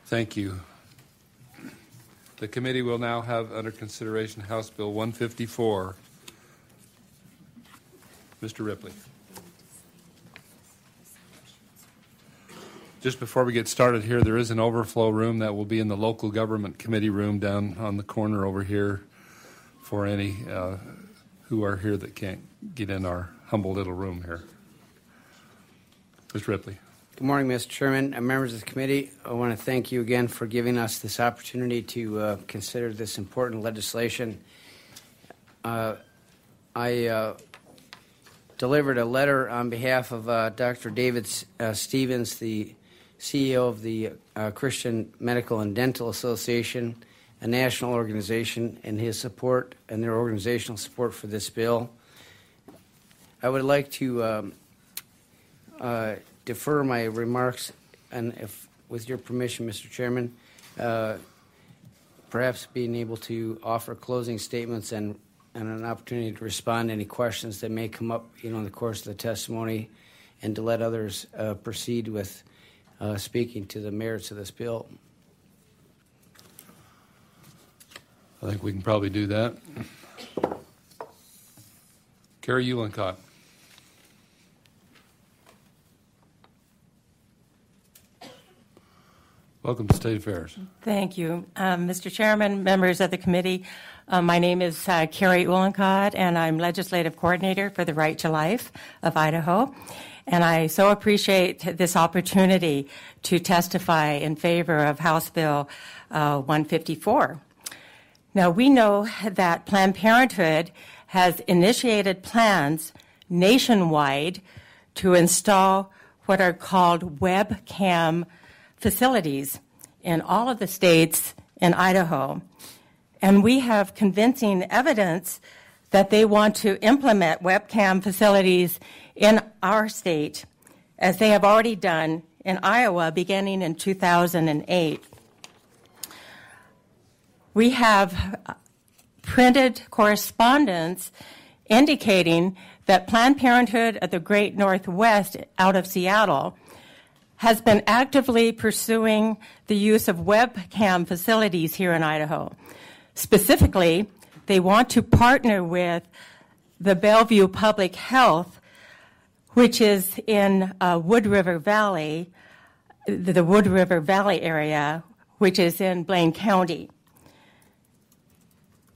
Thank you. The committee will now have under consideration House Bill 154. Mr. Ripley. Just before we get started here, there is an overflow room that will be in the local government committee room down on the corner over here for any who are here that can't get in our humble little room here. Mr. Ripley. Good morning, Mr. Chairman and members of the committee. I want to thank you again for giving us this opportunity to consider this important legislation. I delivered a letter on behalf of Dr. David Stevens, the CEO of the Christian Medical and Dental Association, a national organization, and his support and their organizational support for this bill. I would like to defer my remarks, and if, with your permission, Mr. Chairman, perhaps being able to offer closing statements and an opportunity to respond to any questions that may come up, in the course of the testimony, and to let others proceed with speaking to the merits of this bill. I think we can probably do that. Carrie Uhlencott. Welcome to State Affairs. Thank you. Mr. Chairman, members of the committee, my name is Carrie Uhlencott, and I'm Legislative Coordinator for the Right to Life of Idaho. And I so appreciate this opportunity to testify in favor of House Bill 154. Now, we know that Planned Parenthood has initiated plans nationwide to install what are called webcam facilities in all of the states in Idaho. And we have convincing evidence that they want to implement webcam facilities in our state, as they have already done in Iowa beginning in 2008. We have printed correspondence indicating that Planned Parenthood of the Great Northwest out of Seattle has been actively pursuing the use of webcam facilities here in Idaho. Specifically, they want to partner with the Bellevue Public Health, which is in Wood River Valley, the Wood River Valley area, which is in Blaine County.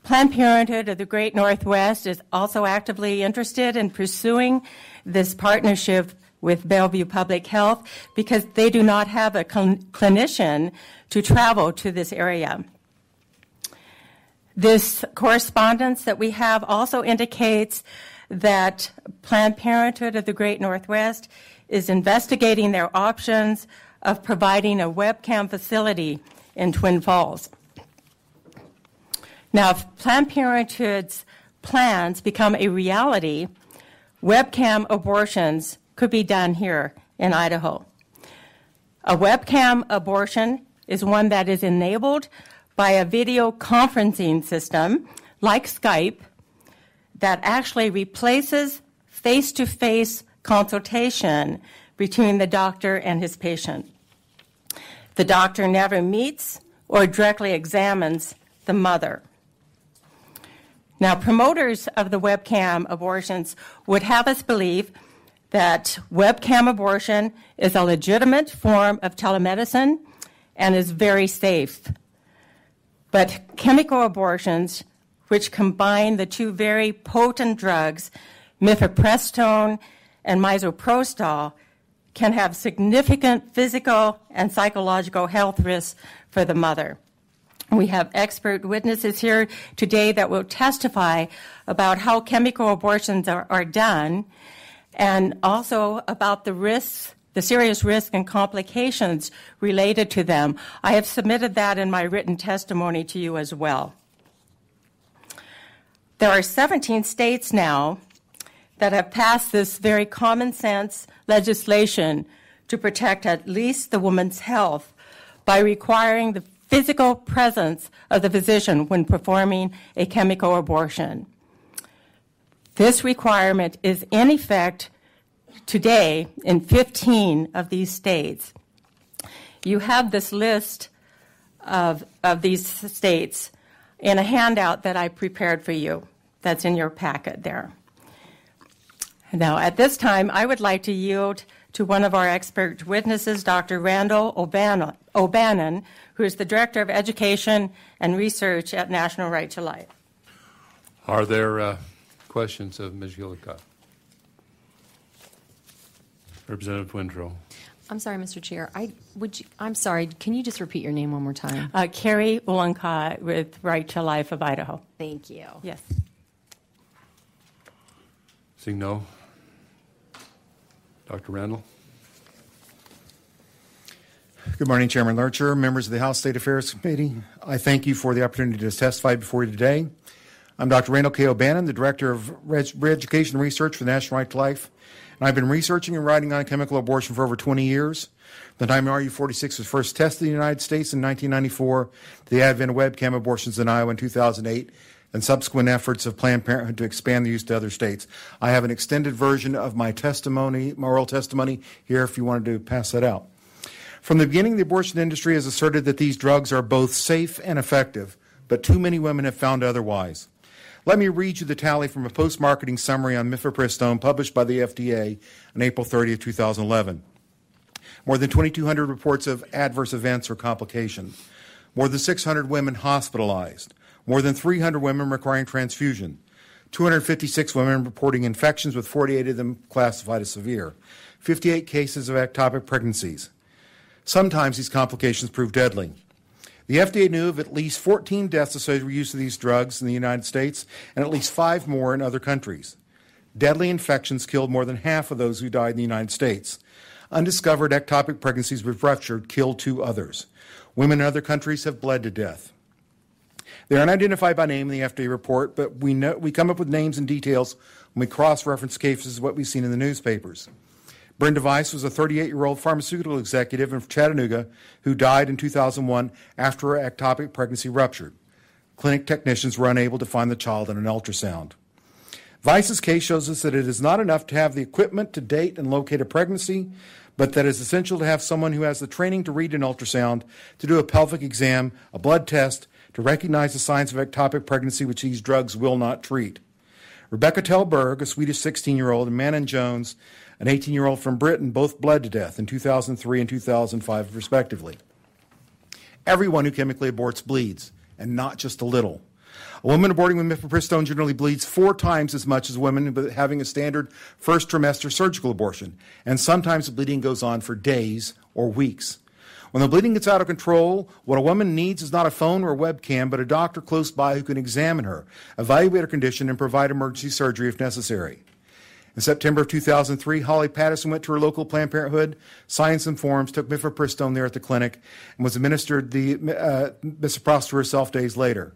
Planned Parenthood of the Great Northwest is also actively interested in pursuing this partnership with Bellevue Public Health because they do not have a clinician to travel to this area. This correspondence that we have also indicates that Planned Parenthood of the Great Northwest is investigating their options of providing a webcam facility in Twin Falls. Now, if Planned Parenthood's plans become a reality, webcam abortions could be done here in Idaho. A webcam abortion is one that is enabled by a video conferencing system like Skype that actually replaces face-to-face consultation between the doctor and his patient. The doctor never meets or directly examines the mother. Now, promoters of the webcam abortions would have us believe that webcam abortion is a legitimate form of telemedicine and is very safe. But chemical abortions, which combine the two very potent drugs, mifepristone and misoprostol, can have significant physical and psychological health risks for the mother. We have expert witnesses here today that will testify about how chemical abortions are done, and also about the risks, the serious risks and complications related to them. I have submitted that in my written testimony to you as well. There are 17 states now that have passed this very common sense legislation to protect at least the woman's health by requiring the physical presence of the physician when performing a chemical abortion. This requirement is in effect today in 15 of these states. You have this list of these states in a handout that I prepared for you that's in your packet there. Now, at this time, I would like to yield to one of our expert witnesses, Dr. Randall O'Bannon, who is the Director of Education and Research at National Right to Life. Are there questions of Ms. Gillicott? Representative Windrow. I'm sorry, Mr. Chair. I'm sorry. Can you just repeat your name one more time? Carrie Ulanka with Right to Life of Idaho. Thank you. Yes. Seeing no. Dr. Randall. Good morning, Chairman Lurcher, members of the House State Affairs Committee. I thank you for the opportunity to testify before you today. I'm Dr. Randall K. O'Bannon, the Director of Education and Research for the National Right to Life, and I've been researching and writing on chemical abortion for over 20 years. From the time RU46 was first tested in the United States in 1994, to the advent of webcam abortions in Iowa in 2008, and subsequent efforts of Planned Parenthood to expand the use to other states. I have an extended version of my testimony, my oral testimony, here if you wanted to pass that out. From the beginning, the abortion industry has asserted that these drugs are both safe and effective, but too many women have found otherwise. Let me read you the tally from a post-marketing summary on mifepristone published by the FDA on April 30, 2011. More than 2,200 reports of adverse events or complications. More than 600 women hospitalized. More than 300 women requiring transfusion. 256 women reporting infections, with 48 of them classified as severe. 58 cases of ectopic pregnancies. Sometimes these complications prove deadly. The FDA knew of at least 14 deaths associated with use of these drugs in the United States and at least 5 more in other countries. Deadly infections killed more than half of those who died in the United States. Undiscovered ectopic pregnancies with ruptured killed 2 others. Women in other countries have bled to death. They are unidentified by name in the FDA report, but we come up with names and details when we cross-reference cases of what we've seen in the newspapers. Brenda Weiss was a 38-year-old pharmaceutical executive in Chattanooga who died in 2001 after her ectopic pregnancy ruptured. Clinic technicians were unable to find the child in an ultrasound. Weiss's case shows us that it is not enough to have the equipment to date and locate a pregnancy, but that it is essential to have someone who has the training to read an ultrasound, to do a pelvic exam, a blood test, to recognize the signs of ectopic pregnancy which these drugs will not treat. Rebecca Tellberg, a Swedish 16-year-old, and Manon Jones, an 18-year-old from Britain, both bled to death in 2003 and 2005, respectively. Everyone who chemically aborts bleeds, and not just a little. A woman aborting with mifepristone generally bleeds 4 times as much as women having a standard first trimester surgical abortion, and sometimes the bleeding goes on for days or weeks. When the bleeding gets out of control, what a woman needs is not a phone or a webcam, but a doctor close by who can examine her, evaluate her condition, and provide emergency surgery if necessary. In September of 2003, Holly Patterson went to her local Planned Parenthood, signed some forms, took mifepristone there at the clinic, and was administered the misoprostol herself days later.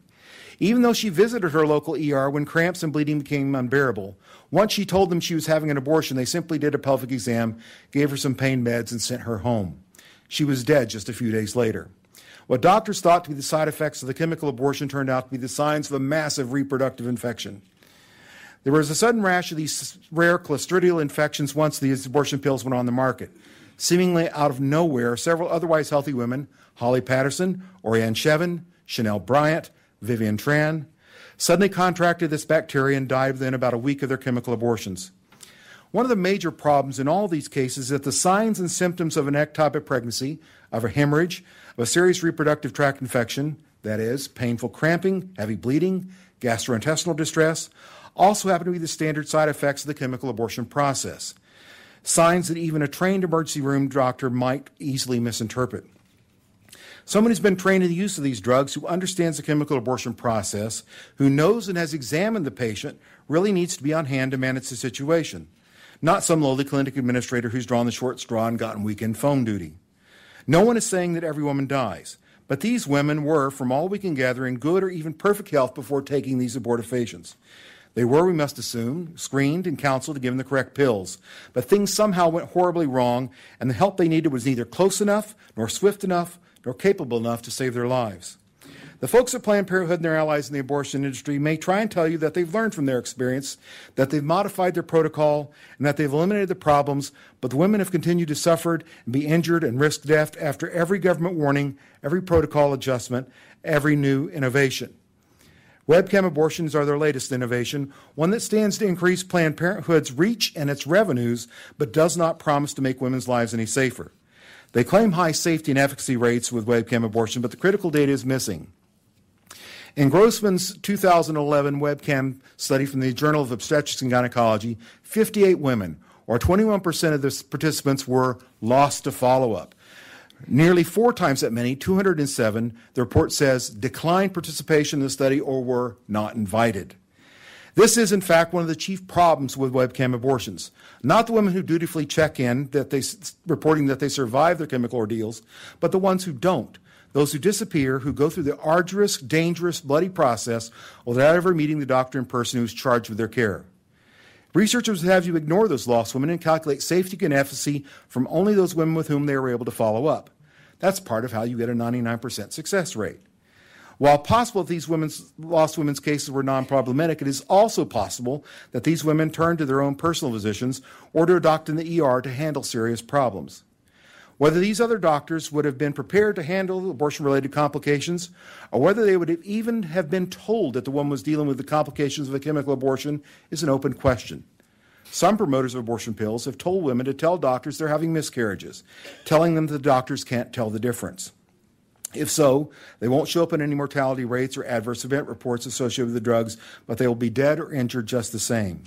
Even though she visited her local ER when cramps and bleeding became unbearable, once she told them she was having an abortion, they simply did a pelvic exam, gave her some pain meds, and sent her home. She was dead just a few days later. What doctors thought to be the side effects of the chemical abortion turned out to be the signs of a massive reproductive infection. There was a sudden rash of these rare clostridial infections once these abortion pills went on the market. Seemingly out of nowhere, several otherwise healthy women, Holly Patterson, Orianne Shevin, Chanel Bryant, Vivian Tran, suddenly contracted this bacteria and died within about a week of their chemical abortions. One of the major problems in all these cases is that the signs and symptoms of an ectopic pregnancy, of a hemorrhage, of a serious reproductive tract infection, that is, painful cramping, heavy bleeding, gastrointestinal distress, also happen to be the standard side effects of the chemical abortion process, signs that even a trained emergency room doctor might easily misinterpret. Someone who's been trained in the use of these drugs, who understands the chemical abortion process, who knows and has examined the patient, really needs to be on hand to manage the situation, not some lowly clinic administrator who's drawn the short straw and gotten weekend phone duty. No one is saying that every woman dies, but these women were, from all we can gather, in good or even perfect health before taking these abortifacients. They were, we must assume, screened and counseled and given the correct pills, but things somehow went horribly wrong, and the help they needed was neither close enough, nor swift enough, nor capable enough to save their lives. The folks at Planned Parenthood and their allies in the abortion industry may try and tell you that they've learned from their experience, that they've modified their protocol, and that they've eliminated the problems, but the women have continued to suffer and be injured and risk death after every government warning, every protocol adjustment, every new innovation. Webcam abortions are their latest innovation, one that stands to increase Planned Parenthood's reach and its revenues, but does not promise to make women's lives any safer. They claim high safety and efficacy rates with webcam abortion, but the critical data is missing. In Grossman's 2011 webcam study from the Journal of Obstetrics and Gynecology, 58 women, or 21% of the participants, were lost to follow-up. Nearly 4 times that many, 207, the report says, declined participation in the study or were not invited. This is, in fact, one of the chief problems with webcam abortions. Not the women who dutifully check in, reporting that they survived their chemical ordeals, but the ones who don't. Those who disappear, who go through the arduous, dangerous, bloody process without ever meeting the doctor in person who's charged with their care. Researchers have you ignore those lost women and calculate safety and efficacy from only those women with whom they were able to follow up. That's part of how you get a 99% success rate. While possible that these lost women's cases were non-problematic, it is also possible that these women turned to their own personal physicians or to a doctor in the ER to handle serious problems. Whether these other doctors would have been prepared to handle abortion-related complications, or whether they would even have been told that the woman was dealing with the complications of a chemical abortion, is an open question. Some promoters of abortion pills have told women to tell doctors they're having miscarriages, telling them that the doctors can't tell the difference. If so, they won't show up in any mortality rates or adverse event reports associated with the drugs, but they will be dead or injured just the same.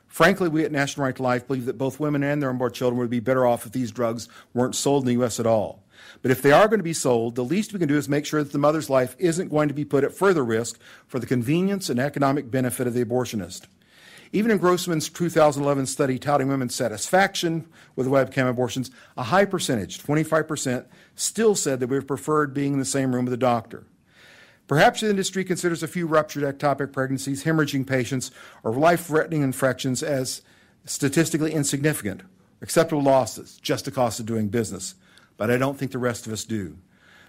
Frankly, we at National Right to Life believe that both women and their unborn children would be better off if these drugs weren't sold in the U.S. at all. But if they are going to be sold, the least we can do is make sure that the mother's life isn't going to be put at further risk for the convenience and economic benefit of the abortionist. Even in Grossman's 2011 study touting women's satisfaction with webcam abortions, a high percentage, 25%, still said that we preferred being in the same room with a doctor. Perhaps the industry considers a few ruptured ectopic pregnancies, hemorrhaging patients, or life-threatening infections as statistically insignificant, acceptable losses, just the cost of doing business. But I don't think the rest of us do.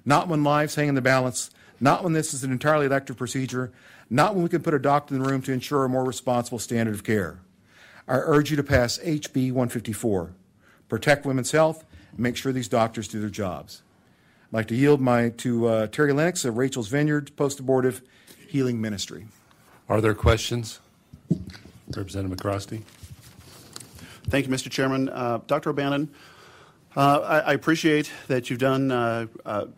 Not when lives hang in the balance, not when this is an entirely elective procedure, not when we can put a doctor in the room to ensure a more responsible standard of care. I urge you to pass HB154. Protect women's health and make sure these doctors do their jobs. I'd like to yield to Terry Lennox of Rachel's Vineyard Post-Abortive Healing Ministry. Are there questions? Representative McCrosty. Thank you, Mr. Chairman. Dr. O'Bannon, I appreciate that you've done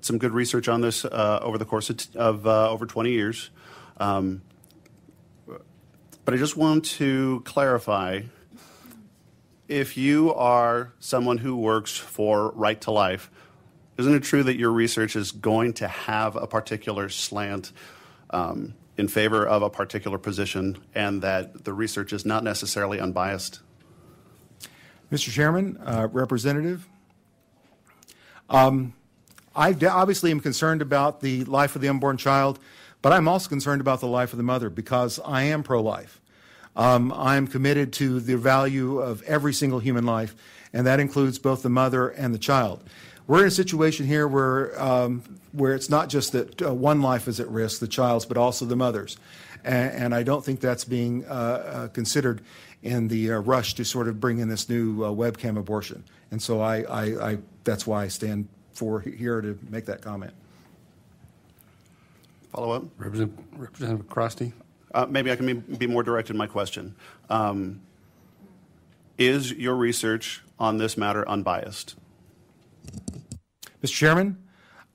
some good research on this over the course of over 20 years. But I just want to clarify, if you are someone who works for Right to Life, isn't it true that your research is going to have a particular slant in favor of a particular position and that the research is not necessarily unbiased? Mr. Chairman, Representative, I obviously am concerned about the life of the unborn child, but I'm also concerned about the life of the mother because I am pro-life. I'm committed to the value of every single human life, and that includes both the mother and the child. We're in a situation here where it's not just that one life is at risk, the child's, but also the mother's. And I don't think that's being considered in the rush to sort of bring in this new webcam abortion. And so that's why I stand here to make that comment. Follow up? Representative McCrosty. Maybe I can be more direct in my question. Is your research on this matter unbiased? Mr. Chairman,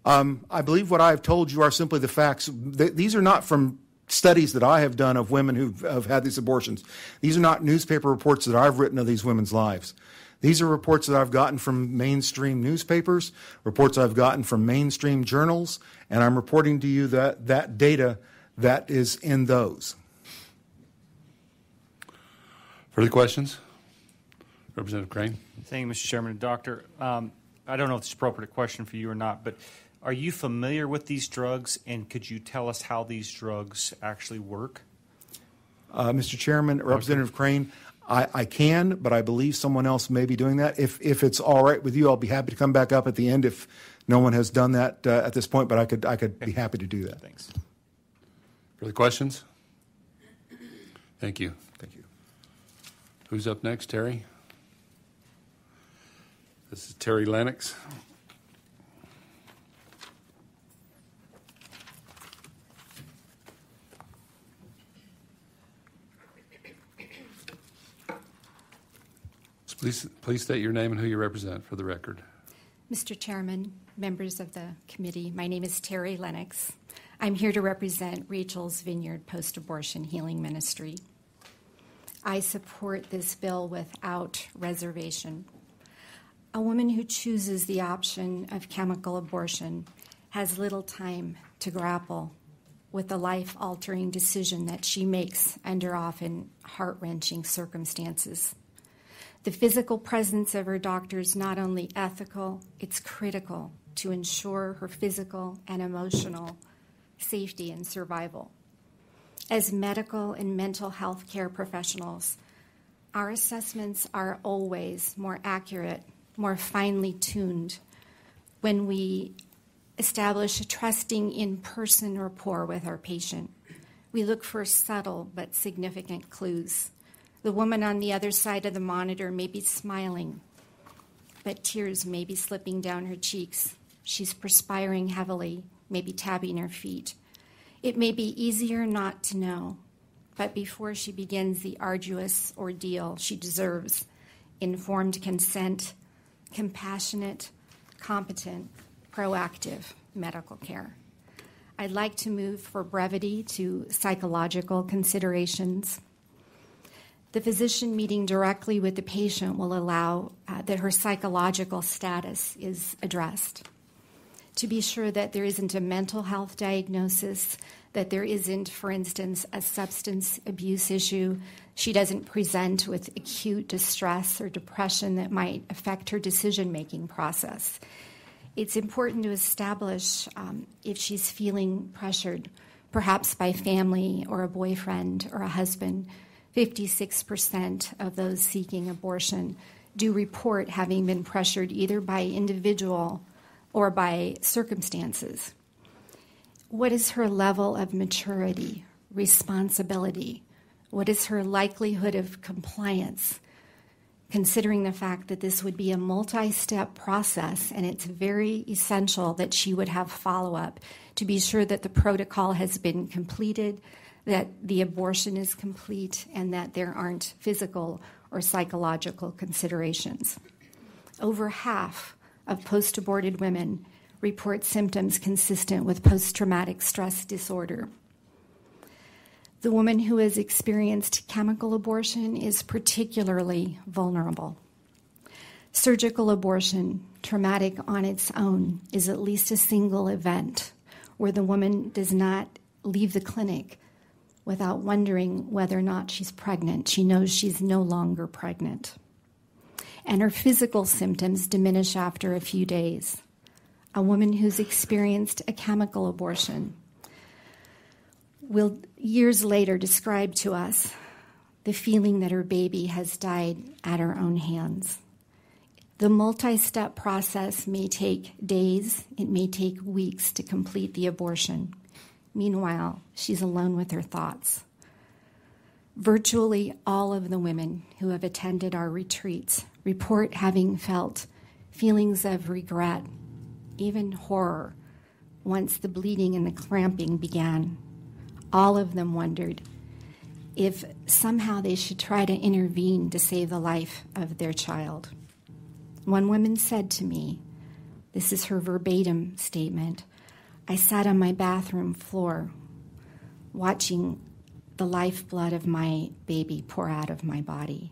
I believe what I have told you are simply the facts. These are not from studies that I have done of women who have had these abortions. These are not newspaper reports that I've written of these women's lives. These are reports that I've gotten from mainstream newspapers, reports I've gotten from mainstream journals, and I'm reporting to you that data that is in those. Further questions? Representative Crane. Thank you, Mr. Chairman. Doctor, I don't know if this is an appropriate question for you or not, but are you familiar with these drugs, and could you tell us how these drugs actually work? Mr. Chairman, Representative Crane, I can, but I believe someone else may be doing that. If it's all right with you, I'll be happy to come back up at the end if no one has done that at this point, but I could be happy to do that. Thanks. Further questions? Thank you. Thank you. Who's up next, Terry? This is Terry Lennox. Please state your name and who you represent for the record. Mr. Chairman, members of the committee, my name is Terry Lennox. I'm here to represent Rachel's Vineyard Post-Abortion Healing Ministry. I support this bill without reservation. A woman who chooses the option of chemical abortion has little time to grapple with the life-altering decision that she makes under often heart-wrenching circumstances. The physical presence of her doctor is not only ethical, it's critical to ensure her physical and emotional safety and survival. As medical and mental health care professionals, our assessments are always more accurate, more finely tuned when we establish a trusting in-person rapport with our patient. We look for subtle but significant clues. The woman on the other side of the monitor may be smiling, but tears may be slipping down her cheeks. She's perspiring heavily, maybe tapping her feet. It may be easier not to know, but before she begins the arduous ordeal she deserves, informed consent, compassionate, competent, proactive medical care. I'd like to move for brevity to psychological considerations. The physician meeting directly with the patient will allow that her psychological status is addressed. To be sure that there isn't a mental health diagnosis, that there isn't, for instance, a substance abuse issue, she doesn't present with acute distress or depression that might affect her decision-making process. It's important to establish if she's feeling pressured, perhaps by family or a boyfriend or a husband. 56% of those seeking abortion do report having been pressured either by individual or by circumstances. What is her level of maturity, responsibility? What is her likelihood of compliance? Considering the fact that this would be a multi-step process, and it's very essential that she would have follow-up to be sure that the protocol has been completed, that the abortion is complete, and that there aren't physical or psychological considerations. Over half of post-aborted women report symptoms consistent with post-traumatic stress disorder. The woman who has experienced chemical abortion is particularly vulnerable. Surgical abortion, traumatic on its own, is at least a single event where the woman does not leave the clinic without wondering whether or not she's pregnant. She knows she's no longer pregnant. And her physical symptoms diminish after a few days. A woman who's experienced a chemical abortion will years later describe to us the feeling that her baby has died at her own hands. The multi-step process may take days, it may take weeks to complete the abortion. Meanwhile, she's alone with her thoughts. Virtually all of the women who have attended our retreats report having felt feelings of regret, even horror, once the bleeding and the cramping began. All of them wondered if somehow they should try to intervene to save the life of their child. One woman said to me, this is her verbatim statement, I sat on my bathroom floor watching the lifeblood of my baby pour out of my body.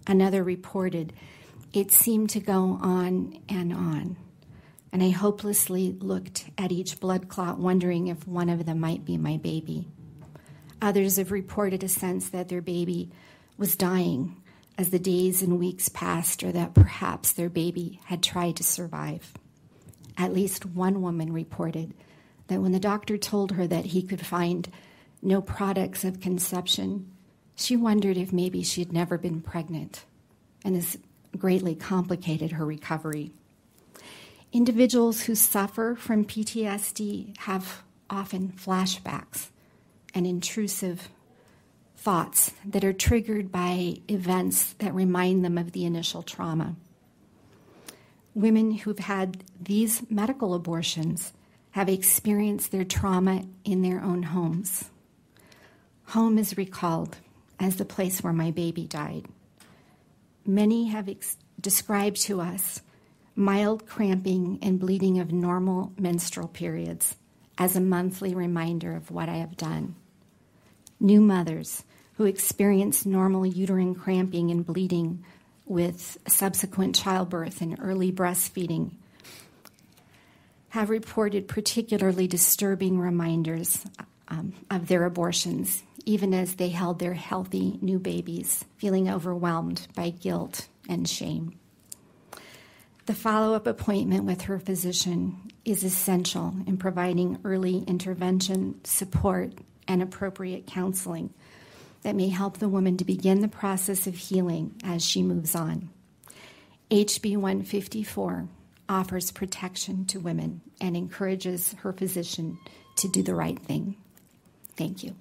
Another reported, it seemed to go on, and I hopelessly looked at each blood clot, wondering if one of them might be my baby. Others have reported a sense that their baby was dying as the days and weeks passed, or that perhaps their baby had tried to survive. At least one woman reported that when the doctor told her that he could find no products of conception, She wondered if maybe she had never been pregnant, and this greatly complicated her recovery. Individuals who suffer from PTSD have often flashbacks and intrusive thoughts that are triggered by events that remind them of the initial trauma. Women who've had these medical abortions have experienced their trauma in their own homes. Home is recalled as the place where my baby died. Many have described to us mild cramping and bleeding of normal menstrual periods as a monthly reminder of what I have done. New mothers who experience normal uterine cramping and bleeding with subsequent childbirth and early breastfeeding have reported particularly disturbing reminders of their abortions, even as they held their healthy new babies, feeling overwhelmed by guilt and shame. The follow-up appointment with her physician is essential in providing early intervention, support, and appropriate counseling that may help the woman to begin the process of healing as she moves on. HB154 offers protection to women and encourages her physician to do the right thing. Thank you.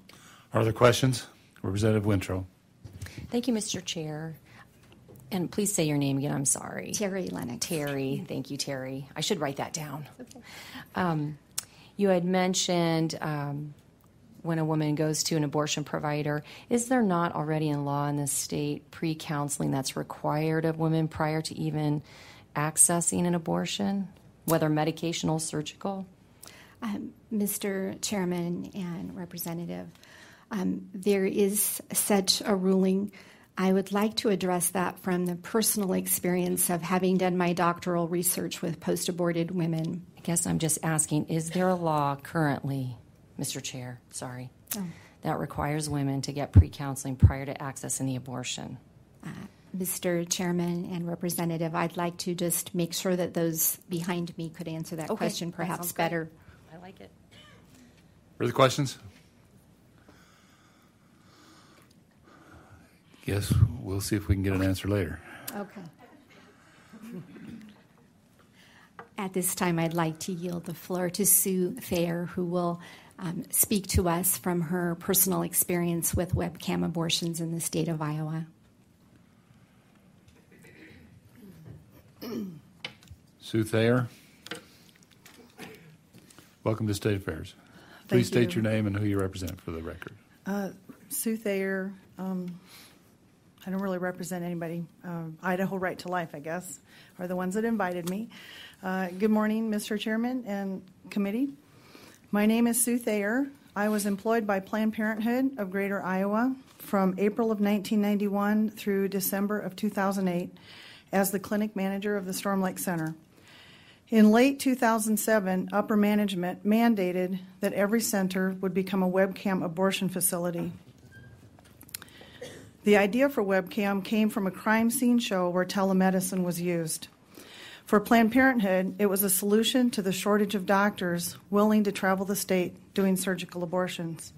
Are there questions? Representative Wintrow. Thank you, Mr. Chair. And please say your name again. I'm sorry. Terry Lennox. Terry. Thank you, Terry. I should write that down. Okay. You had mentioned when a woman goes to an abortion provider, is there not already in law in this state pre-counseling that's required of women prior to even accessing an abortion, whether medicational or surgical? Mr. Chairman and Representative, there is such a ruling. I would like to address that from the personal experience of having done my doctoral research with post-aborted women. I guess I'm just asking, is there a law currently, Mr. Chair, that requires women to get pre-counseling prior to accessing the abortion? Mr. Chairman and Representative, I'd like to just make sure that those behind me could answer that question perhaps better. I like it. Further questions? Yes, we'll see if we can get an answer later. Okay. At this time, I'd like to yield the floor to Sue Thayer, who will speak to us from her personal experience with webcam abortions in the state of Iowa. Sue Thayer. Welcome to State Affairs. Please state your name and who you represent for the record. Sue Thayer. I don't really represent anybody. Idaho Right to Life, I guess, are the ones that invited me. Good morning, Mr. Chairman and committee. My name is Sue Thayer. I was employed by Planned Parenthood of Greater Iowa from April of 1991 through December of 2008 as the clinic manager of the Storm Lake Center. In late 2007, upper management mandated that every center would become a webcam abortion facility. The idea for webcam came from a crime scene show where telemedicine was used. For Planned Parenthood, it was a solution to the shortage of doctors willing to travel the state doing surgical abortions.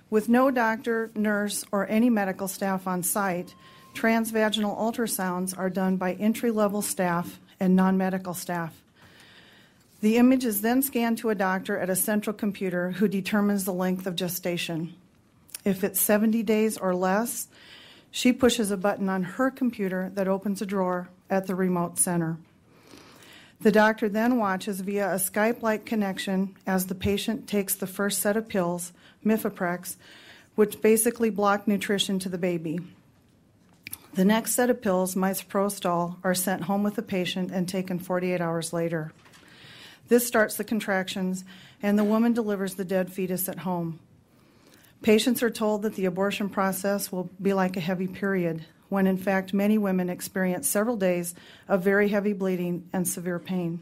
With no doctor, nurse, or any medical staff on site, transvaginal ultrasounds are done by entry-level staff and non-medical staff. The image is then scanned to a doctor at a central computer who determines the length of gestation. If it's 70 days or less, she pushes a button on her computer that opens a drawer at the remote center. The doctor then watches via a Skype-like connection as the patient takes the first set of pills, Mifeprex, which basically block nutrition to the baby. The next set of pills, misoprostol, are sent home with the patient and taken 48 hours later. This starts the contractions, and the woman delivers the dead fetus at home. Patients are told that the abortion process will be like a heavy period, when in fact many women experience several days of very heavy bleeding and severe pain.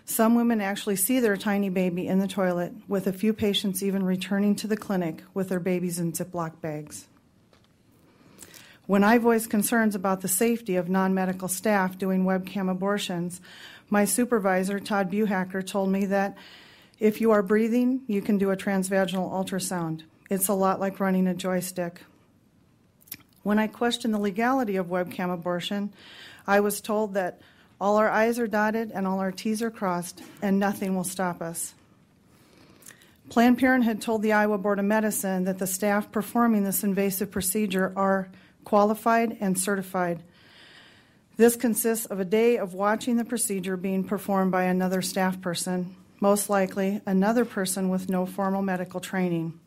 Some women actually see their tiny baby in the toilet, with a few patients even returning to the clinic with their babies in Ziploc bags. When I voiced concerns about the safety of non-medical staff doing webcam abortions, my supervisor, Todd Buhacker, told me that if you are breathing, you can do a transvaginal ultrasound. It's a lot like running a joystick. When I questioned the legality of webcam abortion, I was told that all our I's are dotted and all our T's are crossed, and nothing will stop us. Planned Parenthood told the Iowa Board of Medicine that the staff performing this invasive procedure are qualified and certified. This consists of a day of watching the procedure being performed by another staff person, most likely another person with no formal medical training.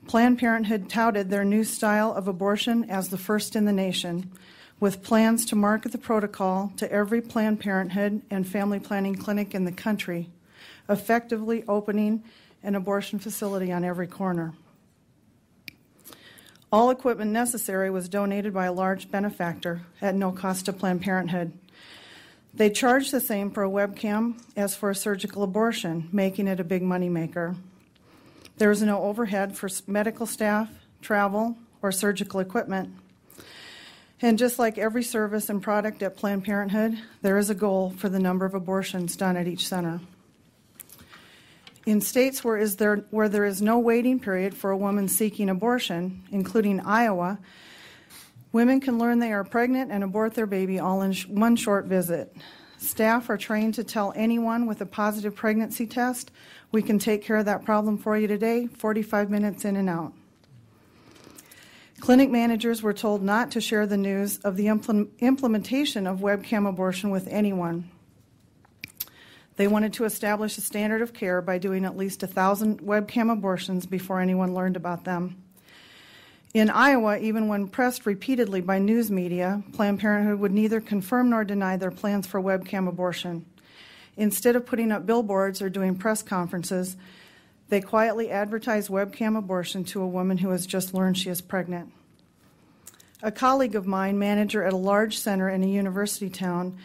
Planned Parenthood touted their new style of abortion as the first in the nation, with plans to market the protocol to every Planned Parenthood and family planning clinic in the country, effectively opening an abortion facility on every corner. All equipment necessary was donated by a large benefactor at no cost to Planned Parenthood. They charged the same for a webcam as for a surgical abortion, making it a big moneymaker. There is no overhead for medical staff, travel, or surgical equipment. And just like every service and product at Planned Parenthood, there is a goal for the number of abortions done at each center. In states where there is no waiting period for a woman seeking abortion, including Iowa, women can learn they are pregnant and abort their baby all in one short visit. Staff are trained to tell anyone with a positive pregnancy test, we can take care of that problem for you today, 45 minutes in and out. Clinic managers were told not to share the news of the implementation of webcam abortion with anyone. They wanted to establish a standard of care by doing at least 1,000 webcam abortions before anyone learned about them. In Iowa, even when pressed repeatedly by news media, Planned Parenthood would neither confirm nor deny their plans for webcam abortion. Instead of putting up billboards or doing press conferences, they quietly advertise webcam abortion to a woman who has just learned she is pregnant. A colleague of mine, manager at a large center in a university town,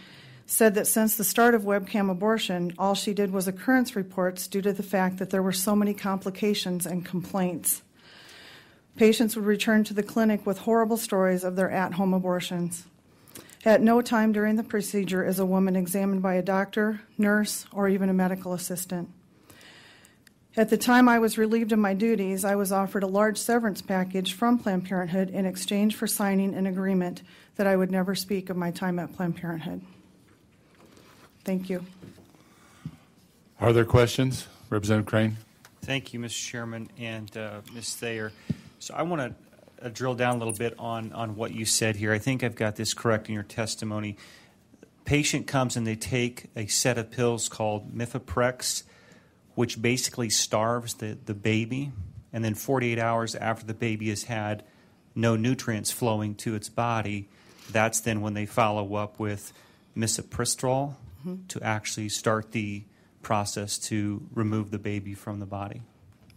said that since the start of webcam abortion, all she did was occurrence reports due to the fact that there were so many complications and complaints. Patients would return to the clinic with horrible stories of their at-home abortions. At no time during the procedure is a woman examined by a doctor, nurse, or even a medical assistant. At the time I was relieved of my duties, I was offered a large severance package from Planned Parenthood in exchange for signing an agreement that I would never speak of my time at Planned Parenthood. Thank you. Are there questions? Representative Crane. Thank you, Mr. Chairman and Ms. Thayer. So I want to drill down a little bit on what you said here. I think I've got this correct in your testimony. Patient comes and they take a set of pills called Mifeprex, which basically starves the baby, and then 48 hours after the baby has had no nutrients flowing to its body, that's then when they follow up with misoprostol to actually start the process to remove the baby from the body.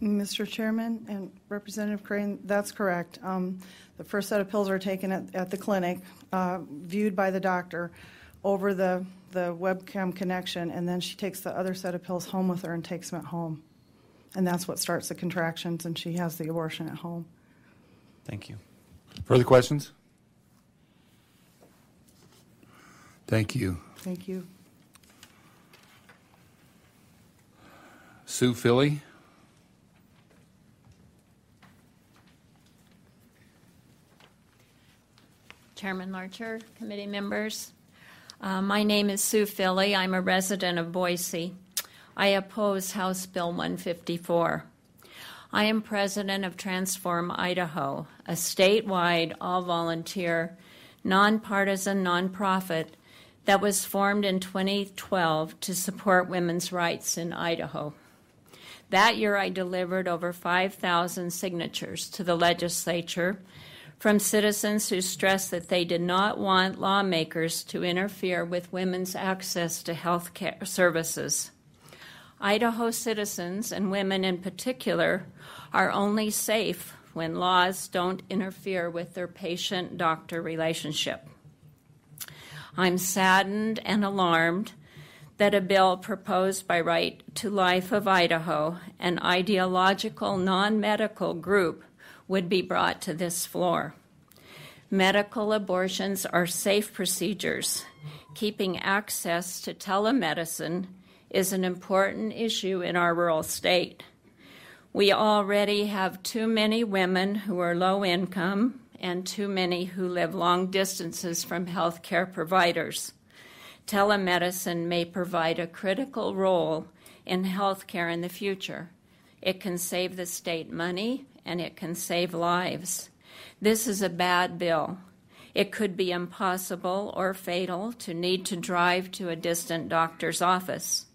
Mr. Chairman and Representative Crane, that's correct. The first set of pills are taken at the clinic, viewed by the doctor over the webcam connection, and then she takes the other set of pills home with her and takes them at home. And that's what starts the contractions, and she has the abortion at home. Thank you. Further questions? Thank you. Thank you. Sue Philly. Chairman Larcher, committee members. My name is Sue Philly. I'm a resident of Boise. I oppose House Bill 154. I am president of Transform Idaho, a statewide, all-volunteer, nonpartisan nonprofit that was formed in 2012 to support women's rights in Idaho. That year, I delivered over 5,000 signatures to the legislature from citizens who stressed that they did not want lawmakers to interfere with women's access to health care services. Idaho citizens, and women in particular, are only safe when laws don't interfere with their patient-doctor relationship. I'm saddened and alarmed that a bill proposed by Right to Life of Idaho, an ideological non-medical group, would be brought to this floor. Medical abortions are safe procedures. Keeping access to telemedicine is an important issue in our rural state. We already have too many women who are low income, and too many who live long distances from health care providers. Telemedicine may provide a critical role in health care in the future. It can save the state money, and it can save lives. This is a bad bill. It could be impossible or fatal to need to drive to a distant doctor's office.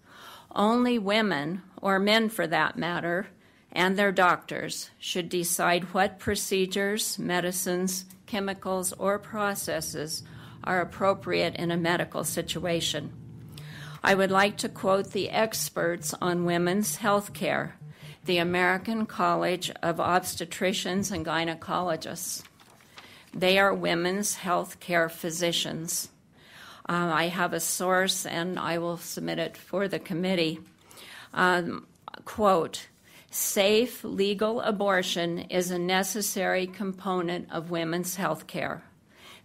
Only women, or men for that matter, and their doctors should decide what procedures, medicines, chemicals, or processes are appropriate in a medical situation. I would like to quote the experts on women's health care, the American College of Obstetricians and Gynecologists. They are women's health care physicians. I have a source, and I will submit it for the committee. Quote, safe, legal abortion is a necessary component of women's health care.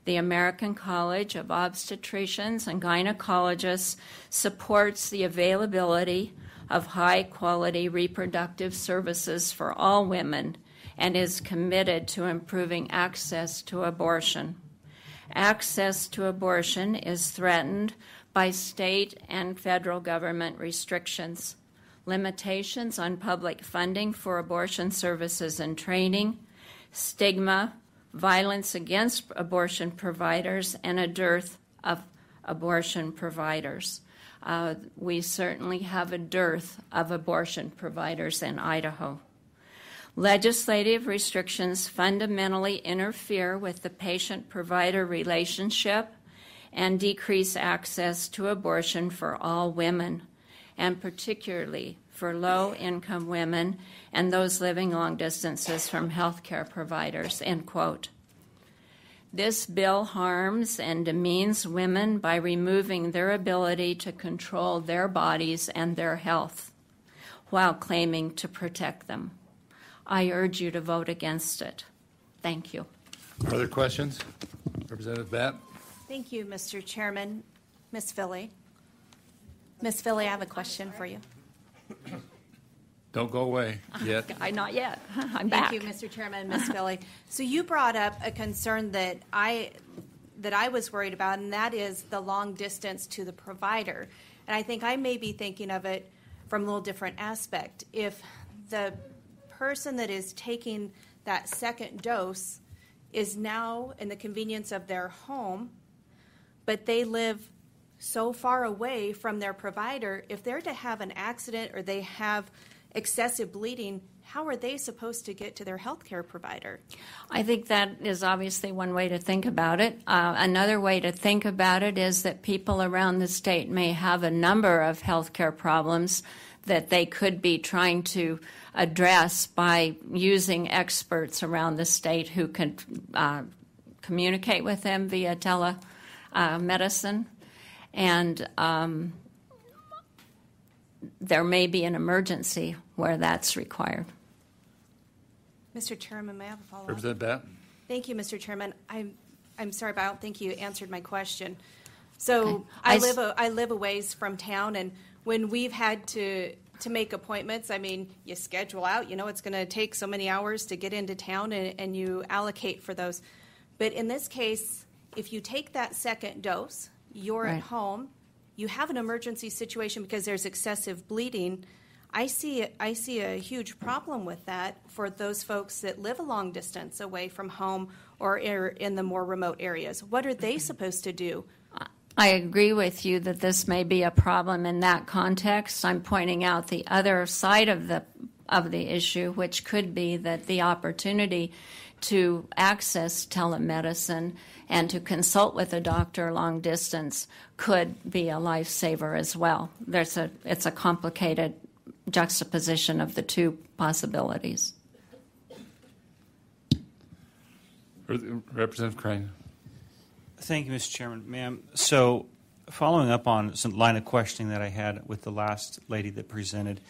The American College of Obstetricians and Gynecologists supports the availability of high-quality reproductive services for all women and is committed to improving access to abortion. Access to abortion is threatened by state and federal government restrictions, limitations on public funding for abortion services and training, stigma, violence against abortion providers, and a dearth of abortion providers. We certainly have a dearth of abortion providers in Idaho. Legislative restrictions fundamentally interfere with the patient-provider relationship and decrease access to abortion for all women, and particularly for low-income women and those living long distances from health care providers, end quote. This bill harms and demeans women by removing their ability to control their bodies and their health while claiming to protect them. I urge you to vote against it. Thank you. Further questions? Representative Batt? Thank you, Mr. Chairman. Ms. Philly. Ms. Philly, I have a question for you. Don't go away yet. Not yet. I'm back. Thank you, Mr. Chairman. Ms. Philly. So you brought up a concern that I was worried about, and that is the long distance to the provider. And I think I may be thinking of it from a little different aspect. If the person that is taking that second dose is now in the convenience of their home, but they live so far away from their provider, if they're to have an accident or they have excessive bleeding, how are they supposed to get to their health care provider? I think that is obviously one way to think about it. Another way to think about it is that people around the state may have a number of health care problems that they could be trying to address by using experts around the state who can communicate with them via telemedicine. And there may be an emergency where that's required. Mr. Chairman, may I have a follow-up? Representative Batt? Thank you, Mr. Chairman. I'm sorry, but I don't think you answered my question. So Okay. I live a ways from town, and when we've had to make appointments, I mean, you schedule out, you know it's going to take so many hours to get into town, and you allocate for those. But in this case, if you take that second dose, you're Right. at home, you have an emergency situation because there's excessive bleeding. I see a huge problem with that for those folks that live a long distance away from home or are in the more remote areas. What are they supposed to do? I agree with you that this may be a problem in that context. I'm pointing out the other side of the issue, which could be that the opportunity to access telemedicine and to consult with a doctor long distance could be a lifesaver as well. It's a complicated juxtaposition of the two possibilities. Representative Crane. Thank you, Mr. Chairman. Ma'am, so following up on some line of questioning that I had with the last lady that presented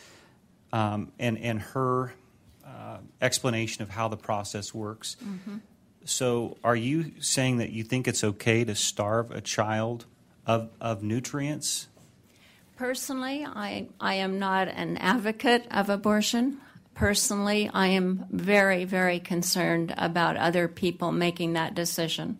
and her explanation of how the process works. Mm-hmm. So are you saying that you think it's okay to starve a child of nutrients? Personally, I am not an advocate of abortion. personally, I am very, very concerned about other people making that decision.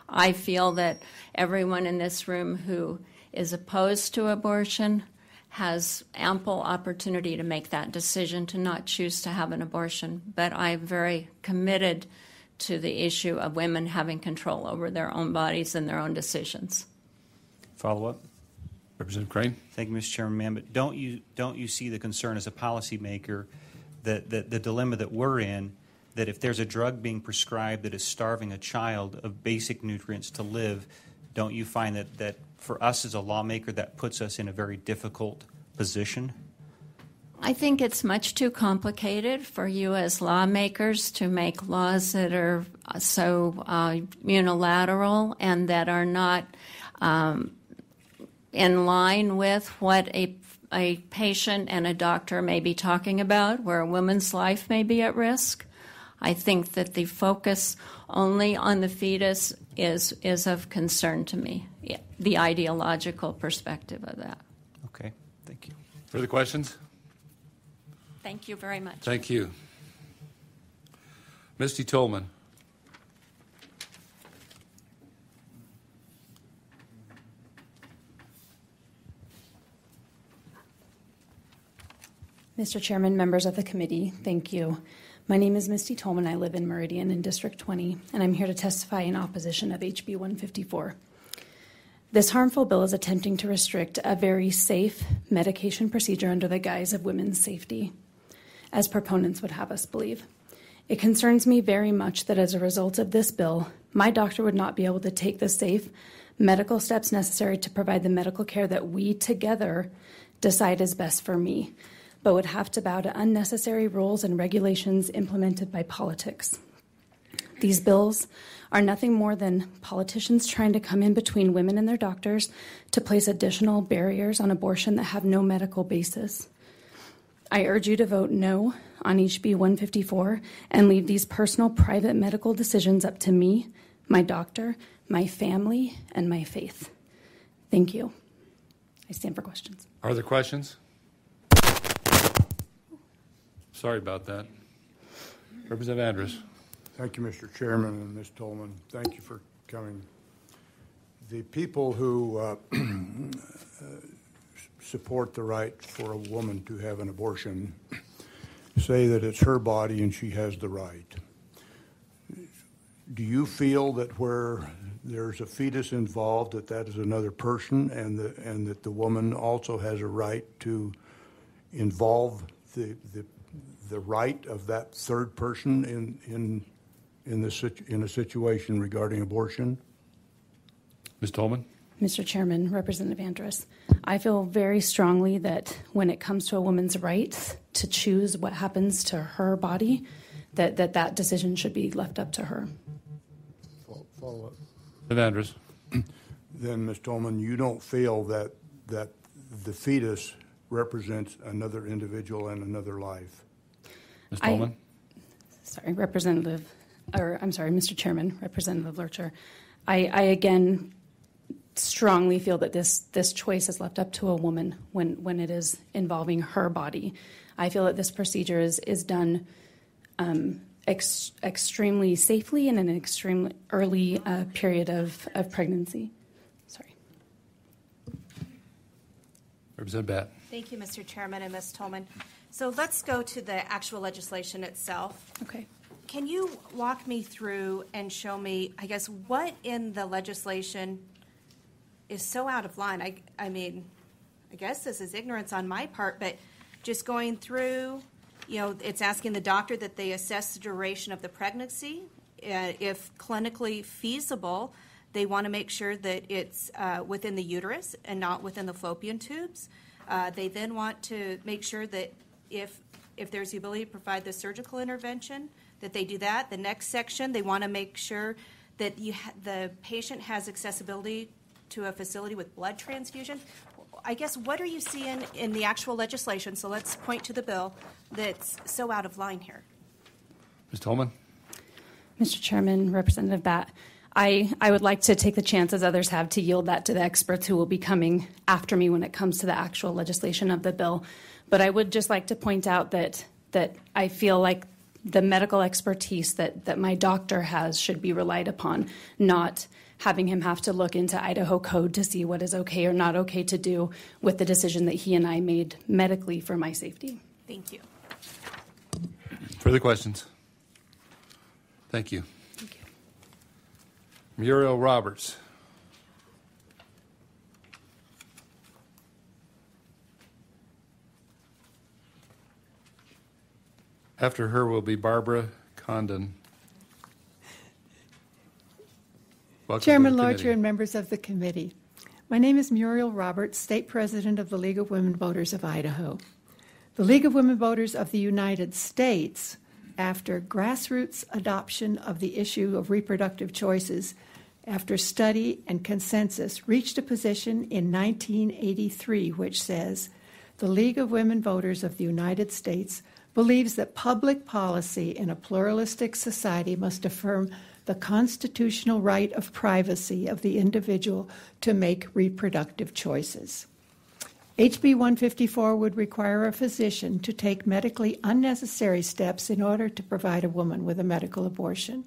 I feel that everyone in this room who is opposed to abortion has ample opportunity to make that decision to not choose to have an abortion. But I'm very committed to the issue of women having control over their own bodies and their own decisions. Follow up. Representative Crane. Thank you, Mr. Chairman. Ma'am, but don't you see the concern as a policymaker that the dilemma that we're in, that if there's a drug being prescribed that is starving a child of basic nutrients to live, don't you find that for us as a lawmaker that puts us in a very difficult position? I think it's much too complicated for you as lawmakers to make laws that are so unilateral and that are not in line with what a patient and a doctor may be talking about, where a woman's life may be at risk. I think that the focus only on the fetus is of concern to me, the ideological perspective of that. Okay, thank you. Further questions? Thank you very much. Thank you. Misty Tolman. Mr. Chairman, members of the committee, thank you. My name is Misty Tolman. I live in Meridian in District 20, and I'm here to testify in opposition of HB154. This harmful bill is attempting to restrict a very safe medication procedure under the guise of women's safety, as proponents would have us believe. It concerns me very much that as a result of this bill, my doctor would not be able to take the safe medical steps necessary to provide the medical care that we together decide is best for me, but would have to bow to unnecessary rules and regulations implemented by politics. These bills are nothing more than politicians trying to come in between women and their doctors to place additional barriers on abortion that have no medical basis. I urge you to vote no on HB 154 and leave these personal private medical decisions up to me, my doctor, my family, and my faith. Thank you. I stand for questions. Are there questions? Sorry about that. Representative Andrus. Thank you, Mr. Chairman, and Ms. Tolman. Thank you for coming. The people who support the right for a woman to have an abortion say that it's her body and she has the right. Do you feel that where there's a fetus involved, that is another person, and that the woman also has a right to involve the right of that third person in a situation regarding abortion? Ms. Tolman. Mr. Chairman, Representative Andrus, I feel very strongly that when it comes to a woman's right to choose what happens to her body, that decision should be left up to her. Follow up. Representative Andrus. Then, Ms. Tolman, you don't feel that the fetus represents another individual and another life? Ms. Tolman. Mr. Chairman, Representative Lurcher. I again strongly feel that this choice is left up to a woman when it is involving her body. I feel that this procedure is done extremely safely in an extremely early period of pregnancy. Sorry. Representative Batt. Thank you, Mr. Chairman and Ms. Tolman. So let's go to the actual legislation itself. Okay. Can you walk me through and show me, I guess, what in the legislation is so out of line? I mean, I guess this is ignorance on my part, but just going through, it's asking the doctor that they assess the duration of the pregnancy. If clinically feasible, they want to make sure that it's within the uterus and not within the fallopian tubes. They then want to make sure that if there's the ability to provide the surgical intervention, that they do that. The next section, they want to make sure that the patient has accessibility to a facility with blood transfusion. I guess, what are you seeing in the actual legislation? So let's point to the bill that's so out of line here. Ms. Tolman. Mr. Chairman, Representative Batt, I would like to take the chance, as others have, to yield that to the experts who will be coming after me when it comes to the actual legislation of the bill. But I would just like to point out that that I feel like the medical expertise that my doctor has should be relied upon, not having him have to look into Idaho code to see what is okay or not okay to do with the decision that he and I made medically for my safety. Thank you. Further questions? Thank you. Thank you. Muriel Roberts. After her will be Barbara Condon. Welcome Chairman to the Larcher committee. and members of the committee. My name is Muriel Roberts, State President of the League of Women Voters of Idaho. The League of Women Voters of the United States, after grassroots adoption of the issue of reproductive choices, after study and consensus, reached a position in 1983 which says, the League of Women Voters of the United States believes that public policy in a pluralistic society must affirm the constitutional right of privacy of the individual to make reproductive choices. HB154 would require a physician to take medically unnecessary steps in order to provide a woman with a medical abortion.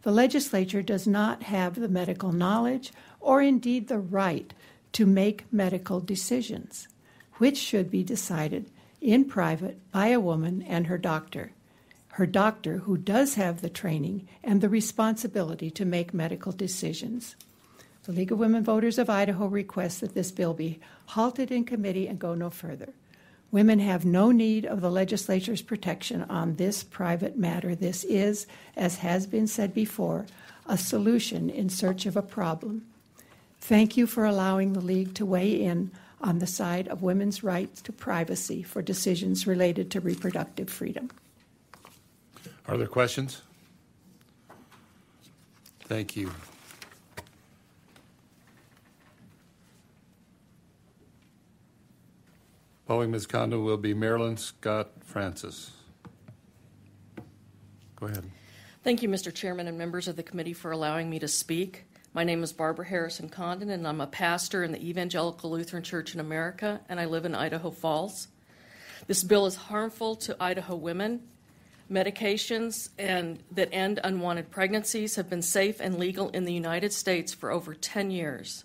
The legislature does not have the medical knowledge or indeed the right to make medical decisions, which should be decided in private by a woman and her doctor who does have the training and the responsibility to make medical decisions. The League of Women Voters of Idaho requests that this bill be halted in committee and go no further. Women have no need of the legislature's protection on this private matter. This is, as has been said before, a solution in search of a problem. Thank you for allowing the League to weigh in on the side of women's rights to privacy for decisions related to reproductive freedom. Are there questions? Thank you. Following Ms. Kondo will be Marilyn Scott Francis. Go ahead. Thank you, Mr. Chairman and members of the committee, for allowing me to speak. My name is Barbara Harrison Condon, and I'm a pastor in the Evangelical Lutheran Church in America, and I live in Idaho Falls. This bill is harmful to Idaho women. Medications that end unwanted pregnancies have been safe and legal in the United States for over 10 years.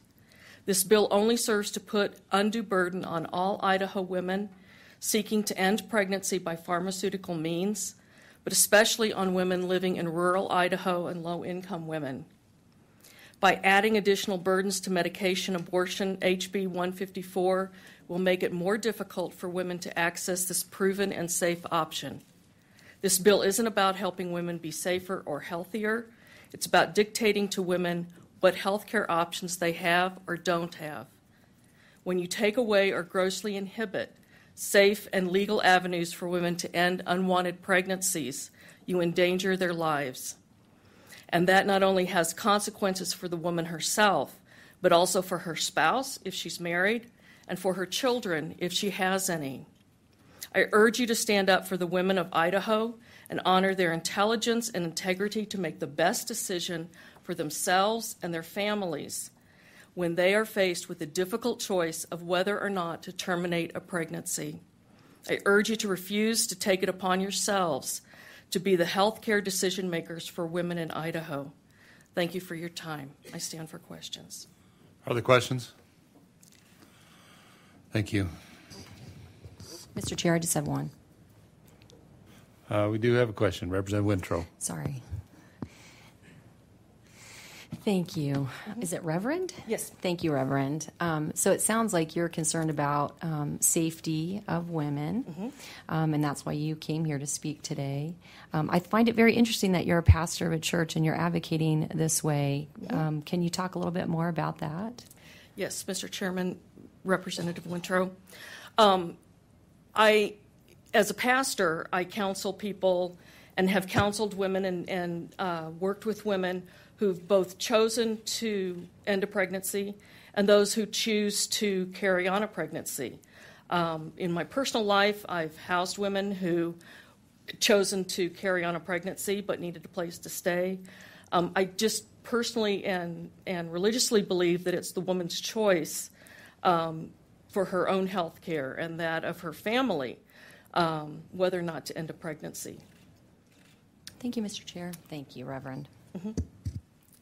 This bill only serves to put undue burden on all Idaho women seeking to end pregnancy by pharmaceutical means, but especially on women living in rural Idaho and low-income women. By adding additional burdens to medication abortion, HB 154 will make it more difficult for women to access this proven and safe option. This bill isn't about helping women be safer or healthier. It's about dictating to women what health care options they have or don't have. When you take away or grossly inhibit safe and legal avenues for women to end unwanted pregnancies, you endanger their lives. And that not only has consequences for the woman herself, but also for her spouse if she's married, and for her children if she has any. I urge you to stand up for the women of Idaho and honor their intelligence and integrity to make the best decision for themselves and their families when they are faced with the difficult choice of whether or not to terminate a pregnancy. I urge you to refuse to take it upon yourselves to be the health care decision makers for women in Idaho. Thank you for your time. I stand for questions. Are there questions? Thank you. Mr. Chair, I just have one. We do have a question. Representative Wintrow. Sorry. Thank you. Is it Reverend? Yes. Thank you, Reverend. So it sounds like you're concerned about safety of women, and that's why you came here to speak today. I find it very interesting that you're a pastor of a church and you're advocating this way. Can you talk a little bit more about that? Yes, Mr. Chairman, Representative Wintrow. As a pastor, I counsel people and have counseled women and worked with women who've both chosen to end a pregnancy and those who choose to carry on a pregnancy. In my personal life, I've housed women who chosen to carry on a pregnancy but needed a place to stay. I just personally and religiously believe that it's the woman's choice for her own health care and that of her family. whether or not to end a pregnancy. Thank you, Mr. Chair. Thank you, Reverend.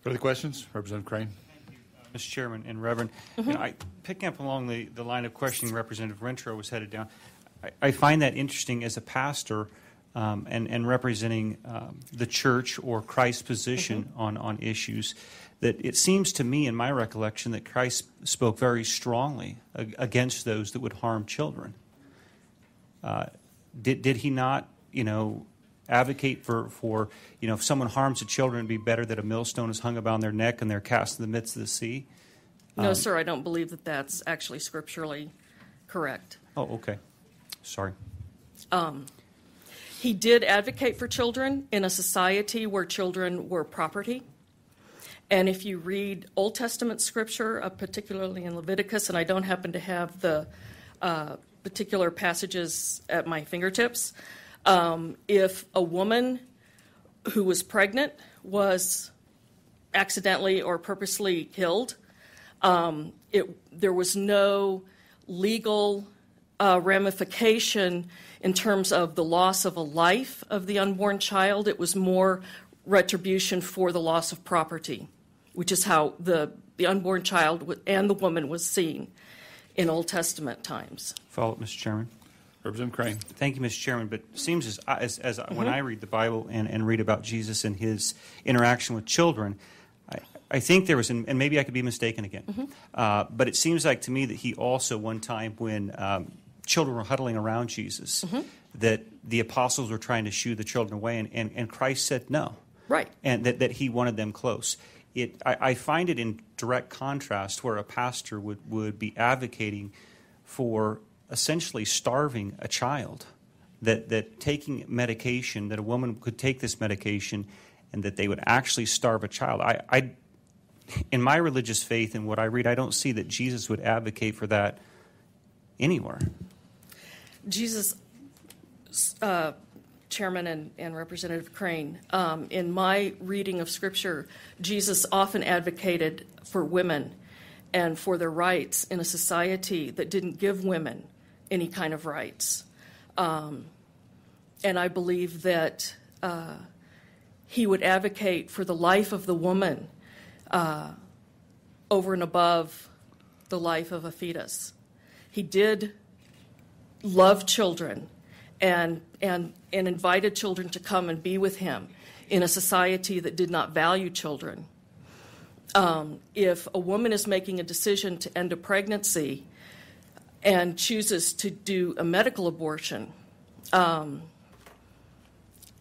Further questions? Representative Crane. Mr. Chairman and Reverend, picking up along the line of questioning Representative Rentrow was headed down, I find that interesting as a pastor and representing the church or Christ's position on issues, that it seems to me, in my recollection, that Christ spoke very strongly against those that would harm children. Did he not, advocate for if someone harms the children, it'd be better that a millstone is hung about their neck and they're cast in the midst of the sea? No, sir, I don't believe that that's actually scripturally correct. Oh, okay. Sorry. He did advocate for children in a society where children were property. And if you read Old Testament scripture, particularly in Leviticus, and I don't happen to have the particular passages at my fingertips, if a woman who was pregnant was accidentally or purposely killed, there was no legal ramification in terms of the loss of a life of the unborn child. It was more retribution for the loss of property, which is how the unborn child and the woman was seen in Old Testament times. Follow up, Mr. Chairman. Representative Crane. Thank you, Mr. Chairman. But it seems as when I read the Bible and read about Jesus and his interaction with children, I think there was, and maybe I could be mistaken again, but it seems like to me that he also one time when children were huddling around Jesus, that the apostles were trying to shoo the children away, and Christ said no. Right. And that he wanted them close. I find it in direct contrast where a pastor would be advocating for essentially starving a child, that taking medication, that a woman could take this medication and that they would actually starve a child. I in my religious faith and what I read, I don't see that Jesus would advocate for that anywhere. Jesus, Chairman and Representative Crane, in my reading of Scripture, Jesus often advocated for women and for their rights in a society that didn't give women any kind of rights. And I believe that he would advocate for the life of the woman over and above the life of a fetus. He did love children and invited children to come and be with him in a society that did not value children. If a woman is making a decision to end a pregnancy and chooses to do a medical abortion,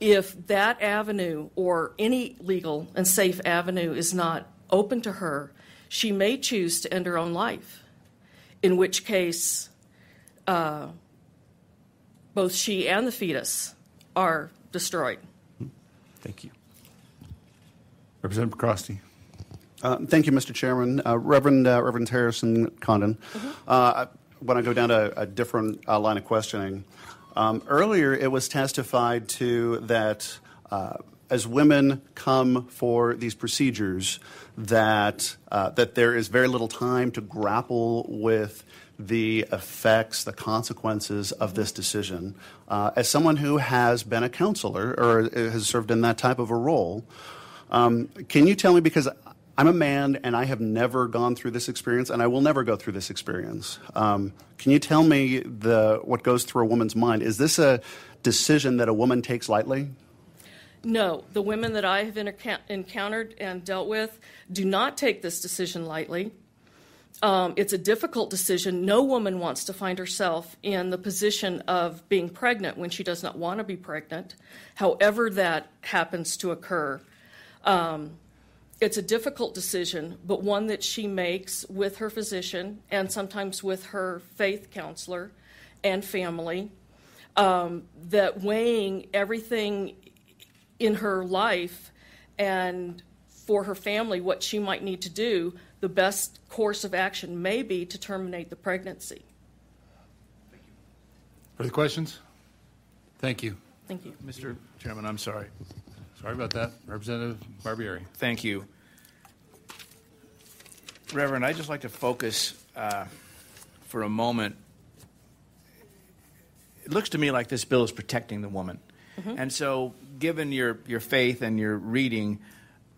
if that avenue or any legal and safe avenue is not open to her, she may choose to end her own life, in which case both she and the fetus are destroyed. Thank you. Representative Crosty. Thank you, Mr. Chairman. Reverend Harrison Condon. When I go down to a different line of questioning, earlier it was testified to that as women come for these procedures, that there is very little time to grapple with the effects, the consequences of this decision. As someone who has been a counselor or has served in that type of a role, can you tell me, because I'm a man and I have never gone through this experience and I will never go through this experience. Can you tell me what goes through a woman's mind? Is this a decision that a woman takes lightly? No, the women that I have encountered and dealt with do not take this decision lightly. It's a difficult decision. No woman wants to find herself in the position of being pregnant when she does not want to be pregnant, however that happens to occur. It's a difficult decision, but one that she makes with her physician and sometimes with her faith counselor and family, that weighing everything in her life and for her family, what she might need to do, the best course of action may be to terminate the pregnancy. Further questions? Thank you. Thank you. Mr. Chairman, I'm sorry. Sorry about that. Representative Barbieri. Thank you. Reverend, I'd just like to focus for a moment it looks to me like this bill is protecting the woman. Mm-hmm. And so, given your faith and your reading,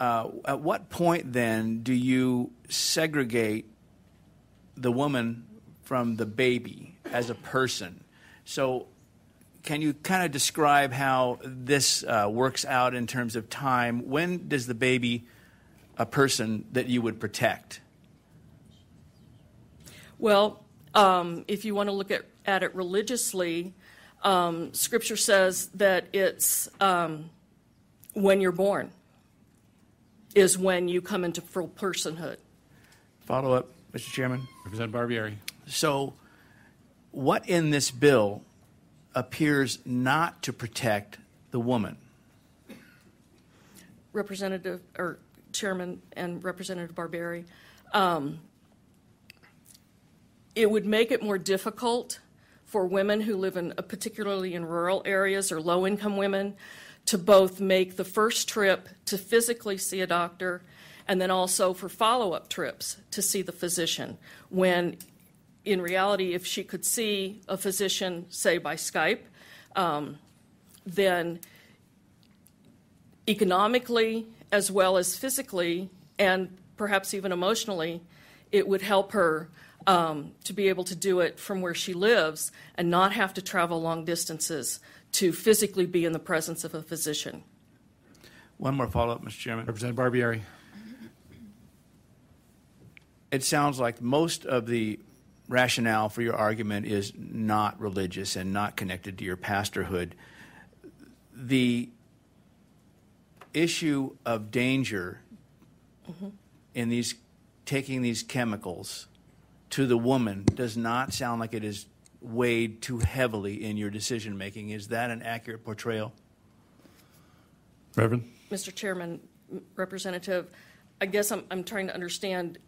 at what point then do you segregate the woman from the baby as a person? So, can you kind of describe how this works out in terms of time? When does the baby a person that you would protect? Well, if you want to look at it religiously, Scripture says that it's when you're born is when you come into full personhood. Follow up, Mr. Chairman. Representative Barbieri. So, what in this bill appears not to protect the woman? Representative or Chairman and Representative Barbieri, it would make it more difficult for women who live in particularly in rural areas or low-income women to both make the first trip to physically see a doctor and then also for follow-up trips to see the physician, when in reality, if she could see a physician, say by Skype, then economically as well as physically and perhaps even emotionally, it would help her to be able to do it from where she lives and not have to travel long distances to physically be in the presence of a physician. One more follow-up, Mr. Chairman. Representative Barbieri. It sounds like most of the rationale for your argument is not religious and not connected to your pastorhood. The issue of danger in these taking these chemicals to the woman does not sound like it is weighed too heavily in your decision making. Is that an accurate portrayal? Reverend? Mr. Chairman, Representative, I guess I'm trying to understand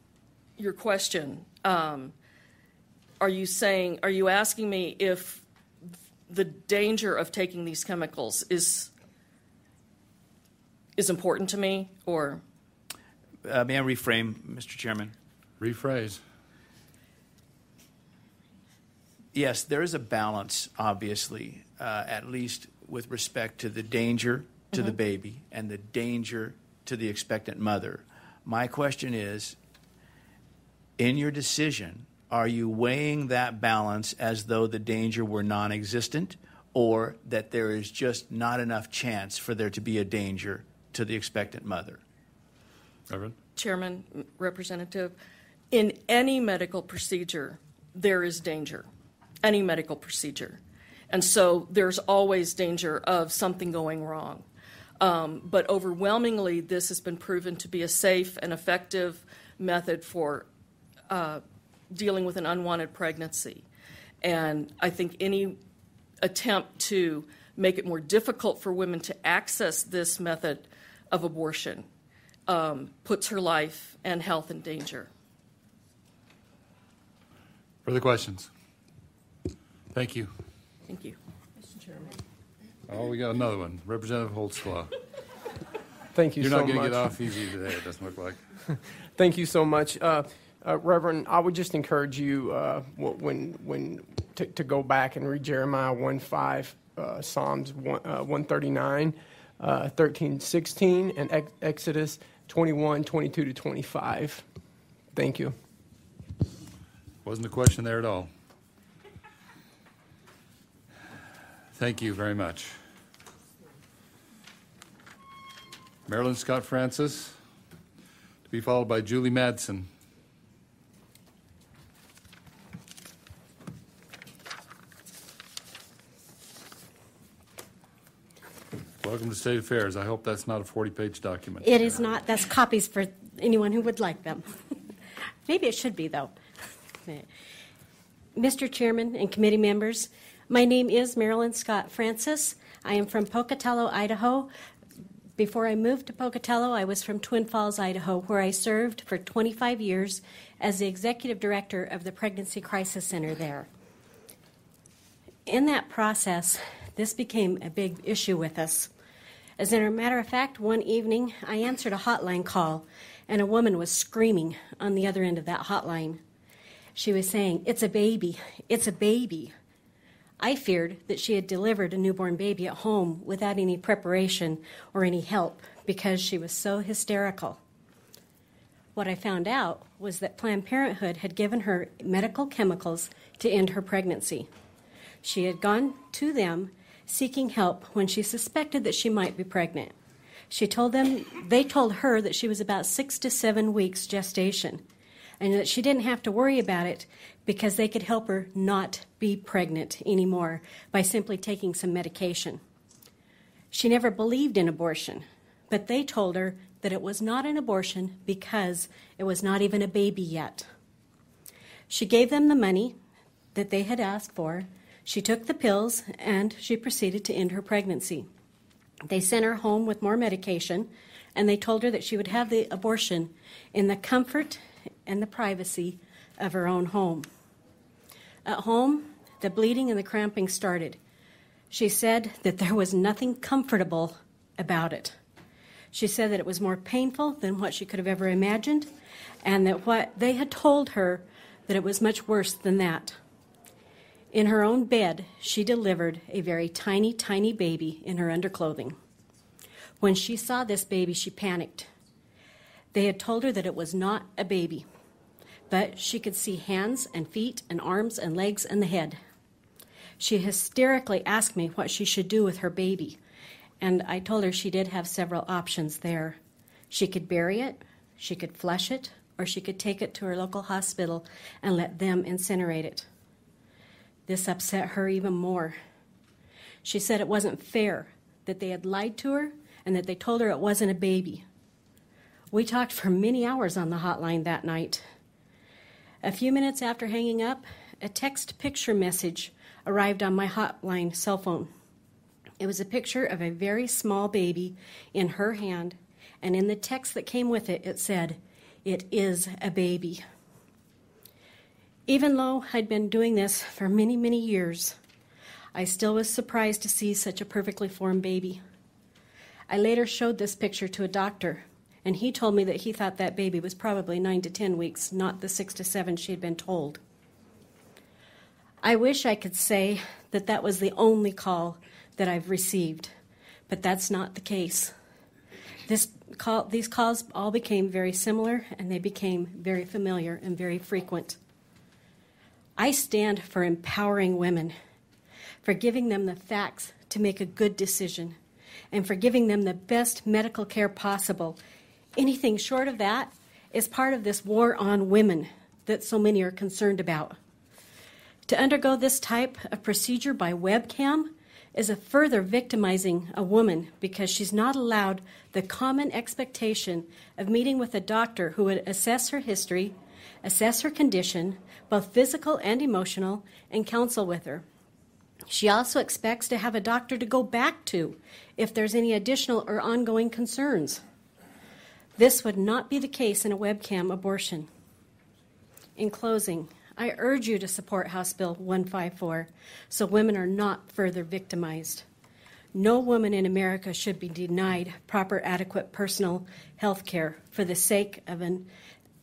your question. Are you asking me if the danger of taking these chemicals is important to me, or? May I reframe, Mr. Chairman? Rephrase. Yes, there is a balance, obviously, at least with respect to the danger to the baby and the danger to the expectant mother. My question is, in your decision, are you weighing that balance as though the danger were non-existent, or that there is just not enough chance for there to be a danger to the expectant mother? Reverend? Chairman, Representative, in any medical procedure, there is danger. Any medical procedure. And so there's always danger of something going wrong. But overwhelmingly, this has been proven to be a safe and effective method for dealing with an unwanted pregnancy. And I think any attempt to make it more difficult for women to access this method of abortion puts her life and health in danger. Further questions? Thank you. Thank you. Mr. Chairman. Oh, we got another one. Representative Holtzclaw. Thank you You're so not much. going to get off easy today, it doesn't look like. Thank you so much. Reverend, I would just encourage you to go back and read Jeremiah 1:5, Psalms 139, 13:16, and Exodus 21:22-25. Thank you. Wasn't a question there at all. Thank you very much. Marilyn Scott Francis, to be followed by Julie Madsen. Welcome to State Affairs. I hope that's not a 40-page document. It is not. That's copies for anyone who would like them. Maybe it should be, though. Mr. Chairman and committee members, my name is Marilyn Scott Francis. I am from Pocatello, Idaho. Before I moved to Pocatello, I was from Twin Falls, Idaho, where I served for 25 years as the executive director of the Pregnancy Crisis Center there. In that process, this became a big issue with us. As a matter of fact, one evening I answered a hotline call, and a woman was screaming on the other end of that hotline. She was saying, "It's a baby, it's a baby." I feared that she had delivered a newborn baby at home without any preparation or any help because she was so hysterical. What I found out was that Planned Parenthood had given her medical chemicals to end her pregnancy. She had gone to them seeking help when she suspected that she might be pregnant. They told her that she was about 6 to 7 weeks gestation and that she didn't have to worry about it because they could help her not be pregnant anymore by simply taking some medication. She never believed in abortion, but they told her that it was not an abortion because it was not even a baby yet. She gave them the money that they had asked for. She took the pills, and she proceeded to end her pregnancy. They sent her home with more medication, and they told her that she would have the abortion in the comfort and the privacy of her own home. At home, the bleeding and the cramping started. She said that there was nothing comfortable about it. She said that it was more painful than what she could have ever imagined, and that what they had told her that it was much worse than that. In her own bed, she delivered a very tiny, tiny baby in her underclothing. When she saw this baby, she panicked. They had told her that it was not a baby, but she could see hands and feet and arms and legs and the head. She hysterically asked me what she should do with her baby, and I told her she did have several options there. She could bury it, she could flush it, or she could take it to her local hospital and let them incinerate it. This upset her even more. She said it wasn't fair, that they had lied to her and that they told her it wasn't a baby. We talked for many hours on the hotline that night. A few minutes after hanging up, a text picture message arrived on my hotline cell phone. It was a picture of a very small baby in her hand, and in the text that came with it, it said, "It is a baby." Even though I'd been doing this for many, many years, I still was surprised to see such a perfectly formed baby. I later showed this picture to a doctor, and he told me that he thought that baby was probably 9 to 10 weeks, not the 6 to 7 she had been told. I wish I could say that that was the only call that I've received, but that's not the case. These calls all became very similar, and they became very familiar and very frequent. I stand for empowering women, for giving them the facts to make a good decision, and for giving them the best medical care possible. Anything short of that is part of this war on women that so many are concerned about. To undergo this type of procedure by webcam is a further victimizing a woman because she's not allowed the common expectation of meeting with a doctor who would assess her history, assess her condition, both physical and emotional, and counsel with her. She also expects to have a doctor to go back to if there's any additional or ongoing concerns. This would not be the case in a webcam abortion. In closing, I urge you to support House Bill 154 so women are not further victimized. No woman in America should be denied proper, adequate personal health care for the sake of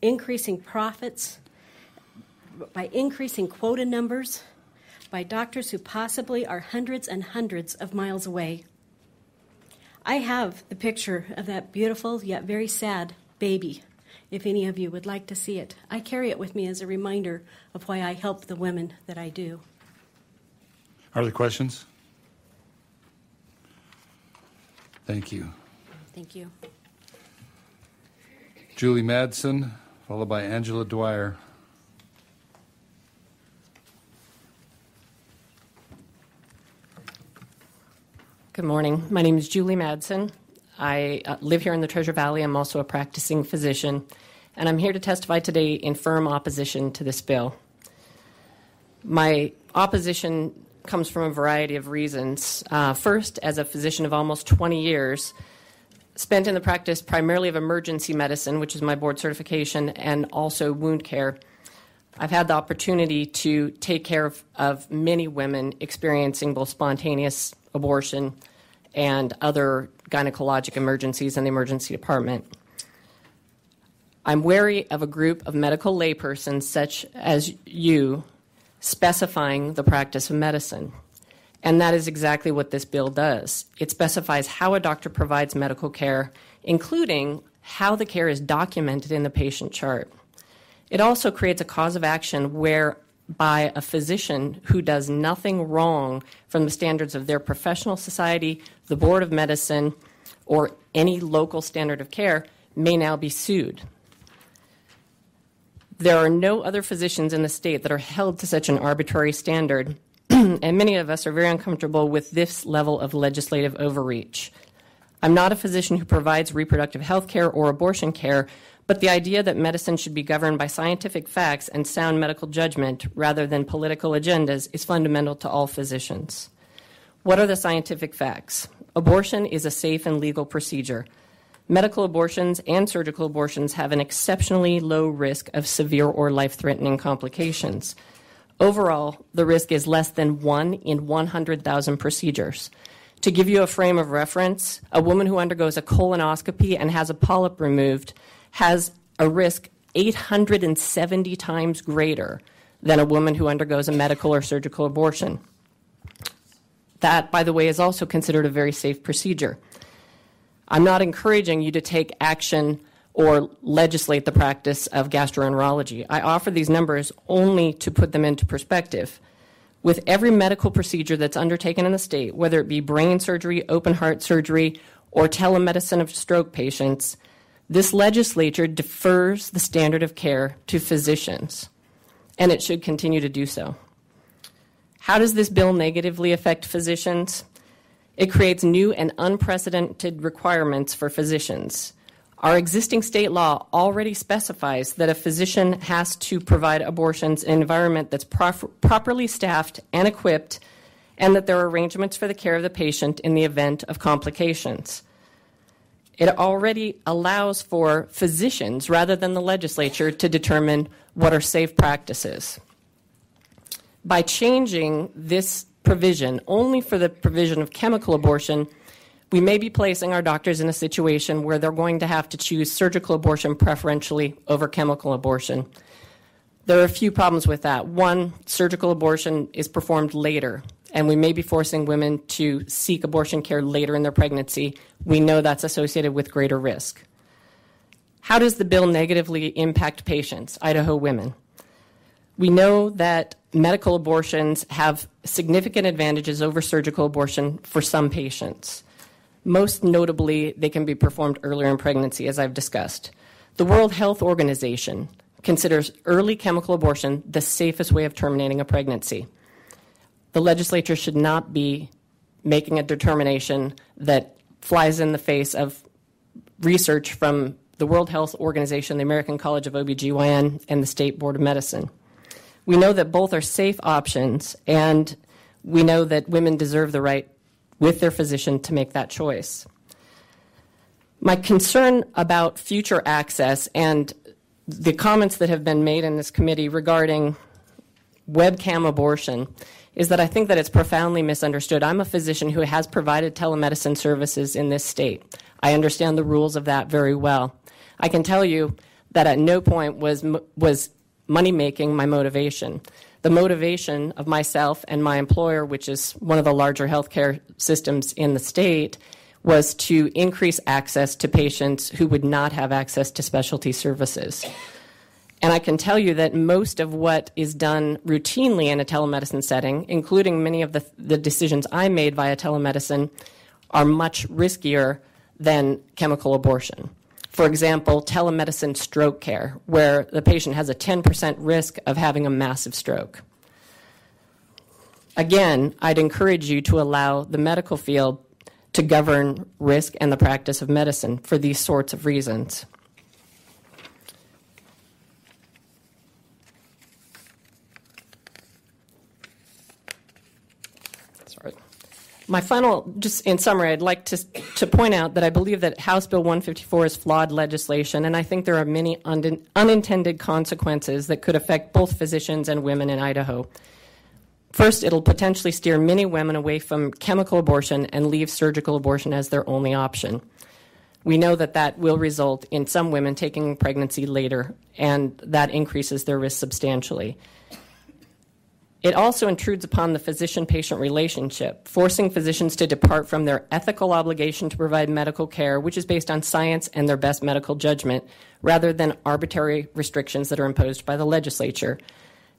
increasing profits, by increasing quota numbers, by doctors who possibly are hundreds and hundreds of miles away. I have the picture of that beautiful yet very sad baby, if any of you would like to see it. I carry it with me as a reminder of why I help the women that I do. Are there questions? Thank you. Thank you. Julie Madsen, followed by Angela Dwyer. Good morning. My name is Julie Madsen. I live here in the Treasure Valley. I'm also a practicing physician, and I'm here to testify today in firm opposition to this bill. My opposition comes from a variety of reasons. First, as a physician of almost 20 years, spent in the practice primarily of emergency medicine, which is my board certification, and also wound care, I've had the opportunity to take care of many women experiencing both spontaneous abortion and other gynecologic emergencies in the emergency department. I'm wary of a group of medical laypersons such as you specifying the practice of medicine. And that is exactly what this bill does. It specifies how a doctor provides medical care, including how the care is documented in the patient chart. It also creates a cause of action whereby a physician who does nothing wrong from the standards of their professional society, the Board of Medicine, or any local standard of care may now be sued. There are no other physicians in the state that are held to such an arbitrary standard, and many of us are very uncomfortable with this level of legislative overreach. I'm not a physician who provides reproductive health care or abortion care, but the idea that medicine should be governed by scientific facts and sound medical judgment rather than political agendas is fundamental to all physicians. What are the scientific facts? Abortion is a safe and legal procedure. Medical abortions and surgical abortions have an exceptionally low risk of severe or life-threatening complications. Overall, the risk is less than 1 in 100,000 procedures. To give you a frame of reference, a woman who undergoes a colonoscopy and has a polyp removed has a risk 870 times greater than a woman who undergoes a medical or surgical abortion. That, by the way, is also considered a very safe procedure. I'm not encouraging you to take action or legislate the practice of gastroenterology. I offer these numbers only to put them into perspective. With every medical procedure that's undertaken in the state, whether it be brain surgery, open heart surgery, or telemedicine of stroke patients, this legislature defers the standard of care to physicians, and it should continue to do so. How does this bill negatively affect physicians? It creates new and unprecedented requirements for physicians. Our existing state law already specifies that a physician has to provide abortions in an environment that's properly staffed and equipped, and that there are arrangements for the care of the patient in the event of complications. It already allows for physicians, rather than the legislature, to determine what are safe practices. By changing this provision only for the provision of chemical abortion, we may be placing our doctors in a situation where they're going to have to choose surgical abortion preferentially over chemical abortion. There are a few problems with that. One, surgical abortion is performed later, and we may be forcing women to seek abortion care later in their pregnancy. We know that's associated with greater risk. How does the bill negatively impact patients, Idaho women? We know that medical abortions have significant advantages over surgical abortion for some patients. Most notably, they can be performed earlier in pregnancy, as I've discussed. The World Health Organization considers early chemical abortion the safest way of terminating a pregnancy. The legislature should not be making a determination that flies in the face of research from the World Health Organization, the American College of OBGYN, and the State Board of Medicine. We know that both are safe options, and we know that women deserve the right with their physician to make that choice. My concern about future access and the comments that have been made in this committee regarding webcam abortion is that I think that it's profoundly misunderstood. I'm a physician who has provided telemedicine services in this state. I understand the rules of that very well. I can tell you that at no point was money-making my motivation. The motivation of myself and my employer, which is one of the larger healthcare systems in the state, was to increase access to patients who would not have access to specialty services. And I can tell you that most of what is done routinely in a telemedicine setting, including many of the decisions I made via telemedicine, are much riskier than chemical abortion. For example, telemedicine stroke care, where the patient has a 10% risk of having a massive stroke. Again, I'd encourage you to allow the medical field to govern risk and the practice of medicine for these sorts of reasons. My final, just in summary, I'd like to point out that I believe that House Bill 154 is flawed legislation, and I think there are many unintended consequences that could affect both physicians and women in Idaho. First, it'll potentially steer many women away from chemical abortion and leave surgical abortion as their only option. We know that that will result in some women taking pregnancy later, and that increases their risk substantially. It also intrudes upon the physician-patient relationship, forcing physicians to depart from their ethical obligation to provide medical care, which is based on science and their best medical judgment, rather than arbitrary restrictions that are imposed by the legislature.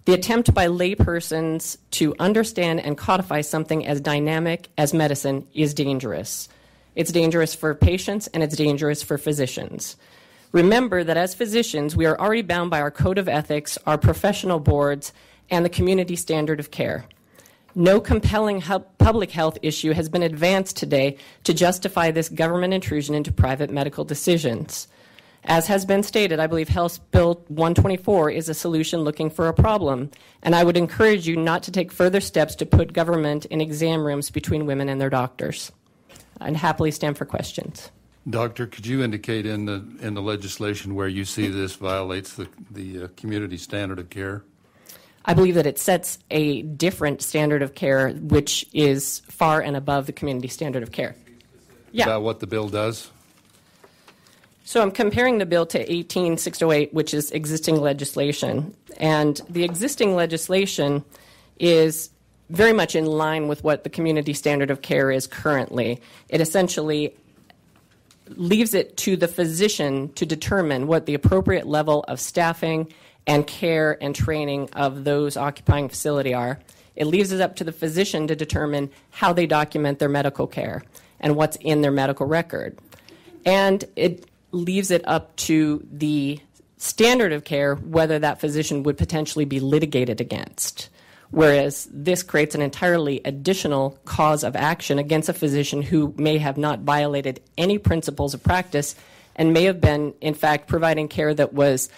The attempt by laypersons to understand and codify something as dynamic as medicine is dangerous. It's dangerous for patients and it's dangerous for physicians. Remember that as physicians, we are already bound by our code of ethics, our professional boards, and the community standard of care. No compelling public health issue has been advanced today to justify this government intrusion into private medical decisions. As has been stated, I believe House Bill 124 is a solution looking for a problem, and I would encourage you not to take further steps to put government in exam rooms between women and their doctors. I'd happily stand for questions. Doctor, could you indicate in the legislation where you see this violates the community standard of care? I believe that it sets a different standard of care, which is far and above the community standard of care. Yeah. About what the bill does? So I'm comparing the bill to 18608, which is existing legislation. And the existing legislation is very much in line with what the community standard of care is currently. It essentially leaves it to the physician to determine what the appropriate level of staffing and care and training of those occupying facility are. It leaves it up to the physician to determine how they document their medical care and what's in their medical record. And it leaves it up to the standard of care whether that physician would potentially be litigated against. Whereas this creates an entirely additional cause of action against a physician who may have not violated any principles of practice and may have been, in fact, providing care that was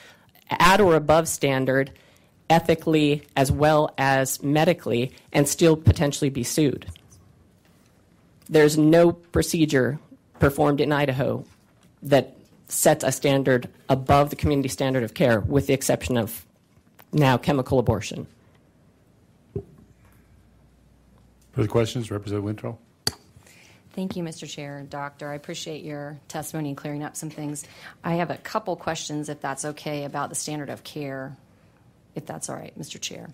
at or above standard ethically as well as medically and still potentially be sued. There's no procedure performed in Idaho that sets a standard above the community standard of care, with the exception of now chemical abortion. Further questions? Representative Wintrow. Thank you, Mr. Chair. Doctor, I appreciate your testimony and clearing up some things. I have a couple questions, if that's okay, about the standard of care, if that's all right, Mr. Chair.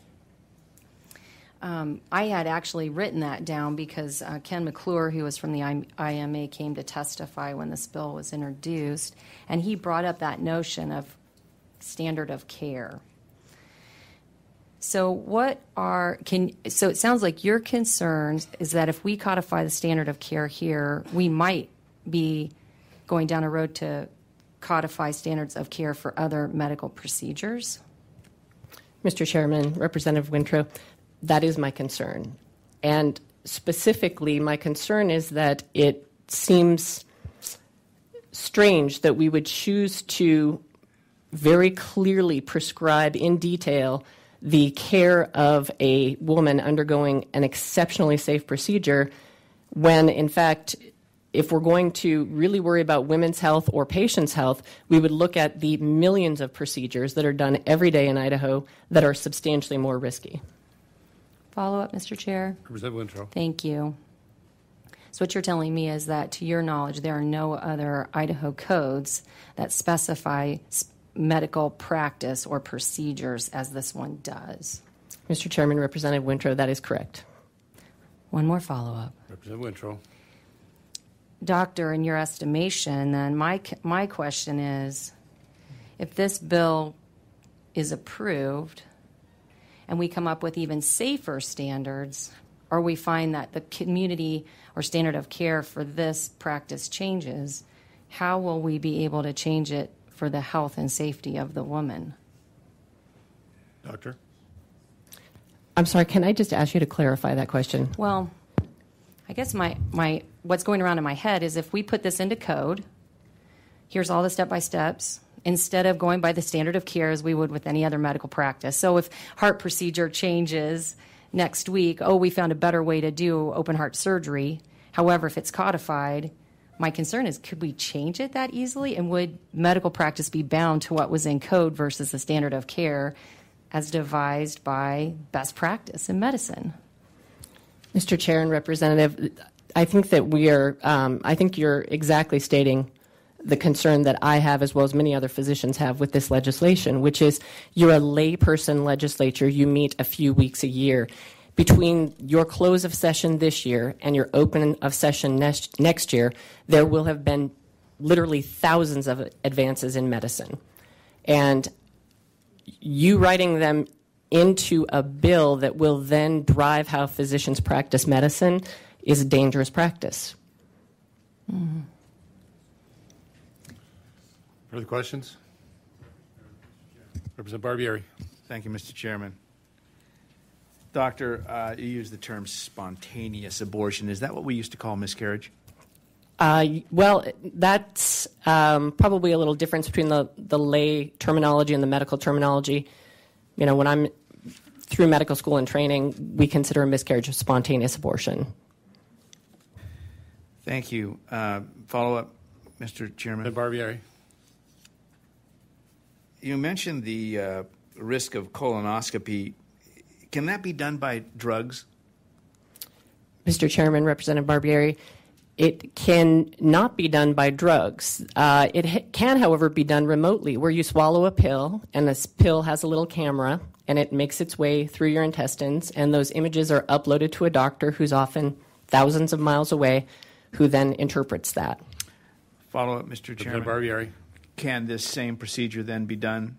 I had actually written that down because Ken McClure, who was from the IMA, came to testify when this bill was introduced, and he brought up that notion of standard of care. So so it sounds like your concern is that if we codify the standard of care here, we might be going down a road to codify standards of care for other medical procedures? Mr. Chairman, Representative Wintrow, that is my concern. And specifically, my concern is that it seems strange that we would choose to very clearly prescribe in detail the care of a woman undergoing an exceptionally safe procedure when, in fact, if we're going to really worry about women's health or patients' health, we would look at the millions of procedures that are done every day in Idaho that are substantially more risky. Follow up, Mr. Chair. Representative Wintrow. Thank you. So what you're telling me is that, to your knowledge, there are no other Idaho codes that specify medical practice or procedures as this one does. Mr. Chairman, Representative Wintrow, that is correct. One more follow-up. Representative Wintrow. Doctor, in your estimation, then, my question is, if this bill is approved and we come up with even safer standards, or we find that the community or standard of care for this practice changes, how will we be able to change it for the health and safety of the woman? Doctor? I'm sorry, can I just ask you to clarify that question? Well, I guess my what's going around in my head is if we put this into code, here's all the step-by-steps, instead of going by the standard of care as we would with any other medical practice. So if heart procedure changes next week, we found a better way to do open heart surgery. However, if it's codified, my concern is, could we change it that easily? And would medical practice be bound to what was in code versus the standard of care as devised by best practice in medicine? Mr. Chair and Representative, I think that I think you're exactly stating the concern that I have, as well as many other physicians have with this legislation, which is you're a layperson legislature. You meet a few weeks a year. Between your close of session this year and your open of session next year, there will have been literally thousands of advances in medicine. And you writing them into a bill that will then drive how physicians practice medicine is a dangerous practice. Mm-hmm. Further questions? Representative Barbieri. Thank you, Mr. Chairman. Doctor, you used the term spontaneous abortion. Is that what we used to call miscarriage? Well, that's probably a little difference between the lay terminology and the medical terminology. You know, when I'm through medical school and training, we consider a miscarriage a spontaneous abortion. Thank you. Follow-up, Mr. Chairman. Barbieri. You mentioned the risk of colonoscopy. Can that be done by drugs? Mr. Chairman, Representative Barbieri, it can not be done by drugs. It can, however, be done remotely, where you swallow a pill, and this pill has a little camera, and it makes its way through your intestines, and those images are uploaded to a doctor who's often thousands of miles away, who then interprets that. Follow-up, Mr. Chairman. Barbieri. Can this same procedure then be done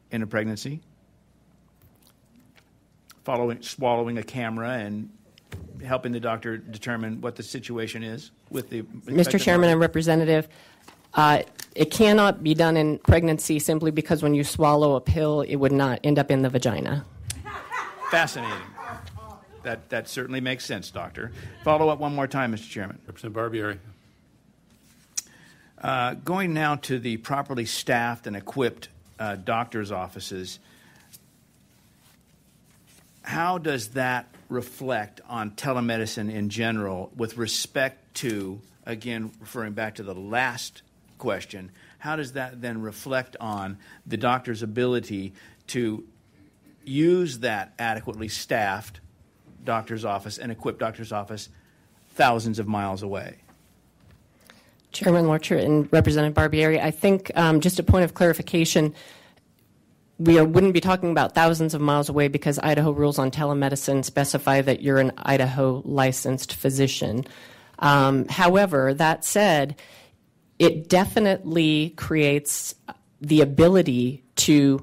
in a pregnancy? Swallowing a camera and helping the doctor determine what the situation is with the... Mr. Chairman and Representative, it cannot be done in pregnancy simply because when you swallow a pill, it would not end up in the vagina. Fascinating. That certainly makes sense, Doctor. Follow up one more time, Mr. Chairman. Representative Barbieri. Going now to the properly staffed and equipped doctors' offices, how does that reflect on telemedicine in general with respect to, again, referring back to the last question, how does that then reflect on the doctor's ability to use that adequately staffed doctor's office and equipped doctor's office thousands of miles away? Chairman Larcher and Representative Barbieri, I think just a point of clarification, we wouldn't be talking about thousands of miles away because Idaho rules on telemedicine specify that you're an Idaho licensed physician. However, that said, it definitely creates the ability to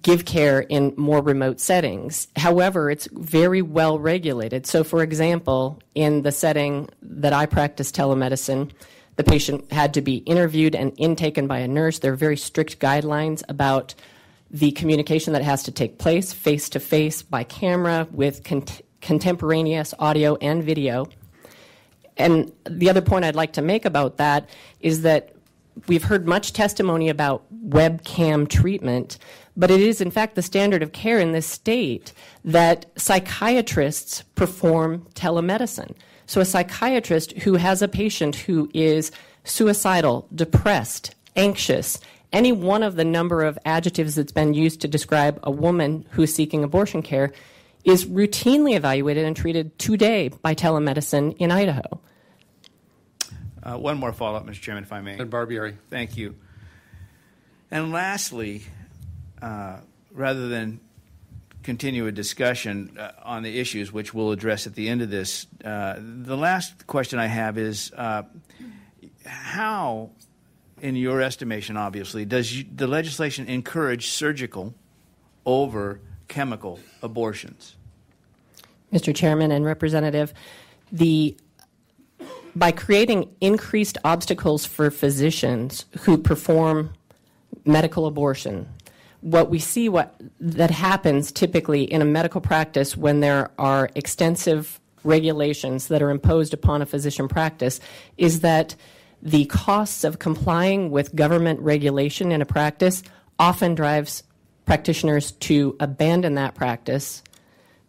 give care in more remote settings. However, it's very well regulated. So, for example, in the setting that I practice telemedicine, the patient had to be interviewed and intaken by a nurse. There are very strict guidelines about the communication that has to take place face-to-face by camera with contemporaneous audio and video. And the other point I'd like to make about that is that we've heard much testimony about webcam treatment, but it is in fact the standard of care in this state that psychiatrists perform telemedicine. So a psychiatrist who has a patient who is suicidal, depressed, anxious, any one of the number of adjectives that's been used to describe a woman who's seeking abortion care is routinely evaluated and treated today by telemedicine in Idaho. One more follow-up, Mr. Chairman, if I may. Barbieri. Thank you. And lastly, rather than continue a discussion on the issues which we'll address at the end of this, the last question I have is how, in your estimation, obviously, does the legislation encourage surgical over chemical abortions? Mr. Chairman and Representative, by creating increased obstacles for physicians who perform medical abortion, what we see that happens typically in a medical practice when there are extensive regulations that are imposed upon a physician practice is that the costs of complying with government regulation in a practice often drives practitioners to abandon that practice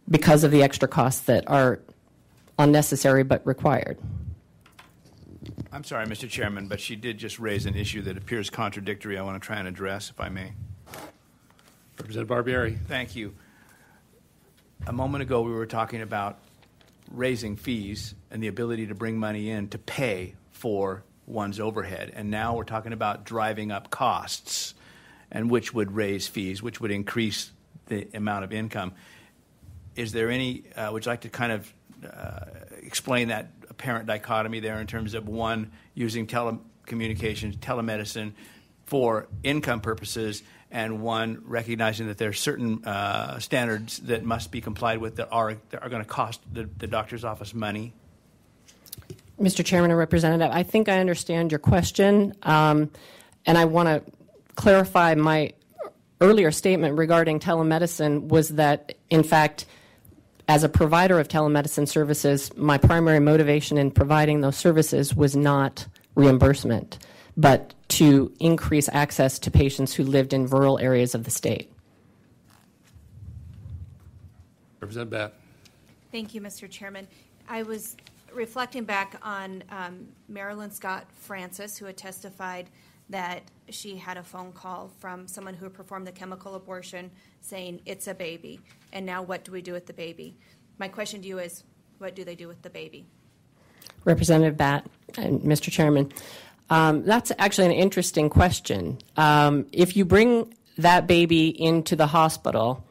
because of the extra costs that are unnecessary but required. I'm sorry, Mr. Chairman, but she did just raise an issue that appears contradictory I want to try and address, if I may. Representative Barbieri. Thank you. A moment ago, we were talking about raising fees and the ability to bring money in to pay for one's overhead. And now we're talking about driving up costs, and which would raise fees, which would increase the amount of income. Is there any, would you like to kind of explain that apparent dichotomy there in terms of one using telecommunications, telemedicine for income purposes, and one recognizing that there are certain standards that must be complied with that are going to cost the doctor's office money? Mr. Chairman and Representative, I think I understand your question, and I want to clarify my earlier statement regarding telemedicine was that, in fact, as a provider of telemedicine services, my primary motivation in providing those services was not reimbursement, but to increase access to patients who lived in rural areas of the state. Representative Batt. Thank you, Mr. Chairman. I was reflecting back on Marilyn Scott Francis, who had testified that she had a phone call from someone who had performed the chemical abortion saying, it's a baby, and now what do we do with the baby? My question to you is, what do they do with the baby? Representative Batt and Mr. Chairman, that's actually an interesting question. If you bring that baby into the hospital,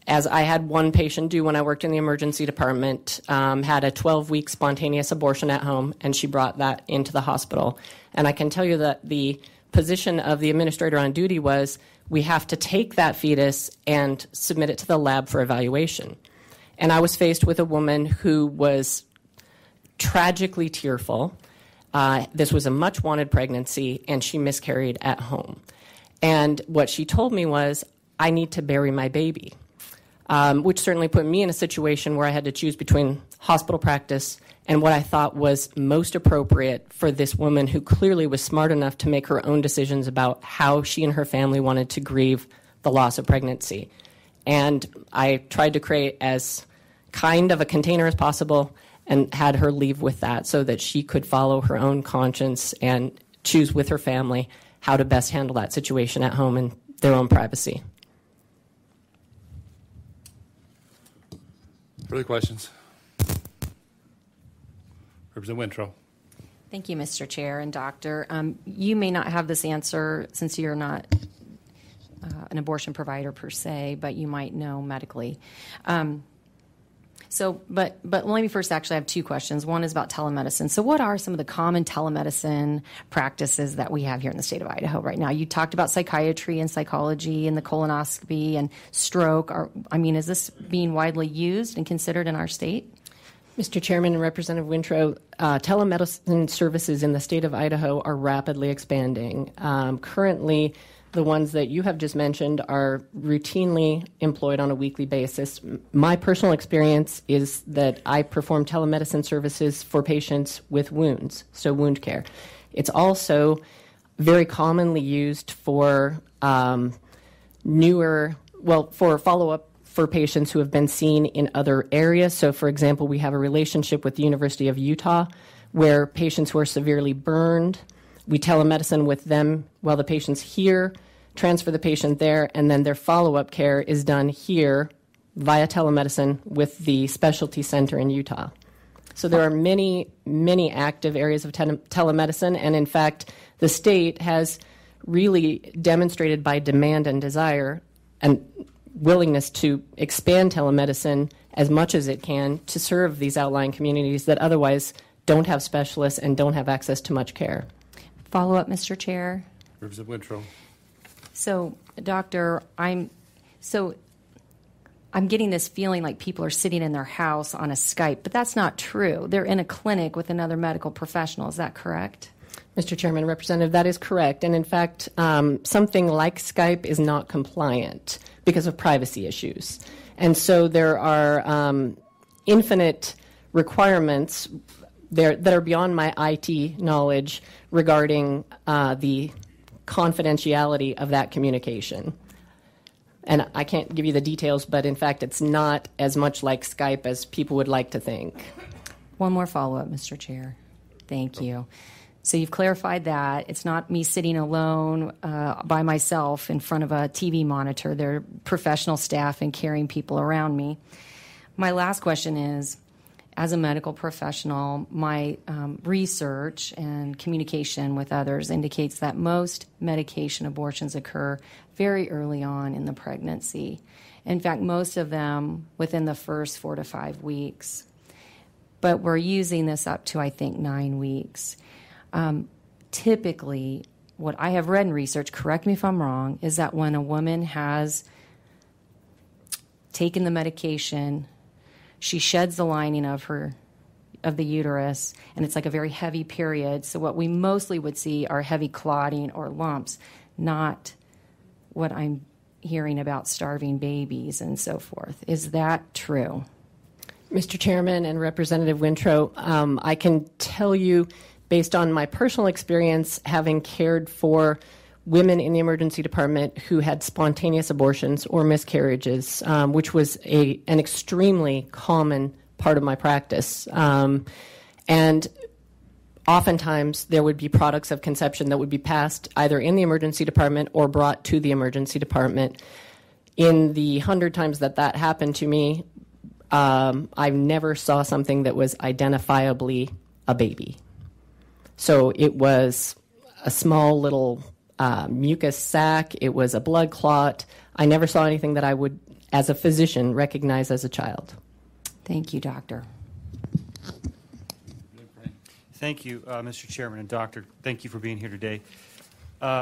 as I had one patient do when I worked in the emergency department, had a 12-week spontaneous abortion at home, and she brought that into the hospital. And I can tell you that the position of the administrator on duty was, we have to take that fetus and submit it to the lab for evaluation. And I was faced with a woman who was tragically tearful. This was a much-wanted pregnancy, and she miscarried at home. And what she told me was, I need to bury my baby, which certainly put me in a situation where I had to choose between hospital practice and what I thought was most appropriate for this woman who clearly was smart enough to make her own decisions about how she and her family wanted to grieve the loss of pregnancy. And I tried to create as kind of a container as possible and had her leave with that so that she could follow her own conscience and choose with her family how to best handle that situation at home in their own privacy. Further questions? Representative Wintrow. Thank you, Mr. Chair and Doctor. You may not have this answer since you're not an abortion provider per se, but you might know medically. But let me first actually have two questions. One is about telemedicine. So what are some of the common telemedicine practices that we have here in the state of Idaho right now? You talked about psychiatry and psychology and the colonoscopy and stroke. Is this being widely used and considered in our state? Mr. Chairman and Representative Wintrow, telemedicine services in the state of Idaho are rapidly expanding. Currently, the ones that you have just mentioned are routinely employed on a weekly basis. My personal experience is that I perform telemedicine services for patients with wounds, so wound care. It's also very commonly used for for follow-up for patients who have been seen in other areas. So, for example, we have a relationship with the University of Utah where patients who are severely burned, we telemedicine with them while the patient's here, transfer the patient there, and then their follow-up care is done here via telemedicine with the specialty center in Utah. So there are many, many active areas of telemedicine, and in fact, the state has really demonstrated by demand and desire and willingness to expand telemedicine as much as it can to serve these outlying communities that otherwise don't have specialists and don't have access to much care. Follow up, Mr. Chair. Representative Wintrow. So, Doctor, I'm getting this feeling like people are sitting in their house on a Skype, but that's not true. They're in a clinic with another medical professional. Is that correct? Mr. Chairman, Representative, that is correct. And in fact, something like Skype is not compliant because of privacy issues. And so there are infinite requirements there that are beyond my IT knowledge regarding the confidentiality of that communication. And I can't give you the details, but in fact, it's not as much like Skype as people would like to think. One more follow-up, Mr. Chair. Thank you. So you've clarified that. It's not me sitting alone by myself in front of a TV monitor. There are professional staff and caring people around me. My last question is, as a medical professional, my research and communication with others indicates that most medication abortions occur very early on in the pregnancy. In fact, most of them within the first 4 to 5 weeks. But we're using this up to, I think, 9 weeks. Typically, what I have read in research, correct me if I'm wrong, is that when a woman has taken the medication, she sheds the lining of the uterus, and it's like a very heavy period. So what we mostly would see are heavy clotting or lumps, not what I'm hearing about starving babies and so forth. Is that true? Mr. Chairman and Representative Wintrow, I can tell you, based on my personal experience having cared for women in the emergency department who had spontaneous abortions or miscarriages, which was an extremely common part of my practice. And oftentimes there would be products of conception that would be passed either in the emergency department or brought to the emergency department. In the 100 times that happened to me, I never saw something that was identifiably a baby. So it was a small little mucus sac. It was a blood clot. I never saw anything that I would, as a physician, recognize as a child. Thank you, Doctor. Thank you, Mr. Chairman and Doctor. Thank you for being here today.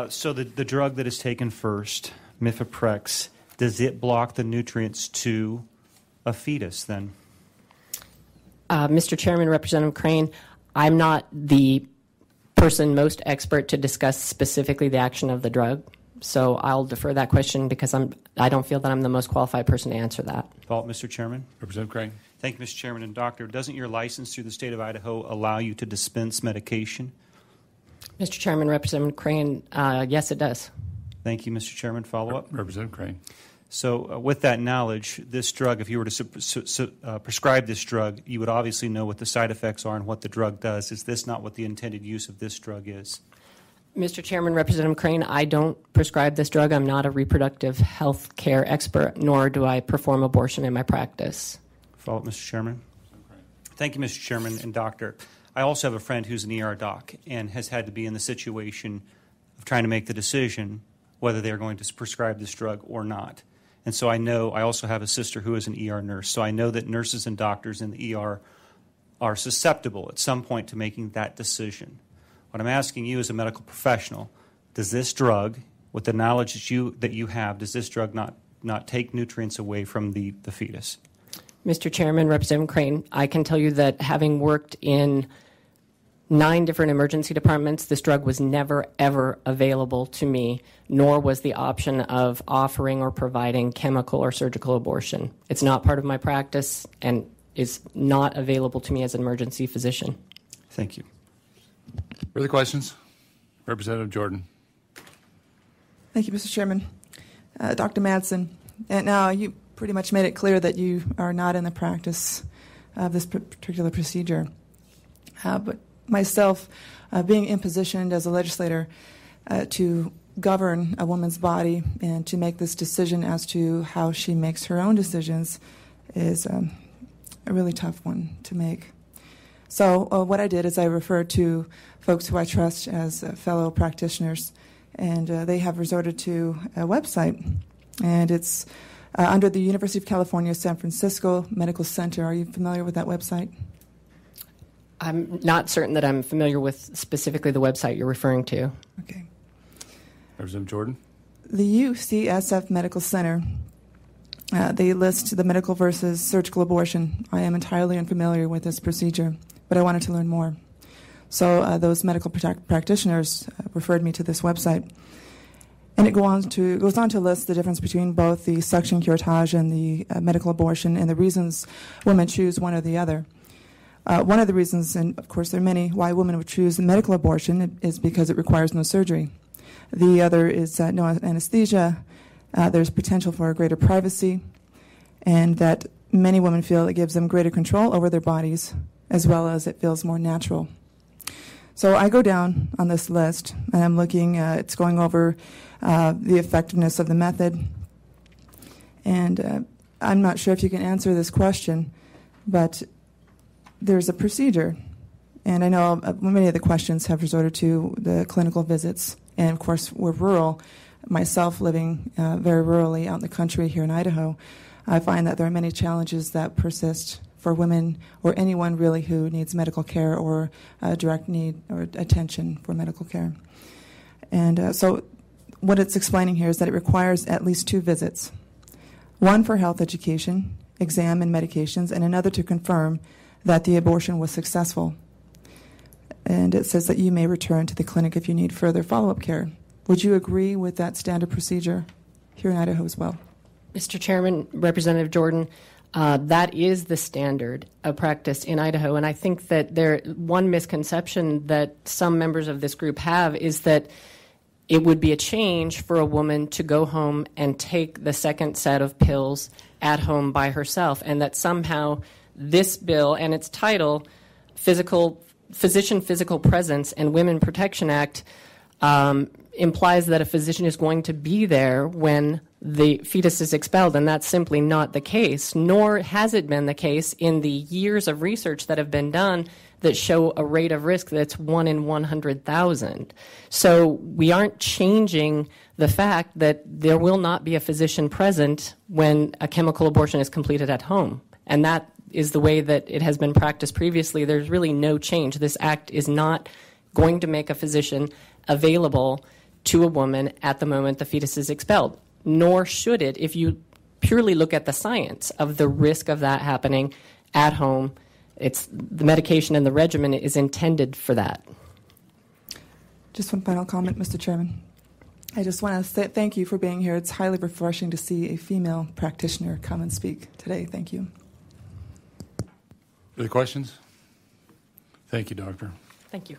So the drug that is taken first, Mifeprex, does it block the nutrients to a fetus then? Mr. Chairman, Representative Crane, I'm not the person most expert to discuss specifically the action of the drug, so I'll defer that question because I don't feel that I'm the most qualified person to answer that. Fault, Mr. Chairman. Representative Crane. Thank you, Mr. Chairman and Doctor. Doesn't your license through the state of Idaho allow you to dispense medication? Mr. Chairman, Representative Crane, yes, it does. Thank you, Mr. Chairman. Follow up? Representative Crane. So with that knowledge, this drug, if you were to prescribe this drug, you would obviously know what the side effects are and what the drug does. Is this not what the intended use of this drug is? Mr. Chairman, Representative Crane, I don't prescribe this drug. I'm not a reproductive health care expert, nor do I perform abortion in my practice. Follow up, Mr. Chairman. Thank you, Mr. Chairman and Doctor. I also have a friend who's an ER doc and has had to be in the situation of trying to make the decision whether they're going to prescribe this drug or not. And so I also have a sister who is an ER nurse, so I know that nurses and doctors in the ER are susceptible at some point to making that decision. What I'm asking you as a medical professional, does this drug, with the knowledge that you have, does this drug not take nutrients away from the fetus? Mr. Chairman, Representative Crane, I can tell you that having worked in 9 different emergency departments, this drug was never, ever available to me, nor was the option of offering or providing chemical or surgical abortion. It's not part of my practice and is not available to me as an emergency physician. Thank you. Further questions? Representative Jordan. Thank you, Mr. Chairman. Dr. Madsen, and now you pretty much made it clear that you are not in the practice of this particular procedure. But myself, being impositioned as a legislator to govern a woman's body and to make this decision as to how she makes her own decisions is a really tough one to make. So what I did is I referred to folks who I trust as fellow practitioners, and they have resorted to a website, and it's under the University of California, San Francisco Medical Center. Are you familiar with that website? I'm not certain that I'm familiar with specifically the website you're referring to. Okay. Representative Jordan. The UCSF Medical Center, they list the medical versus surgical abortion. I am entirely unfamiliar with this procedure, but I wanted to learn more. So those medical practitioners referred me to this website. And it goes on to list the difference between both the suction curettage and the medical abortion and the reasons women choose one or the other. One of the reasons, and of course there are many, why women would choose medical abortion is because it requires no surgery. The other is no anesthesia. There's potential for greater privacy, and that many women feel it gives them greater control over their bodies, as well as it feels more natural. So I go down on this list, and I'm looking, it's going over the effectiveness of the method. And I'm not sure if you can answer this question, but there's a procedure. And I know many of the questions have resorted to the clinical visits. And, of course, we're rural. Myself living very rurally out in the country here in Idaho, I find that there are many challenges that persist for women or anyone really who needs medical care or direct need or attention for medical care. And so what it's explaining here is that it requires at least 2 visits, one for health education, exam and medications, and another to confirm that the abortion was successful. And it says that you may return to the clinic if you need further follow-up care. Would you agree with that standard procedure here in Idaho as well? Mr. Chairman, Representative Jordan, that is the standard of practice in Idaho, and I think that one misconception that some members of this group have is that it would be a change for a woman to go home and take the second set of pills at home by herself, and that somehow this bill and its title, Physician Physical Presence and Women Protection Act, implies that a physician is going to be there when the fetus is expelled, and that's simply not the case, nor has it been the case in the years of research that have been done that show a rate of risk that's 1 in 100,000. So we aren't changing the fact that there will not be a physician present when a chemical abortion is completed at home, and that is the way that it has been practiced previously. There's really no change. This act is not going to make a physician available to a woman at the moment the fetus is expelled, nor should it if you purely look at the science of the risk of that happening at home. The medication and the regimen is intended for that. Just one final comment, Mr. Chairman. I just want to say thank you for being here. It's highly refreshing to see a female practitioner come and speak today. Thank you. Other questions? Thank you, Doctor. Thank you.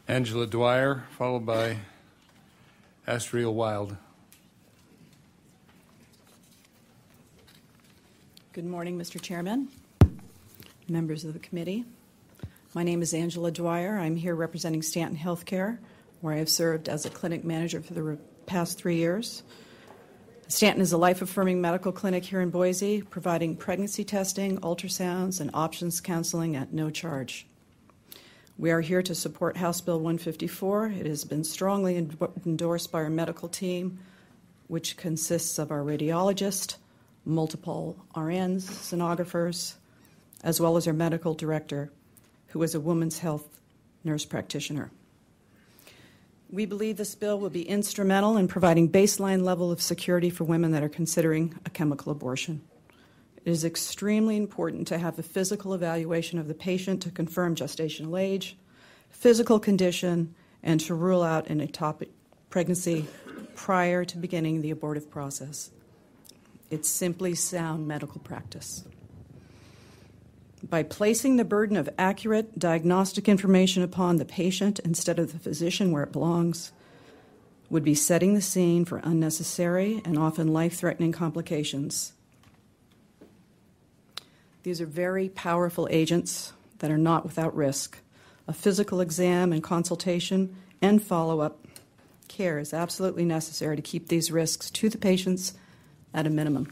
Angela Dwyer, followed by Astriel Wild. Good morning, Mr. Chairman, members of the committee. My name is Angela Dwyer. I'm here representing Stanton Healthcare, where I have served as a clinic manager for the past 3 years. Stanton is a life-affirming medical clinic here in Boise, providing pregnancy testing, ultrasounds, and options counseling at no charge. We are here to support House Bill 154. It has been strongly endorsed by our medical team, which consists of our radiologist, multiple RNs, sonographers, as well as our medical director, who is a women's health nurse practitioner. We believe this bill will be instrumental in providing baseline level of security for women that are considering a chemical abortion. It is extremely important to have a physical evaluation of the patient to confirm gestational age, physical condition, and to rule out an ectopic pregnancy prior to beginning the abortive process. It's simply sound medical practice. By placing the burden of accurate diagnostic information upon the patient instead of the physician where it belongs, would be setting the scene for unnecessary and often life-threatening complications. These are very powerful agents that are not without risk. A physical exam and consultation and follow-up care is absolutely necessary to keep these risks to the patients at a minimum.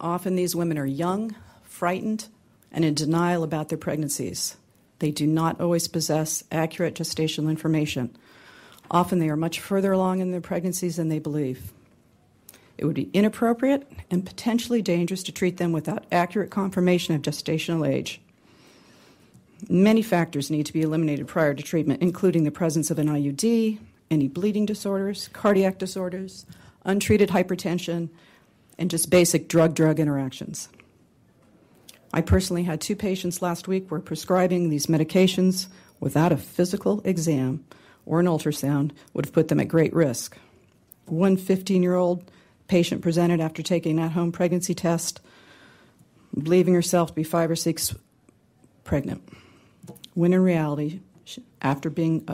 Often these women are young, frightened, and in denial about their pregnancies. They do not always possess accurate gestational information. Often they are much further along in their pregnancies than they believe. It would be inappropriate and potentially dangerous to treat them without accurate confirmation of gestational age. Many factors need to be eliminated prior to treatment, including the presence of an IUD, any bleeding disorders, cardiac disorders, untreated hypertension, and just basic drug-drug interactions. I personally had 2 patients last week where prescribing these medications without a physical exam or an ultrasound would have put them at great risk. One 15-year-old patient presented after taking an at-home pregnancy test, believing herself to be 5 or 6 pregnant, when in reality, after being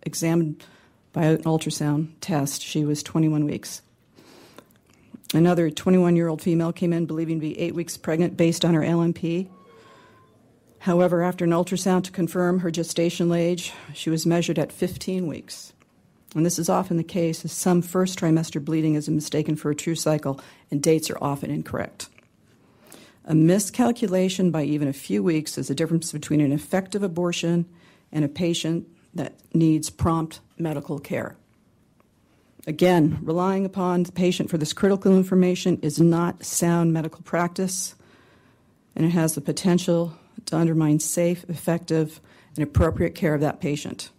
examined by an ultrasound test, she was 21 weeks. Another 21-year-old female came in believing to be 8 weeks pregnant based on her LMP. However, after an ultrasound to confirm her gestational age, she was measured at 15 weeks. And this is often the case, as some first trimester bleeding is mistaken for a true cycle, and dates are often incorrect. A miscalculation by even a few weeks is the difference between an effective abortion and a patient that needs prompt medical care. Again, relying upon the patient for this critical information is not sound medical practice, and it has the potential to undermine safe, effective, and appropriate care of that patient.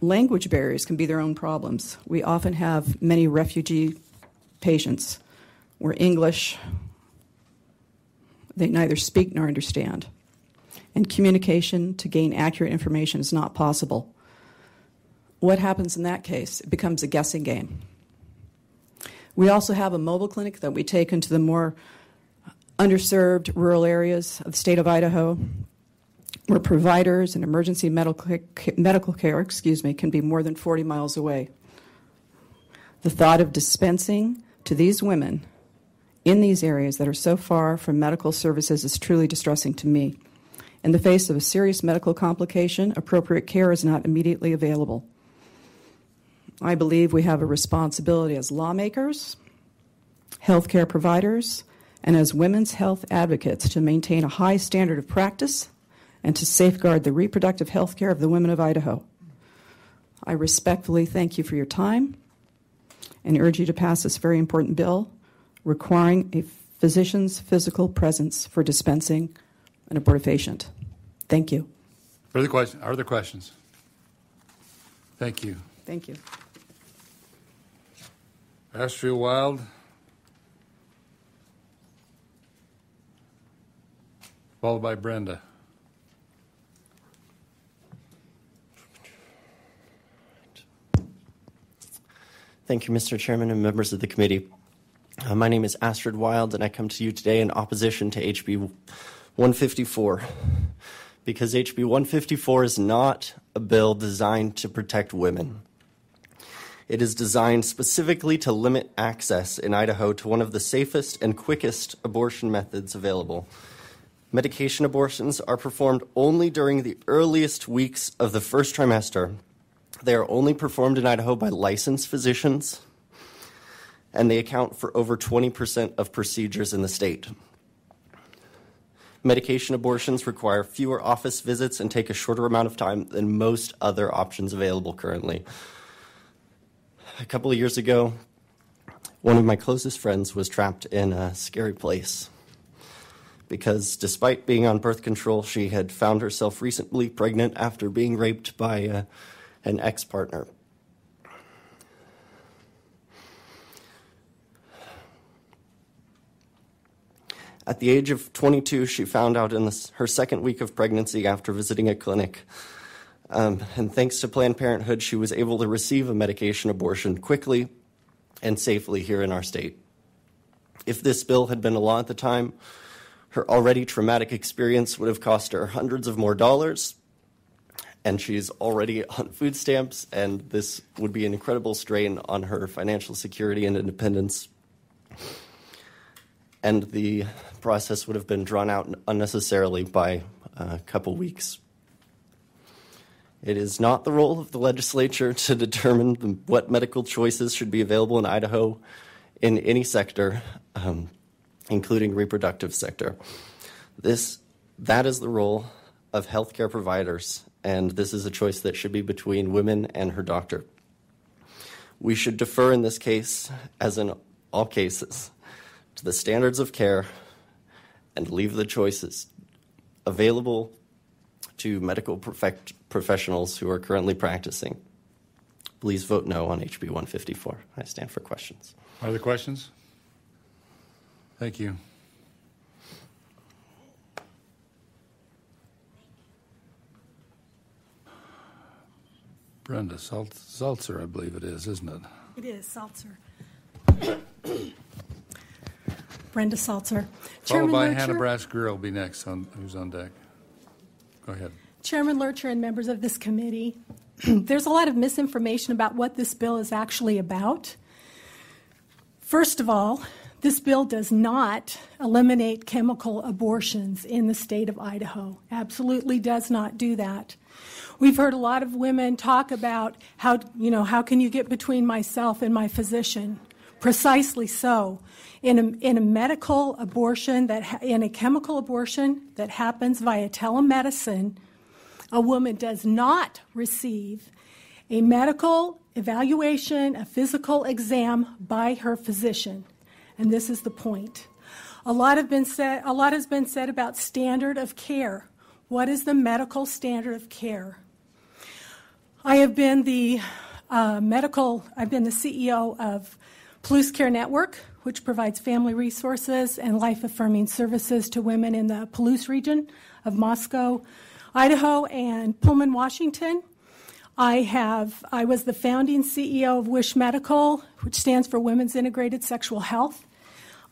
Language barriers can be their own problems. We often have many refugee patients where English they neither speak nor understand, and communication to gain accurate information is not possible. What happens in that case? It becomes a guessing game. We also have a mobile clinic that we take into the more underserved rural areas of the state of Idaho, where providers and emergency medical care can be more than 40 miles away. The thought of dispensing to these women in these areas that are so far from medical services is truly distressing to me. In the face of a serious medical complication, appropriate care is not immediately available. I believe we have a responsibility as lawmakers, healthcare providers, and as women's health advocates to maintain a high standard of practice and to safeguard the reproductive health care of the women of Idaho. I respectfully thank you for your time and urge you to pass this very important bill requiring a physician's physical presence for dispensing an abortifacient. Thank you. Further questions? Are there questions? Thank you. Thank you. Astrid Wild. Followed by Brenda. Thank you, Mr. Chairman and members of the committee. My name is Astrid Wild, and I come to you today in opposition to HB 154, because HB 154 is not a bill designed to protect women. It is designed specifically to limit access in Idaho to one of the safest and quickest abortion methods available. Medication abortions are performed only during the earliest weeks of the first trimester. They are only performed in Idaho by licensed physicians, and they account for over 20% of procedures in the state. Medication abortions require fewer office visits and take a shorter amount of time than most other options available currently. A couple of years ago, one of my closest friends was trapped in a scary place because despite being on birth control, she had found herself recently pregnant after being raped by an ex-partner. At the age of 22, she found out in her second week of pregnancy after visiting a clinic. And thanks to Planned Parenthood, she was able to receive a medication abortion quickly and safely here in our state. If this bill had been a law at the time, her already traumatic experience would have cost her hundreds of more dollars, and she's already on food stamps, and this would be an incredible strain on her financial security and independence. And the process would have been drawn out unnecessarily by a couple weeks. It is not the role of the legislature to determine what medical choices should be available in Idaho in any sector, including reproductive sector. That is the role of healthcare providers, and this is a choice that should be between women and her doctor. We should defer in this case, as in all cases, to the standards of care and leave the choices available to medical professionals who are currently practicing. Please vote no on HB 154. I stand for questions. Are there questions? Thank you. Brenda Salzer, I believe it is, isn't it? It is, Salzer. Brenda Salzer. Followed by Hannah Brass-Gurr will be next, who's on deck. Go ahead. Chairman Lurcher and members of this committee, there's a lot of misinformation about what this bill is actually about. First of all, this bill does not eliminate chemical abortions in the state of Idaho. Absolutely does not do that. We've heard a lot of women talk about how can you get between myself and my physician? Precisely so. In a medical abortion, in a chemical abortion that happens via telemedicine, a woman does not receive a medical evaluation, a physical exam by her physician. And this is the point. A lot has been said about standard of care. What is the medical standard of care? I have been the CEO of Palouse Care Network, which provides family resources and life-affirming services to women in the Palouse region of Moscow, Idaho, and Pullman, Washington. I was the founding CEO of WISH Medical, which stands for Women's Integrated Sexual Health.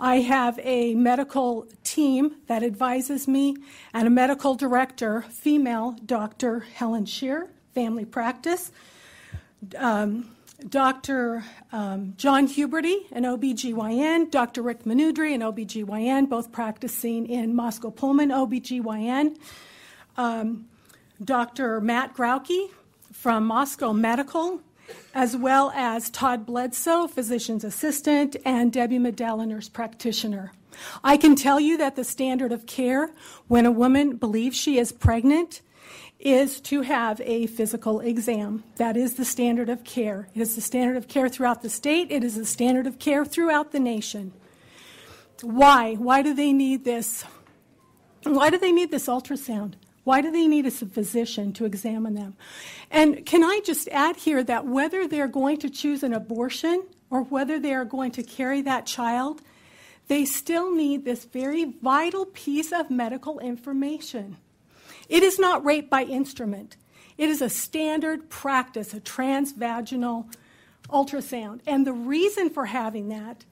I have a medical team that advises me and a medical director, female, Dr. Helen Shear, family practice, Dr. John Huberty, an OBGYN, Dr. Rick Manudri, an OBGYN, both practicing in Moscow Pullman OBGYN, Dr. Matt Grauke from Moscow Medical, as well as Todd Bledsoe, physician's assistant, and Debbie Medell, a nurse practitioner. I can tell you that the standard of care when a woman believes she is pregnant is to have a physical exam. That is the standard of care. It is the standard of care throughout the state. It is the standard of care throughout the nation. Why? Why do they need this? Why do they need this ultrasound? Why do they need a physician to examine them? And can I just add here that whether they're going to choose an abortion or whether they are going to carry that child, they still need this very vital piece of medical information. It is not rape by instrument. It is a standard practice, a transvaginal ultrasound. And the reason for having that,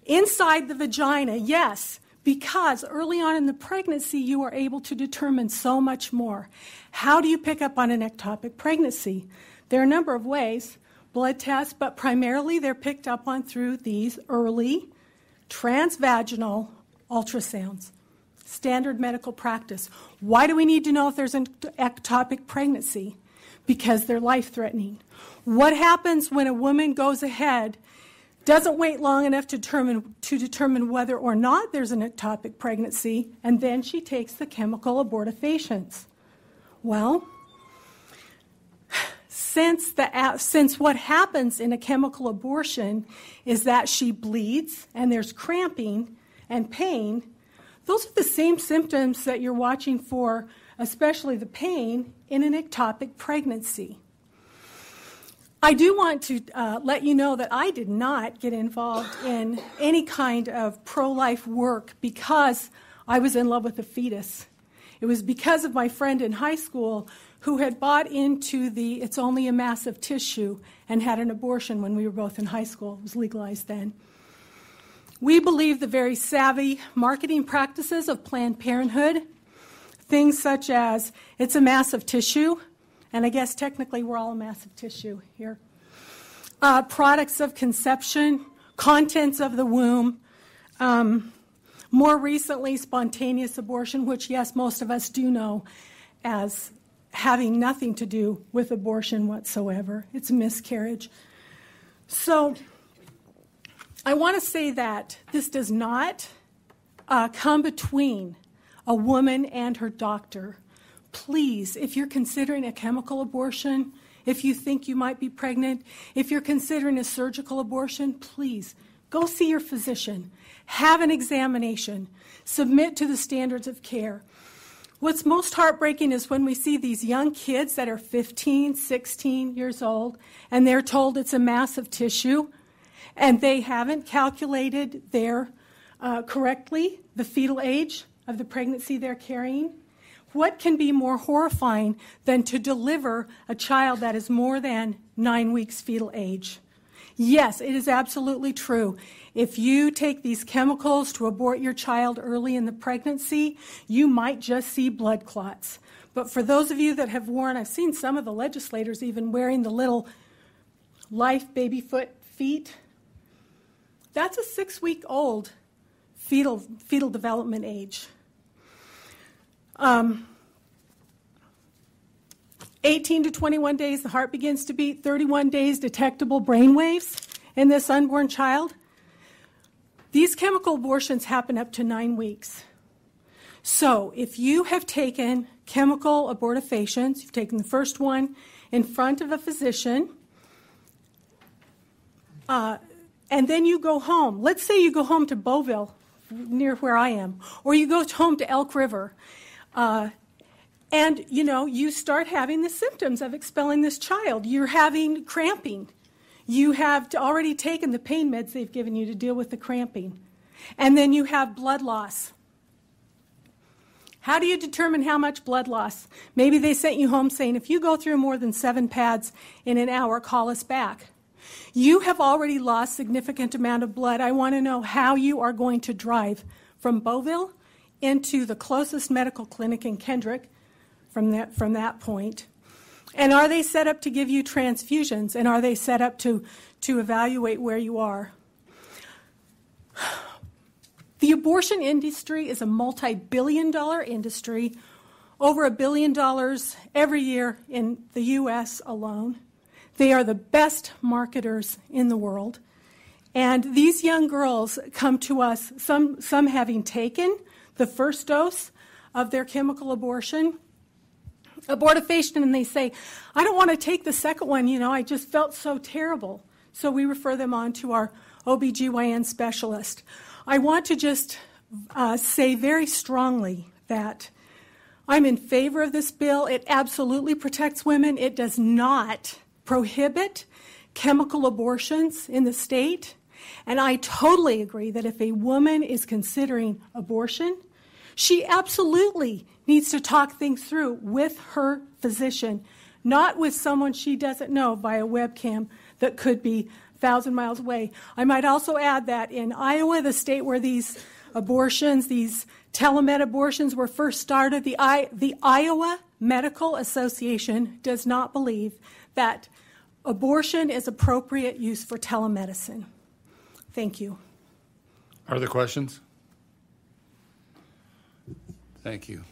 inside the vagina, yes, because early on in the pregnancy, you are able to determine so much more. How do you pick up on an ectopic pregnancy? There are a number of ways, blood tests, but primarily they're picked up on through these early transvaginal ultrasounds. Standard medical practice. Why do we need to know if there's an ectopic pregnancy? Because they're life-threatening. What happens when a woman goes ahead, doesn't wait long enough to determine whether or not there's an ectopic pregnancy, and then she takes the chemical abortifacients? Well, since what happens in a chemical abortion is that she bleeds and there's cramping and pain, those are the same symptoms that you're watching for, especially the pain, in an ectopic pregnancy. I do want to let you know that I did not get involved in any kind of pro-life work because I was in love with a fetus. It was because of my friend in high school who had bought into the it's only a mass of tissue and had an abortion when we were both in high school. It was legalized then. We believe the very savvy marketing practices of Planned Parenthood, things such as it's a mass of tissue, and I guess technically we're all a mass of tissue here, products of conception, contents of the womb, more recently spontaneous abortion, which, yes, most of us do know as having nothing to do with abortion whatsoever. It's a miscarriage. So I want to say that this does not come between a woman and her doctor. Please, if you're considering a chemical abortion, if you think you might be pregnant, if you're considering a surgical abortion, please go see your physician. Have an examination. Submit to the standards of care. What's most heartbreaking is when we see these young kids that are 15, 16 years old, and they're told it's a mass of tissue, and they haven't calculated correctly the fetal age of the pregnancy they're carrying. What can be more horrifying than to deliver a child that is more than 9 weeks fetal age? Yes, it is absolutely true. If you take these chemicals to abort your child early in the pregnancy, you might just see blood clots. But for those of you that have worn, I've seen some of the legislators even wearing the little life baby foot feet. That's a 6-week-old fetal development age. 18 to 21 days, the heart begins to beat. 31 days, detectable brain waves in this unborn child. These chemical abortions happen up to 9 weeks. So if you have taken chemical abortifacients, you've taken the first one in front of a physician, and then you go home. Let's say you go home to Beauville, near where I am, or you go home to Elk River, and you start having the symptoms of expelling this child. You're having cramping. You have already taken the pain meds they've given you to deal with the cramping. And then you have blood loss. How do you determine how much blood loss? Maybe they sent you home saying, if you go through more than 7 pads in an hour, call us back. You have already lost significant amount of blood. I want to know how you are going to drive from Beauville into the closest medical clinic in Kendrick from that point. And are they set up to give you transfusions? And are they set up to evaluate where you are? The abortion industry is a multi-billion-dollar industry, over $1 billion every year in the U.S. alone. They are the best marketers in the world. And these young girls come to us, some having taken the first dose of their chemical abortifacient, and they say, I don't want to take the second one, I just felt so terrible. So we refer them on to our OBGYN specialist. I want to just say very strongly that I'm in favor of this bill. It absolutely protects women. It does not prohibit chemical abortions in the state. And I totally agree that if a woman is considering abortion, she absolutely needs to talk things through with her physician, not with someone she doesn't know via webcam that could be 1,000 miles away. I might also add that in Iowa, the state where these abortions, these telemed abortions were first started, the Iowa Medical Association does not believe that abortion is appropriate use for telemedicine. Thank you. Are there questions? Thank you.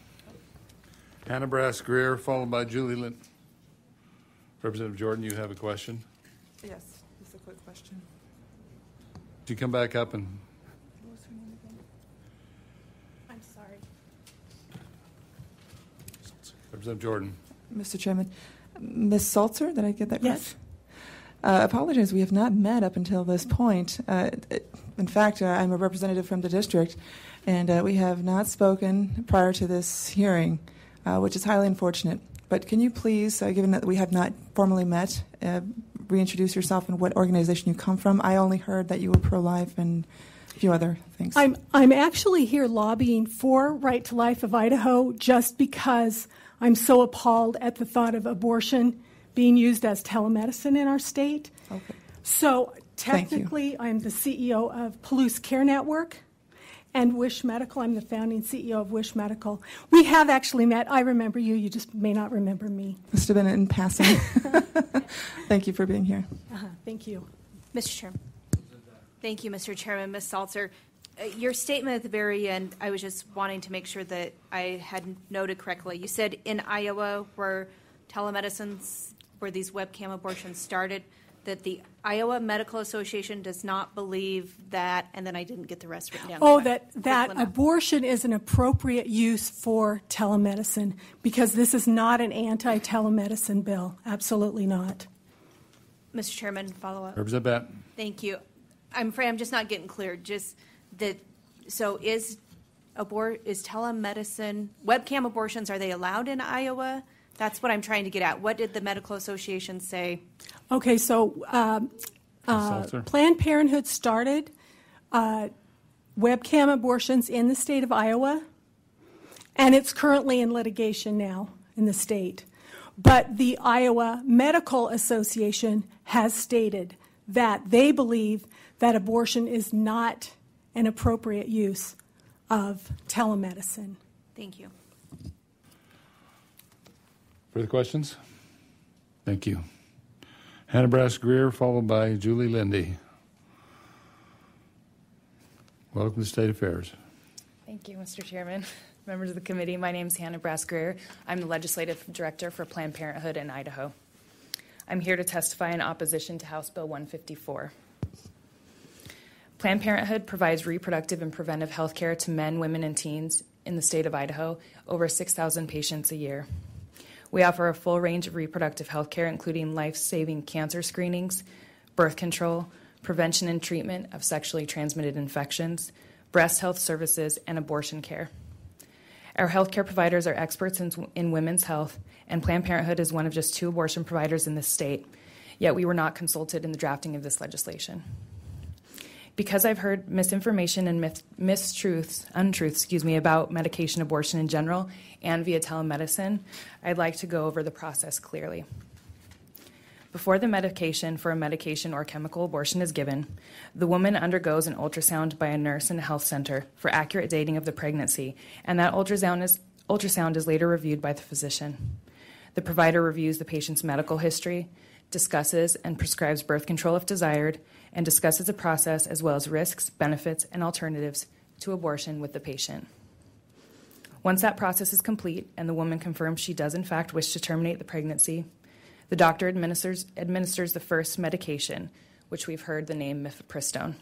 Hannah Brass-Greer, followed by Julie Lind. Representative Jordan, you have a question? Yes, just a quick question. Could you come back up and... I'm sorry. Representative Jordan. Mr. Chairman, Ms. Salzer, did I get that correct? Yes. Apologies, we have not met up until this point. In fact, I'm a representative from the district, and we have not spoken prior to this hearing, which is highly unfortunate. But can you please, given that we have not formally met, reintroduce yourself and what organization you come from? I only heard that you were pro-life and a few other things. I'm actually here lobbying for Right to Life of Idaho just because I'm so appalled at the thought of abortion being used as telemedicine in our state. Okay. So technically, I'm the CEO of Palouse Care Network and Wish Medical. I'm the founding CEO of Wish Medical. We have actually met. I remember you. You just may not remember me. Must have been in passing. Thank you for being here. Thank you. Mr. Chairman. Thank you, Mr. Chairman. Ms. Salzer, your statement at the very end, I was just wanting to make sure that I had noted correctly. You said in Iowa where these webcam abortions started, that the Iowa Medical Association does not believe that, and then I didn't get the rest written down. Oh, that abortion is an appropriate use for telemedicine, because this is not an anti-telemedicine bill. Absolutely not. Mr. Chairman, follow up. Representative Batten. Thank you. I'm afraid I'm just not getting clear. Just that. So is telemedicine, webcam abortions, are they allowed in Iowa? That's what I'm trying to get at. What did the medical association say? Okay, so Planned Parenthood started webcam abortions in the state of Iowa, and it's currently in litigation now in the state. But the Iowa Medical Association has stated that they believe that abortion is not an appropriate use of telemedicine. Thank you. Further questions? Thank you. Hannah Brass-Greer, followed by Julie Lindy. Welcome to State Affairs. Thank you, Mr. Chairman. Members of the committee, my name is Hannah Brass-Greer. I'm the Legislative Director for Planned Parenthood in Idaho. I'm here to testify in opposition to House Bill 154. Planned Parenthood provides reproductive and preventive health care to men, women, and teens in the state of Idaho, over 6,000 patients a year. We offer a full range of reproductive health care, including life-saving cancer screenings, birth control, prevention and treatment of sexually transmitted infections, breast health services, and abortion care. Our healthcare providers are experts in women's health, and Planned Parenthood is one of just 2 abortion providers in this state, yet we were not consulted in the drafting of this legislation. Because I've heard misinformation and untruths, about medication abortion in general and via telemedicine, I'd like to go over the process clearly. Before the medication for a medication or chemical abortion is given, the woman undergoes an ultrasound by a nurse in a health center for accurate dating of the pregnancy, and that ultrasound is later reviewed by the physician. The provider reviews the patient's medical history, discusses and prescribes birth control if desired, and discusses the process as well as risks, benefits, and alternatives to abortion with the patient. Once that process is complete and the woman confirms she does in fact wish to terminate the pregnancy, the doctor administers the first medication, which we've heard the name mifepristone.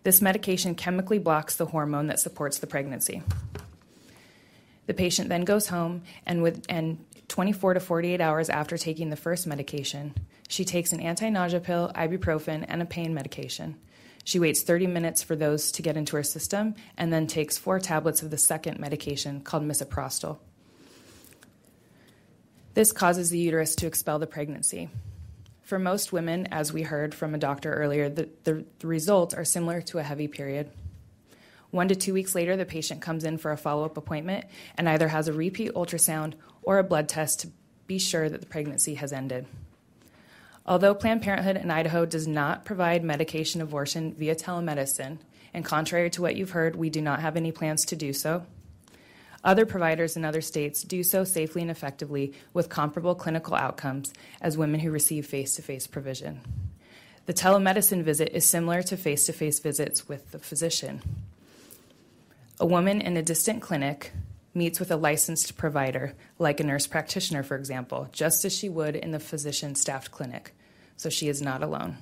This medication chemically blocks the hormone that supports the pregnancy. The patient then goes home, and 24 to 48 hours after taking the first medication, she takes an anti-nausea pill, ibuprofen, and a pain medication. She waits 30 minutes for those to get into her system and then takes 4 tablets of the second medication called misoprostol. This causes the uterus to expel the pregnancy. For most women, as we heard from a doctor earlier, the results are similar to a heavy period. 1 to 2 weeks later, the patient comes in for a follow-up appointment and either has a repeat ultrasound or a blood test to be sure that the pregnancy has ended. Although Planned Parenthood in Idaho does not provide medication abortion via telemedicine, and contrary to what you've heard, we do not have any plans to do so, other providers in other states do so safely and effectively with comparable clinical outcomes as women who receive face-to-face provision. The telemedicine visit is similar to face-to-face visits with the physician. A woman in a distant clinic meets with a licensed provider, like a nurse practitioner, for example, just as she would in the physician-staffed clinic, so she is not alone.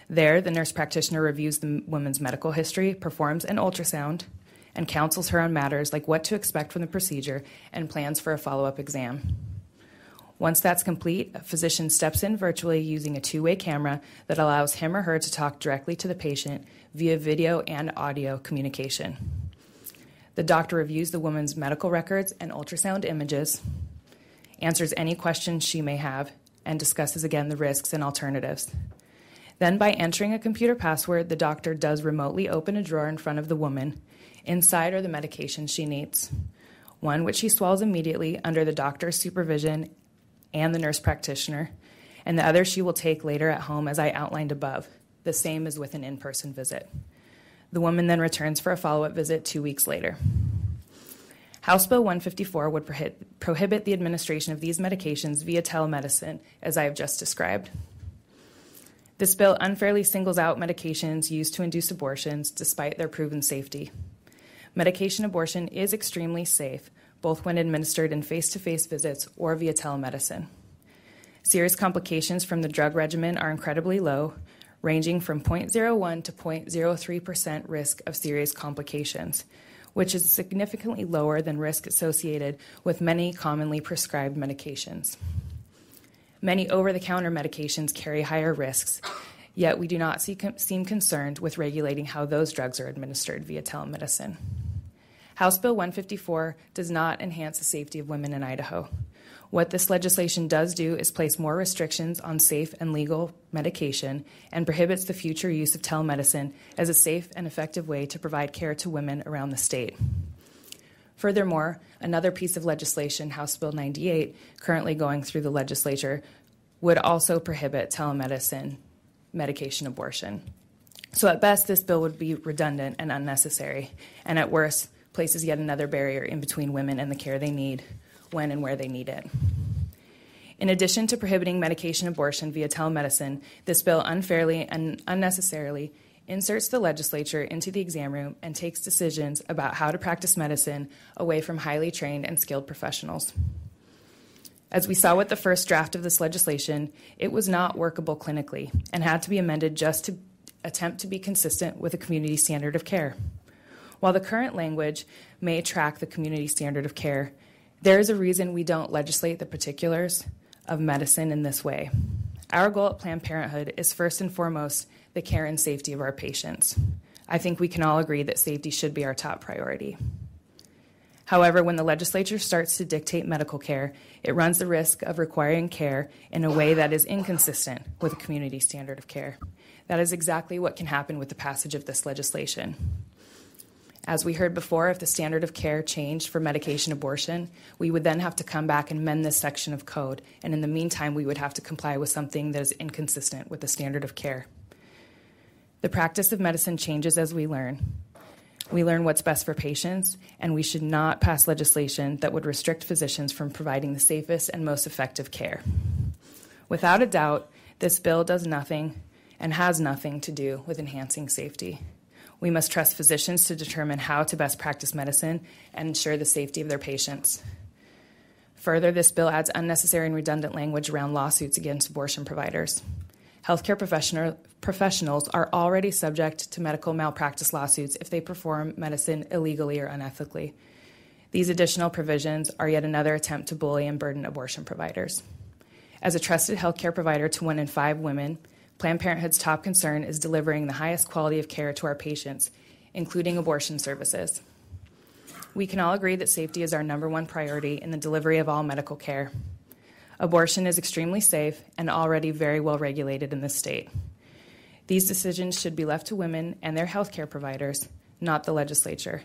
There, the nurse practitioner reviews the woman's medical history, performs an ultrasound, and counsels her on matters like what to expect from the procedure and plans for a follow-up exam. Once that's complete, a physician steps in virtually using a 2-way camera that allows him or her to talk directly to the patient via video and audio communication. The doctor reviews the woman's medical records and ultrasound images, answers any questions she may have, and discusses again the risks and alternatives. Then, by entering a computer password, the doctor does remotely open a drawer in front of the woman. Inside are the medications she needs, one which she swallows immediately under the doctor's supervision and the nurse practitioner, and the other she will take later at home as I outlined above, the same as with an in-person visit. The woman then returns for a follow-up visit 2 weeks later. House Bill 154 would prohibit the administration of these medications via telemedicine, as I have just described. This bill unfairly singles out medications used to induce abortions despite their proven safety. Medication abortion is extremely safe, both when administered in face-to-face visits or via telemedicine. Serious complications from the drug regimen are incredibly low, ranging from 0.01 to 0.03% risk of serious complications, which is significantly lower than risk associated with many commonly prescribed medications. Many over-the-counter medications carry higher risks, yet we do not seem concerned with regulating how those drugs are administered via telemedicine. House Bill 154 does not enhance the safety of women in Idaho. What this legislation does do is place more restrictions on safe and legal medication and prohibits the future use of telemedicine as a safe and effective way to provide care to women around the state. Furthermore, another piece of legislation, House Bill 98, currently going through the legislature, would also prohibit telemedicine medication abortion. So at best, this bill would be redundant and unnecessary, and at worst, places yet another barrier in between women and the care they need, when and where they need it. In addition to prohibiting medication abortion via telemedicine, this bill unfairly and unnecessarily inserts the legislature into the exam room and takes decisions about how to practice medicine away from highly trained and skilled professionals. As we saw with the first draft of this legislation, it was not workable clinically and had to be amended just to attempt to be consistent with a community standard of care. While the current language may track the community standard of care, there is a reason we don't legislate the particulars of medicine in this way. Our goal at Planned Parenthood is first and foremost the care and safety of our patients. I think we can all agree that safety should be our top priority. However, when the legislature starts to dictate medical care, it runs the risk of requiring care in a way that is inconsistent with a community standard of care. That is exactly what can happen with the passage of this legislation. As we heard before, if the standard of care changed for medication abortion, we would then have to come back and mend this section of code, and in the meantime, we would have to comply with something that is inconsistent with the standard of care. The practice of medicine changes as we learn. We learn what's best for patients, and we should not pass legislation that would restrict physicians from providing the safest and most effective care. Without a doubt, this bill does nothing and has nothing to do with enhancing safety. We must trust physicians to determine how to best practice medicine and ensure the safety of their patients. Further, this bill adds unnecessary and redundant language around lawsuits against abortion providers. Healthcare professionals are already subject to medical malpractice lawsuits if they perform medicine illegally or unethically. These additional provisions are yet another attempt to bully and burden abortion providers. As a trusted healthcare provider to 1 in 5 women, Planned Parenthood's top concern is delivering the highest quality of care to our patients, including abortion services. We can all agree that safety is our number one priority in the delivery of all medical care. Abortion is extremely safe and already very well regulated in this state. These decisions should be left to women and their healthcare providers, not the legislature.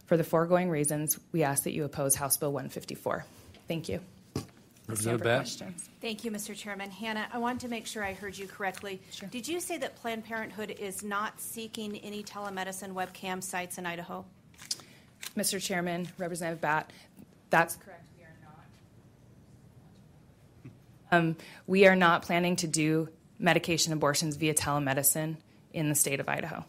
For the foregoing reasons, we ask that you oppose House Bill 154. Thank you. Representative Batt. Thank you, Mr. Chairman. Hannah, I want to make sure I heard you correctly. Sure. Did you say that Planned Parenthood is not seeking any telemedicine webcam sites in Idaho? Mr. Chairman, Representative Batt, that's correct. We are not planning to do medication abortions via telemedicine in the state of Idaho.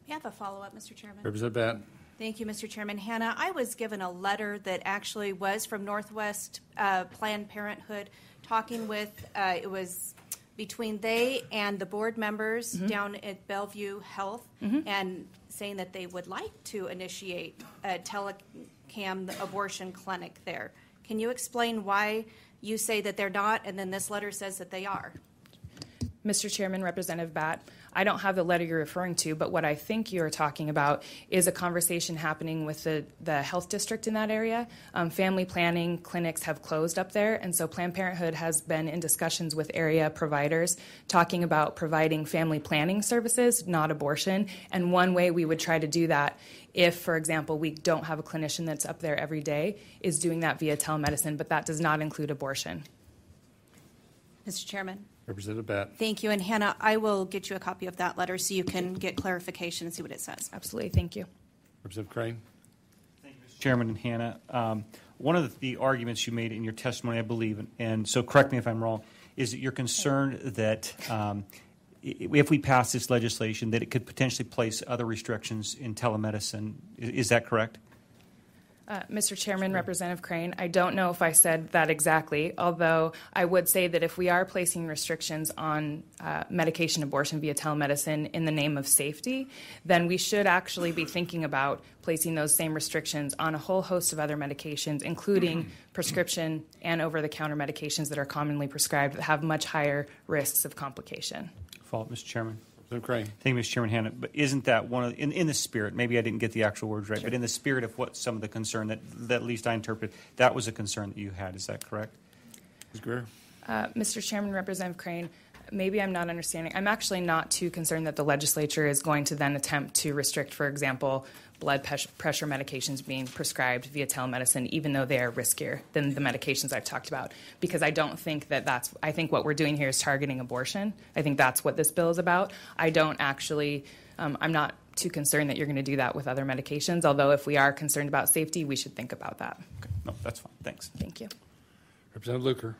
May I have a follow-up, Mr. Chairman? Representative Batt. Thank you, Mr. Chairman. Hannah, I was given a letter that actually was from Northwest Planned Parenthood talking with, it was between they and the board members down at Bellevue Health and saying that they would like to initiate a telecam abortion clinic there. Can you explain why you say that they're not and then this letter says that they are? Mr. Chairman, Representative Batt, I don't have the letter you're referring to, but what I think you're talking about is a conversation happening with the health district in that area. Family planning clinics have closed up there, and so Planned Parenthood has been in discussions with area providers talking about providing family planning services, not abortion. And one way we would try to do that if, for example, we don't have a clinician that's up there every day, is doing that via telemedicine, but that does not include abortion. Mr. Chairman. Representative Batt. Thank you. And Hannah, I will get you a copy of that letter so you can get clarification and see what it says. Absolutely. Thank you. Representative Crane. Thank you, Mr. Chairman and Hannah. One of the arguments you made in your testimony, I believe, and so correct me if I'm wrong, is that you're concerned that if we pass this legislation, that it could potentially place other restrictions in telemedicine. Is that correct? Mr. Chairman, Representative Crane, I don't know if I said that exactly, although I would say that if we are placing restrictions on medication abortion via telemedicine in the name of safety, then we should actually be thinking about placing those same restrictions on a whole host of other medications, including prescription and over-the-counter medications that are commonly prescribed that have much higher risks of complication. Follow-up, Mr. Chairman. Crane. Thank you, Mr. Chairman Hannah. But isn't that one of in the spirit? Maybe I didn't get the actual words right, Sure. but in the spirit of what some of the concern that at least I interpret, that was a concern that you had. Is that correct? Ms. Greer. Mr. Chairman, Representative Crane, maybe I'm not understanding. I'm actually not too concerned that the legislature is going to then attempt to restrict, for example, blood pressure medications being prescribed via telemedicine, even though they are riskier than the medications I've talked about, because I don't think that I think what we're doing here is targeting abortion. I think that's what this bill is about. I don't actually, I'm not too concerned that you're going to do that with other medications, although if we are concerned about safety, we should think about that. Okay. No, that's fine. Thanks. Thank you. Representative Luker.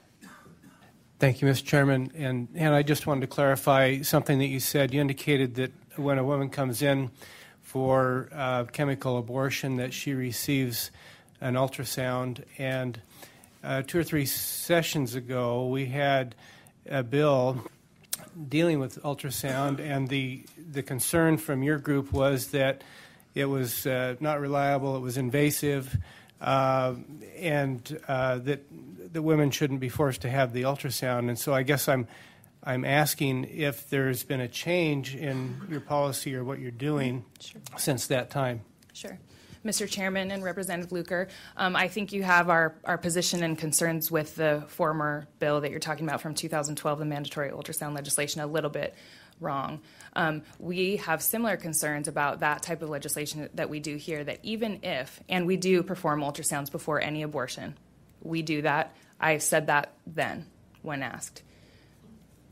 Thank you, Mr. Chairman. And Hannah, I just wanted to clarify something that you said. You indicated that when a woman comes in for chemical abortion that she receives an ultrasound. And 2 or 3 sessions ago, we had a bill dealing with ultrasound, and the concern from your group was that it was not reliable, it was invasive, and that the women shouldn't be forced to have the ultrasound. And so I guess I'm asking if there's been a change in your policy or what you're doing since that time. Sure. Mr. Chairman and Representative Luker, I think you have our position and concerns with the former bill that you're talking about from 2012, the mandatory ultrasound legislation, a little bit wrong. We have similar concerns about that type of legislation that we do here, that even if, and we do perform ultrasounds before any abortion, we do that. I said that then when asked.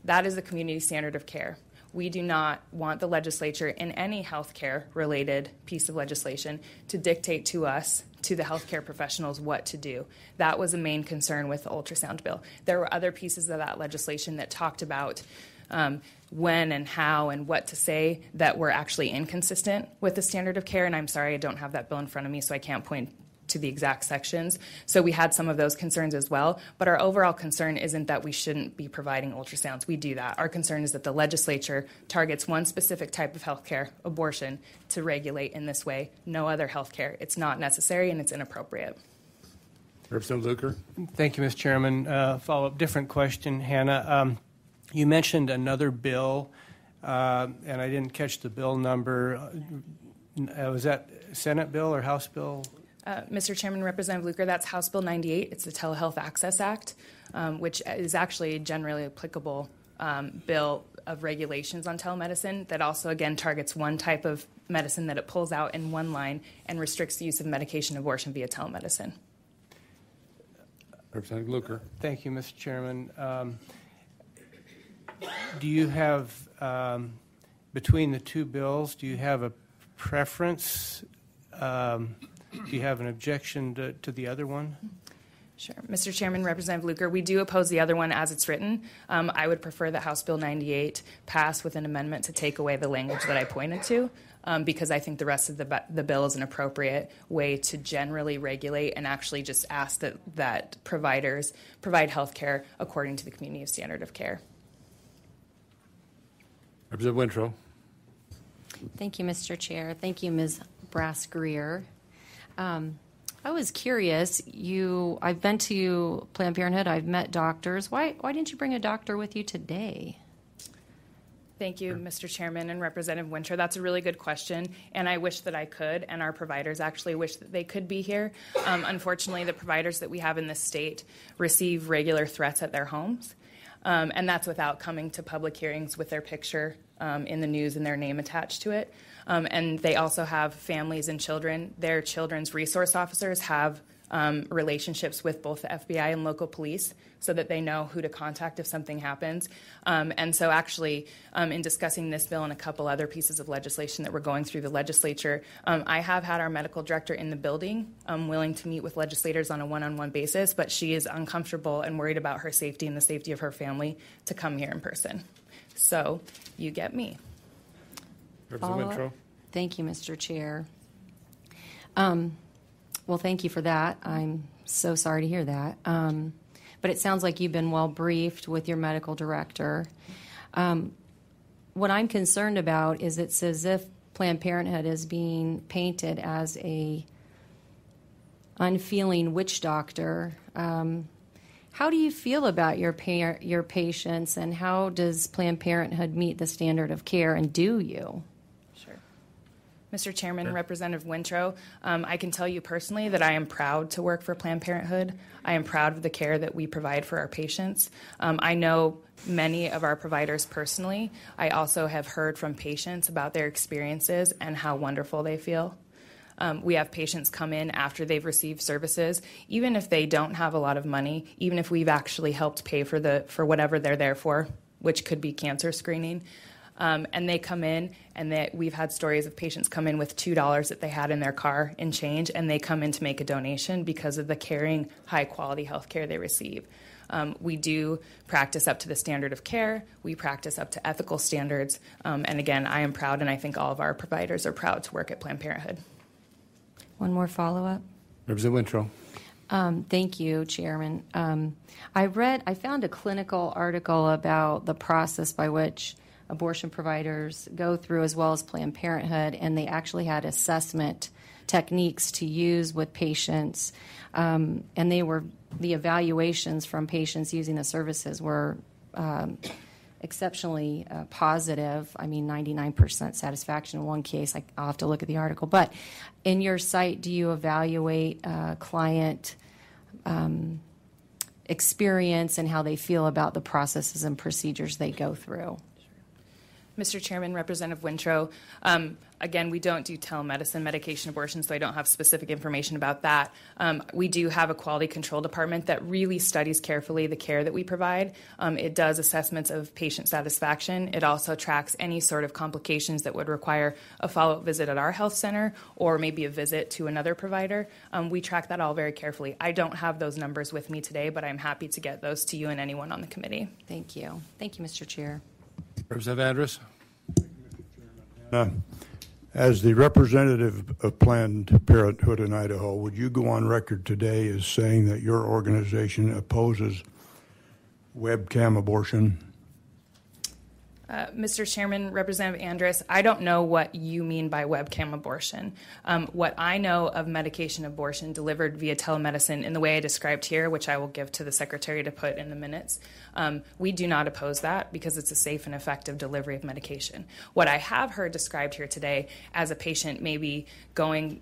That is the community standard of care. We do not want the legislature in any healthcare related piece of legislation to dictate to us, to the healthcare professionals, what to do. That was a main concern with the ultrasound bill. There were other pieces of that legislation that talked about when and how and what to say that were actually inconsistent with the standard of care. And I'm sorry, I don't have that bill in front of me, so I can't point to the exact sections. So we had some of those concerns as well. But our overall concern isn't that we shouldn't be providing ultrasounds. We do that. Our concern is that the legislature targets one specific type of healthcare, abortion, to regulate in this way. No other healthcare. It's not necessary and it's inappropriate. Representative Luker. Thank you, Mr. Chairman. Follow-up, different question, Hannah. You mentioned another bill, and I didn't catch the bill number. Was that Senate bill or House bill? Mr. Chairman, Representative Luker, that's House Bill 98. It's the Telehealth Access Act, which is actually a generally applicable bill of regulations on telemedicine that also, again, targets one type of medicine that it pulls out in one line and restricts the use of medication abortion via telemedicine. Representative Luker. Thank you, Mr. Chairman. Do you have, between the two bills, do you have a preference? Do you have an objection to the other one? Sure. Mr. Chairman, Representative Luker, we do oppose the other one as it's written. I would prefer that House Bill 98 pass with an amendment to take away the language that I pointed to, because I think the rest of the bill is an appropriate way to generally regulate and actually just ask that providers provide health care according to the community standard of care. Representative Wintrow. Thank you, Mr. Chair. Thank you, Ms. Brass-Greer. I was curious. I've been to Planned Parenthood. I've met doctors. Why didn't you bring a doctor with you today? Thank you, Mr. Chairman and Representative Winter. That's a really good question, and I wish that I could, and our providers actually wish that they could be here. Unfortunately, the providers that we have in this state receive regular threats at their homes, and that's without coming to public hearings with their picture in the news and their name attached to it. And they also have families and children. Their children's resource officers have relationships with both the FBI and local police so that they know who to contact if something happens. And so actually, in discussing this bill and a couple other pieces of legislation that we're going through the legislature, I have had our medical director in the building willing to meet with legislators on a one-on-one basis, but she is uncomfortable and worried about her safety and the safety of her family to come here in person. So you get me. Representative Wintrow. Thank you, Mr. Chair. Well, thank you for that. I'm so sorry to hear that. But it sounds like you've been well briefed with your medical director. What I'm concerned about is it's as if Planned Parenthood is being painted as a unfeeling witch doctor. How do you feel about your patients, and how does Planned Parenthood meet the standard of care, and do you? Sure. Mr. Chairman, Representative Wintrow, I can tell you personally that I am proud to work for Planned Parenthood. I am proud of the care that we provide for our patients. I know many of our providers personally. I also have heard from patients about their experiences and how wonderful they feel. We have patients come in after they've received services, even if they don't have a lot of money, even if we've actually helped pay for whatever they're there for, which could be cancer screening. And they come in, and we've had stories of patients come in with $2 that they had in their car in change, and they come in to make a donation because of the caring, high-quality health care they receive. We do practice up to the standard of care. We practice up to ethical standards. And again, I am proud, and I think all of our providers are proud to work at Planned Parenthood. One more follow-up. Representative Wintrow. Thank you, Chairman. I found a clinical article about the process by which abortion providers go through, as well as Planned Parenthood, and they actually had assessment techniques to use with patients, and the evaluations from patients using the services were exceptionally positive. I mean, 99% satisfaction in one case. I'll have to look at the article. But in your site, do you evaluate client experience and how they feel about the processes and procedures they go through? Mr. Chairman, Representative Wintrow, again, we don't do telemedicine medication abortion, so I don't have specific information about that. We do have a quality control department that really studies carefully the care that we provide. It does assessments of patient satisfaction. It also tracks any sort of complications that would require a follow-up visit at our health center or maybe a visit to another provider. We track that all very carefully. I don't have those numbers with me today, but I'm happy to get those to you and anyone on the committee. Thank you. Thank you, Mr. Chair. Representative Andrus. As the representative of Planned Parenthood in Idaho, would you go on record today as saying that your organization opposes webcam abortion? Mr. Chairman, Representative Andrus, I don't know what you mean by webcam abortion. What I know of medication abortion delivered via telemedicine in the way I described here, which I will give to the Secretary to put in the minutes, we do not oppose that because it's a safe and effective delivery of medication. What I have heard described here today as a patient maybe going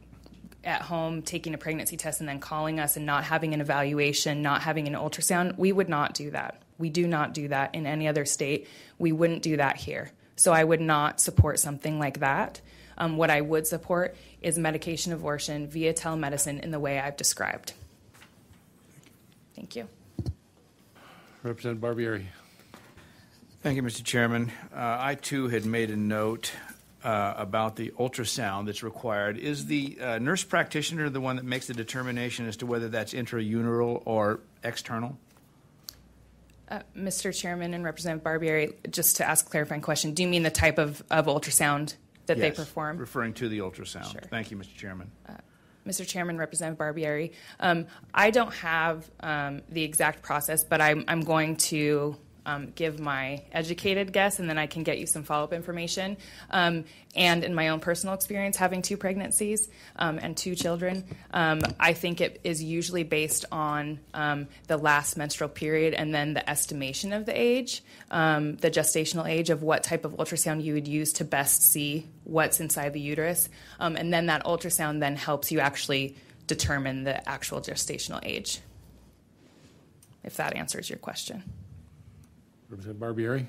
at home, taking a pregnancy test, and then calling us and not having an evaluation, not having an ultrasound, we would not do that. We do not do that in any other state. We wouldn't do that here. So I would not support something like that. What I would support is medication abortion via telemedicine in the way I've described. Thank you. Representative Barbieri. Thank you, Mr. Chairman. I, too, had made a note about the ultrasound that's required. Is the nurse practitioner the one that makes the determination as to whether that's intrauteral or external? Mr. Chairman and Representative Barbieri, just to ask a clarifying question, do you mean the type of ultrasound that they perform? Referring to the ultrasound. Sure. Thank you, Mr. Chairman. Mr. Chairman, Representative Barbieri, I don't have the exact process, but I'm going to give my educated guess, and then I can get you some follow-up information. And in my own personal experience, having 2 pregnancies and 2 children, I think it is usually based on the last menstrual period and then the estimation of the age, the gestational age of what type of ultrasound you would use to best see what's inside the uterus. And then that ultrasound then helps you actually determine the actual gestational age, if that answers your question. Representative Barbieri.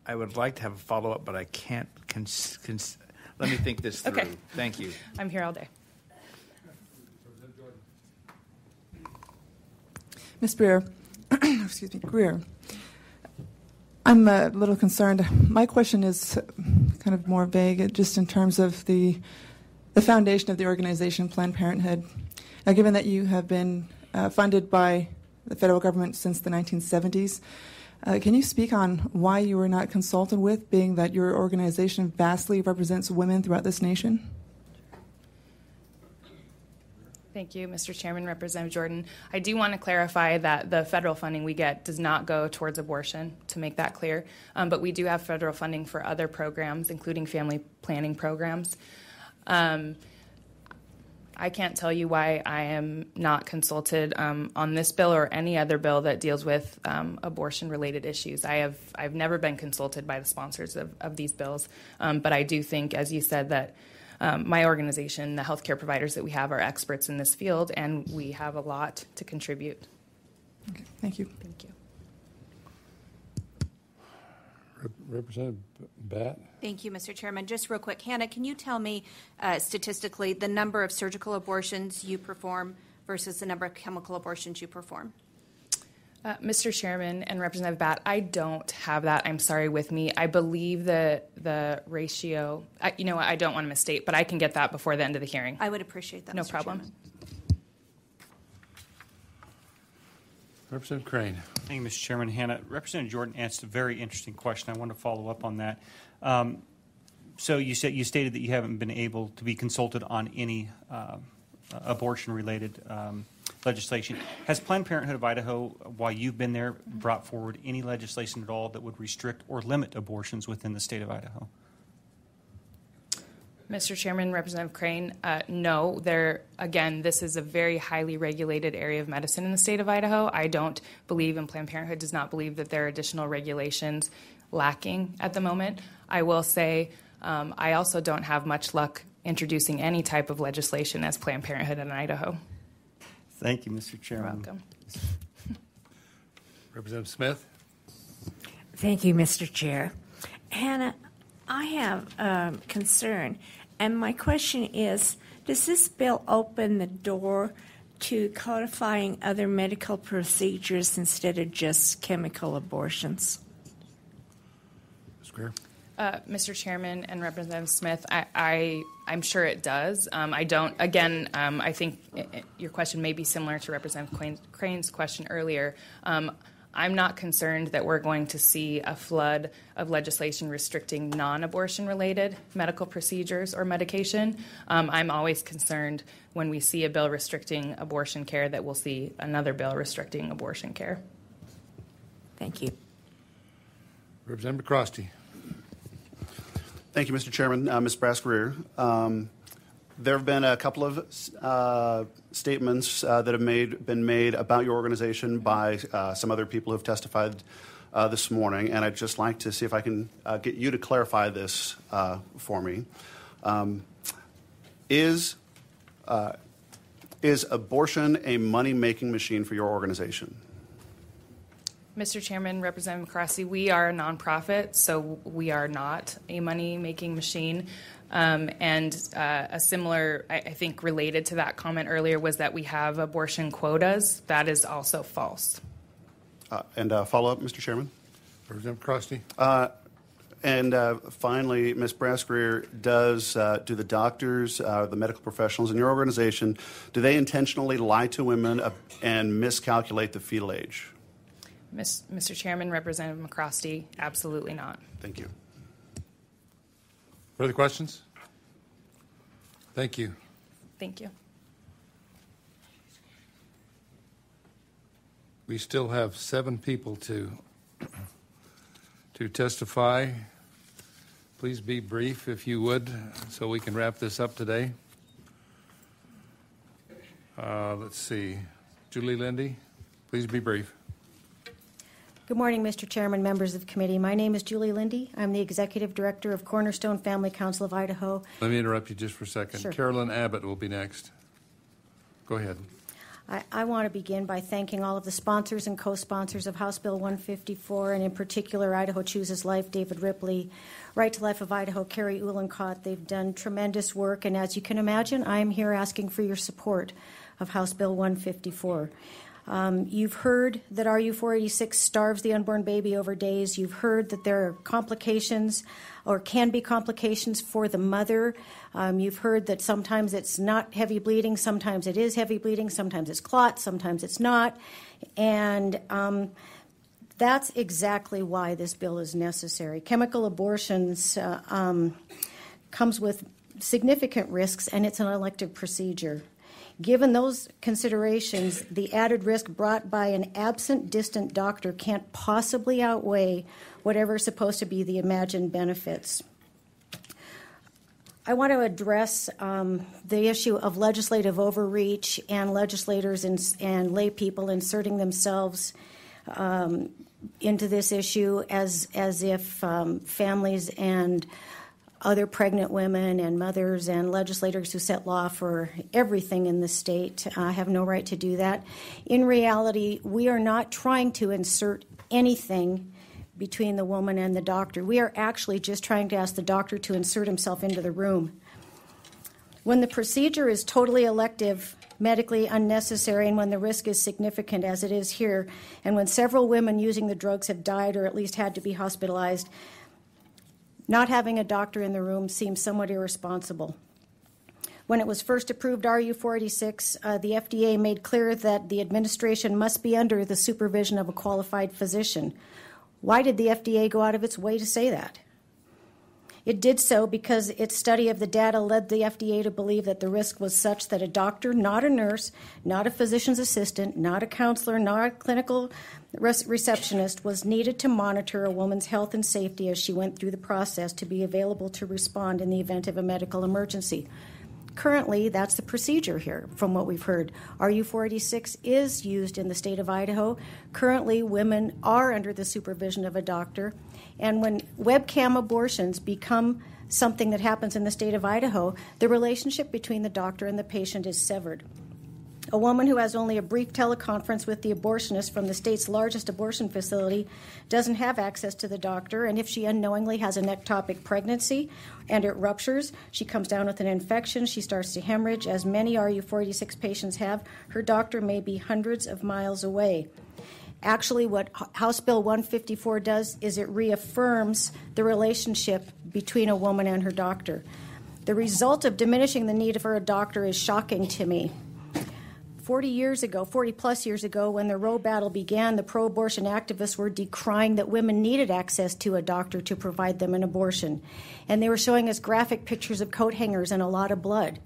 I would like to have a follow-up, but I can't. Let me think this through. Okay. Thank you. I'm here all day. Ms. Greer, excuse me, Greer. I'm a little concerned. My question is kind of more vague, just in terms of the foundation of the organization, Planned Parenthood. Now, given that you have been funded by the federal government since the 1970s, can you speak on why you were not consulted with, being that your organization vastly represents women throughout this nation? Thank you, Mr. Chairman, Representative Jordan. I do want to clarify that the federal funding we get does not go towards abortion, to make that clear. But we do have federal funding for other programs, including family planning programs. I can't tell you why I am not consulted on this bill or any other bill that deals with abortion-related issues. I've never been consulted by the sponsors of these bills, but I do think, as you said, that my organization, the healthcare providers that we have, are experts in this field, and we have a lot to contribute. Okay, thank you. Thank you. Representative Batt. Thank you, Mr. Chairman. Just real quick, Hannah, can you tell me statistically the number of surgical abortions you perform versus the number of chemical abortions you perform? Mr. Chairman and Representative Batt, I don't have that, I'm sorry, with me. I believe the ratio, you know what, I don't want to misstate, but I can get that before the end of the hearing. I would appreciate that, No Mr. problem. Chairman. Representative Crane. Thank you, Mr. Chairman. Hannah, Representative Jordan asked a very interesting question. I want to follow up on that. So you stated that you haven't been able to be consulted on any abortion-related legislation. Has Planned Parenthood of Idaho, while you've been there, brought forward any legislation at all that would restrict or limit abortions within the state of Idaho? Mr. Chairman, Representative Crane, no. Again, this is a very highly regulated area of medicine in the state of Idaho. I don't believe, and Planned Parenthood does not believe, that there are additional regulations lacking at the moment. I will say I also don't have much luck introducing any type of legislation as Planned Parenthood in Idaho. Thank you, Mr. Chairman. You're welcome. Representative Smith. Thank you, Mr. Chair. Hannah, I have a concern, and my question is, does this bill open the door to codifying other medical procedures instead of just chemical abortions? Ms. Greer. Mr. Chairman and Representative Smith, I'm sure it does. I don't. Again, I think your question may be similar to Representative Crane's question earlier. I'm not concerned that we're going to see a flood of legislation restricting non-abortion related medical procedures or medication. I'm always concerned when we see a bill restricting abortion care that we'll see another bill restricting abortion care. Thank you. Representative McCrosty. Thank you, Mr. Chairman. Ms. Brass-Greer, there have been a couple of statements that have been made about your organization by some other people who have testified this morning, and I'd just like to see if I can get you to clarify this for me. Is abortion a money-making machine for your organization? Mr. Chairman, Representative McCrosty, we are a nonprofit, so we are not a money-making machine. And a similar, I think, related to that comment earlier was that we have abortion quotas. That is also false. And follow-up, Mr. Chairman? Representative McCrosty. And finally, Ms. Brass-Greer, do the doctors, the medical professionals in your organization, do they intentionally lie to women and miscalculate the fetal age? Mr. Chairman, Representative McCrosty, absolutely not. Thank you. Further questions? Thank you. Thank you. We still have 7 people to testify. Please be brief, if you would, so we can wrap this up today. Let's see. Julie Lindy, please be brief. Good morning, Mr. Chairman, members of the committee. My name is Julie Lindy. I'm the Executive Director of Cornerstone Family Council of Idaho. Let me interrupt you just for a second. Sure. Carolyn Abbott will be next. Go ahead. I want to begin by thanking all of the sponsors and co-sponsors of House Bill 154, and in particular, Idaho Chooses Life, David Ripley, Right to Life of Idaho, Carrie Uhlenkott. They've done tremendous work, and as you can imagine, I'm here asking for your support of House Bill 154. You've heard that RU-486 starves the unborn baby over days. You've heard that there are complications or can be complications for the mother. You've heard that sometimes it's not heavy bleeding, sometimes it is heavy bleeding, sometimes it's clots, sometimes it's not. And that's exactly why this bill is necessary. Chemical abortions comes with significant risks, and it's an elective procedure. Given those considerations, the added risk brought by an absent, distant doctor can't possibly outweigh whatever is supposed to be the imagined benefits. I want to address the issue of legislative overreach and legislators and lay people inserting themselves into this issue as if families and other pregnant women and mothers and legislators who set law for everything in the state have no right to do that. In reality, we are not trying to insert anything between the woman and the doctor. We are actually just trying to ask the doctor to insert himself into the room. When the procedure is totally elective, medically unnecessary, and when the risk is significant, as it is here, and when several women using the drugs have died or at least had to be hospitalized, not having a doctor in the room seems somewhat irresponsible. When it was first approved, RU-486, the FDA made clear that the administration must be under the supervision of a qualified physician. Why did the FDA go out of its way to say that? It did so because its study of the data led the FDA to believe that the risk was such that a doctor, not a nurse, not a physician's assistant, not a counselor, not a clinical receptionist, was needed to monitor a woman's health and safety as she went through the process to be available to respond in the event of a medical emergency. Currently, that's the procedure here, from what we've heard. RU-486 is used in the state of Idaho. Currently, women are under the supervision of a doctor. And when webcam abortions become something that happens in the state of Idaho, the relationship between the doctor and the patient is severed. A woman who has only a brief teleconference with the abortionist from the state's largest abortion facility doesn't have access to the doctor, and if she unknowingly has an ectopic pregnancy and it ruptures, she comes down with an infection, she starts to hemorrhage, as many RU-486 patients have, her doctor may be hundreds of miles away. Actually, what House Bill 154 does is it reaffirms the relationship between a woman and her doctor. The result of diminishing the need for a doctor is shocking to me. 40 plus years ago, when the Roe battle began, the pro-abortion activists were decrying that women needed access to a doctor to provide them an abortion. And they were showing us graphic pictures of coat hangers and a lot of blood.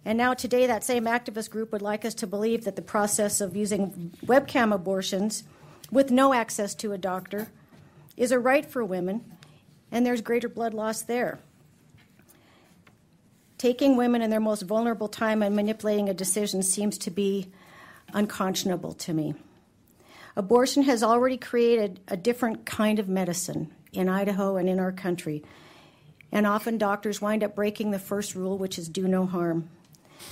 And now today, that same activist group would like us to believe that the process of using webcam abortions with no access to a doctor is a right for women, and there's greater blood loss there. Taking women in their most vulnerable time and manipulating a decision seems to be unconscionable to me. Abortion has already created a different kind of medicine in Idaho and in our country, and often doctors wind up breaking the first rule, which is do no harm.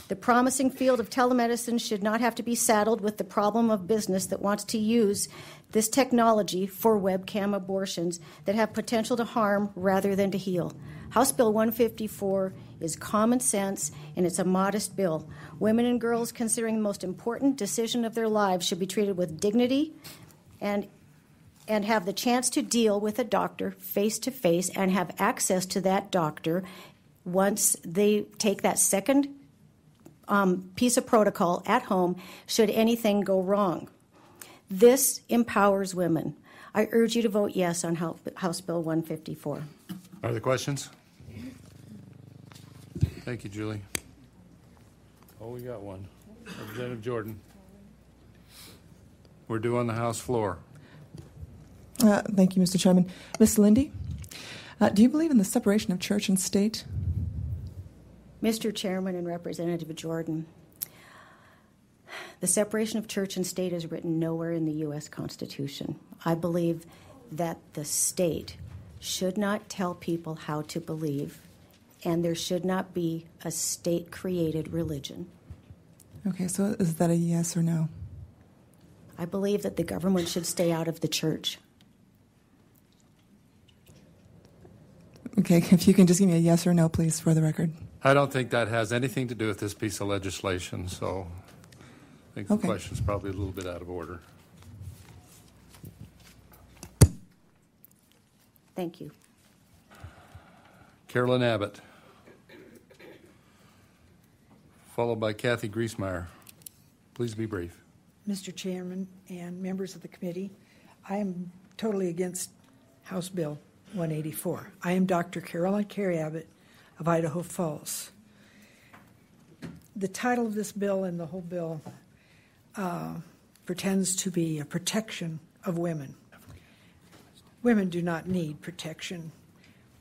The promising field of telemedicine should not have to be saddled with the problem of business that wants to use this technology for webcam abortions that have potential to harm rather than to heal. House Bill 154 is common sense, and it's a modest bill. Women and girls considering the most important decision of their lives should be treated with dignity and have the chance to deal with a doctor face-to-face and have access to that doctor once they take that second piece of protocol at home should anything go wrong. This empowers women. I urge you to vote yes on House Bill 154. Are there questions? Thank you, Julie. Oh, we got one. Representative Jordan. We're due on the House floor. Thank you, Mr. Chairman. Ms. Lindy, do you believe in the separation of church and state? Mr. Chairman and Representative Jordan, the separation of church and state is written nowhere in the U.S. Constitution. I believe that the state should not tell people how to believe, and there should not be a state-created religion. Okay, so is that a yes or no? I believe that the government should stay out of the church. Okay, if you can just give me a yes or no, please, for the record. I don't think that has anything to do with this piece of legislation, so I think the question's probably a little bit out of order. Thank you. Carolyn Abbott, followed by Kathy Griesmeyer. Please be brief. Mr. Chairman and members of the committee, I am totally against House Bill 184. I am Dr. Carolyn Carey Abbott of Idaho Falls. The title of this bill and the whole bill pretends to be a protection of women. Women do not need protection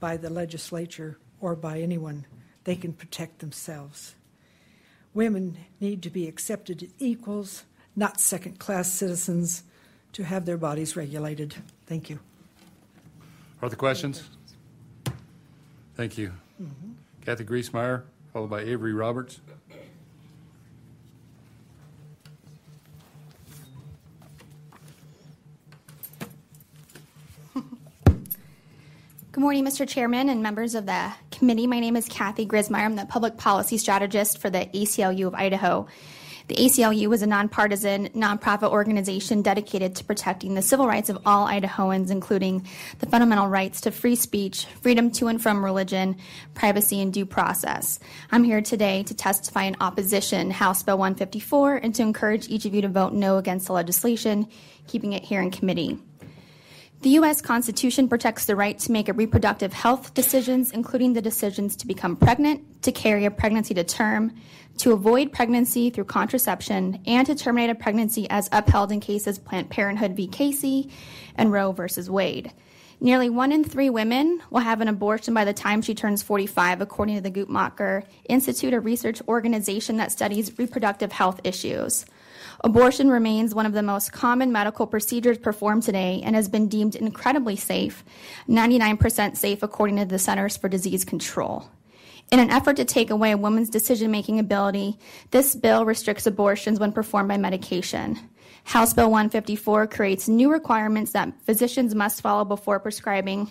by the legislature or by anyone. They can protect themselves. Women need to be accepted as equals, not second-class citizens, to have their bodies regulated. Thank you. Are there questions? Thank you. Mm-hmm. Kathy Griesmeyer, followed by Avery Roberts. Good morning, Mr. Chairman and members of the committee. My name is Kathy Griesmeyer. I'm the public policy strategist for the ACLU of Idaho. The ACLU is a nonpartisan, nonprofit organization dedicated to protecting the civil rights of all Idahoans, including the fundamental rights to free speech, freedom to and from religion, privacy, and due process. I'm here today to testify in opposition to House Bill 154 and to encourage each of you to vote no against the legislation, keeping it here in committee. The U.S. Constitution protects the right to make reproductive health decisions, including the decisions to become pregnant, to carry a pregnancy to term, to avoid pregnancy through contraception, and to terminate a pregnancy as upheld in cases Planned Parenthood v. Casey and Roe v. Wade. Nearly 1 in 3 women will have an abortion by the time she turns 45, according to the Guttmacher Institute, a research organization that studies reproductive health issues. Abortion remains one of the most common medical procedures performed today and has been deemed incredibly safe, 99% safe according to the Centers for Disease Control. In an effort to take away a woman's decision-making ability, this bill restricts abortions when performed by medication. House Bill 154 creates new requirements that physicians must follow before prescribing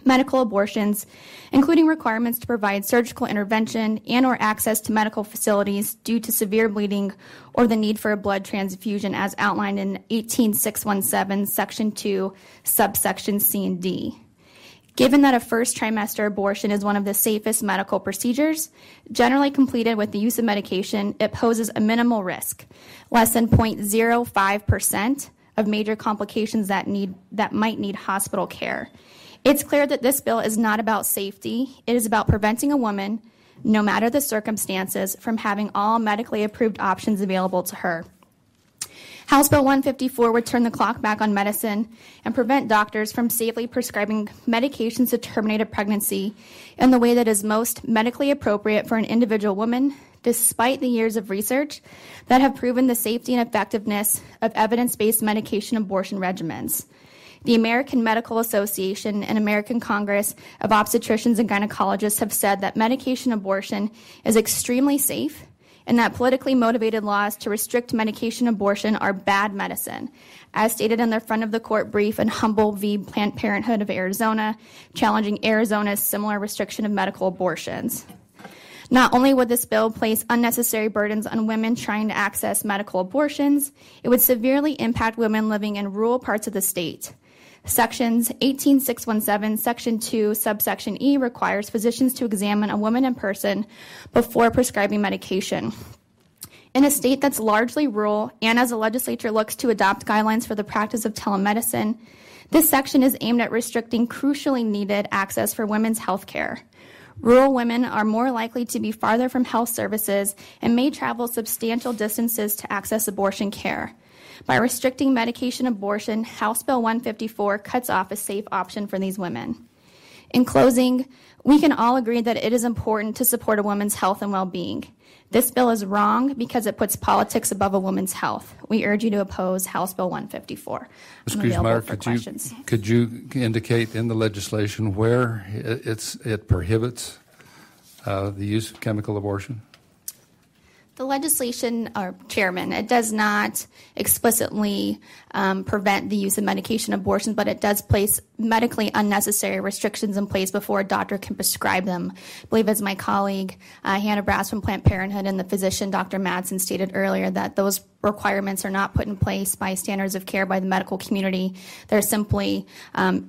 medical abortions, including requirements to provide surgical intervention and or access to medical facilities due to severe bleeding or the need for a blood transfusion as outlined in 18617, Section 2, subsection C and D. Given that a first trimester abortion is one of the safest medical procedures, generally completed with the use of medication, it poses a minimal risk, less than 0.05% of major complications that might need hospital care. It's clear that this bill is not about safety. It is about preventing a woman, no matter the circumstances, from having all medically approved options available to her. House Bill 154 would turn the clock back on medicine and prevent doctors from safely prescribing medications to terminate a pregnancy in the way that is most medically appropriate for an individual woman, despite the years of research that have proven the safety and effectiveness of evidence-based medication abortion regimens. The American Medical Association and American Congress of Obstetricians and Gynecologists have said that medication abortion is extremely safe and that politically motivated laws to restrict medication abortion are bad medicine, as stated in their front of the court brief in Humble v. Planned Parenthood of Arizona, challenging Arizona's similar restriction of medical abortions. Not only would this bill place unnecessary burdens on women trying to access medical abortions, it would severely impact women living in rural parts of the state. Sections 18617, Section 2, subsection E requires physicians to examine a woman in person before prescribing medication. In a state that's largely rural, and as the legislature looks to adopt guidelines for the practice of telemedicine, this section is aimed at restricting crucially needed access for women's health care. Rural women are more likely to be farther from health services and may travel substantial distances to access abortion care. By restricting medication abortion, House Bill 154 cuts off a safe option for these women. In closing, we can all agree that it is important to support a woman's health and well-being. This bill is wrong because it puts politics above a woman's health. We urge you to oppose House Bill 154. Ms. Griesmeyer, could you indicate in the legislation where it prohibits the use of chemical abortion? The legislation, or Chairman, it does not explicitly prevent the use of medication abortions, but it does place medically unnecessary restrictions in place before a doctor can prescribe them. I believe as my colleague Hannah Brass from Planned Parenthood and the physician Dr. Madsen stated earlier that those requirements are not put in place by standards of care by the medical community. They're simply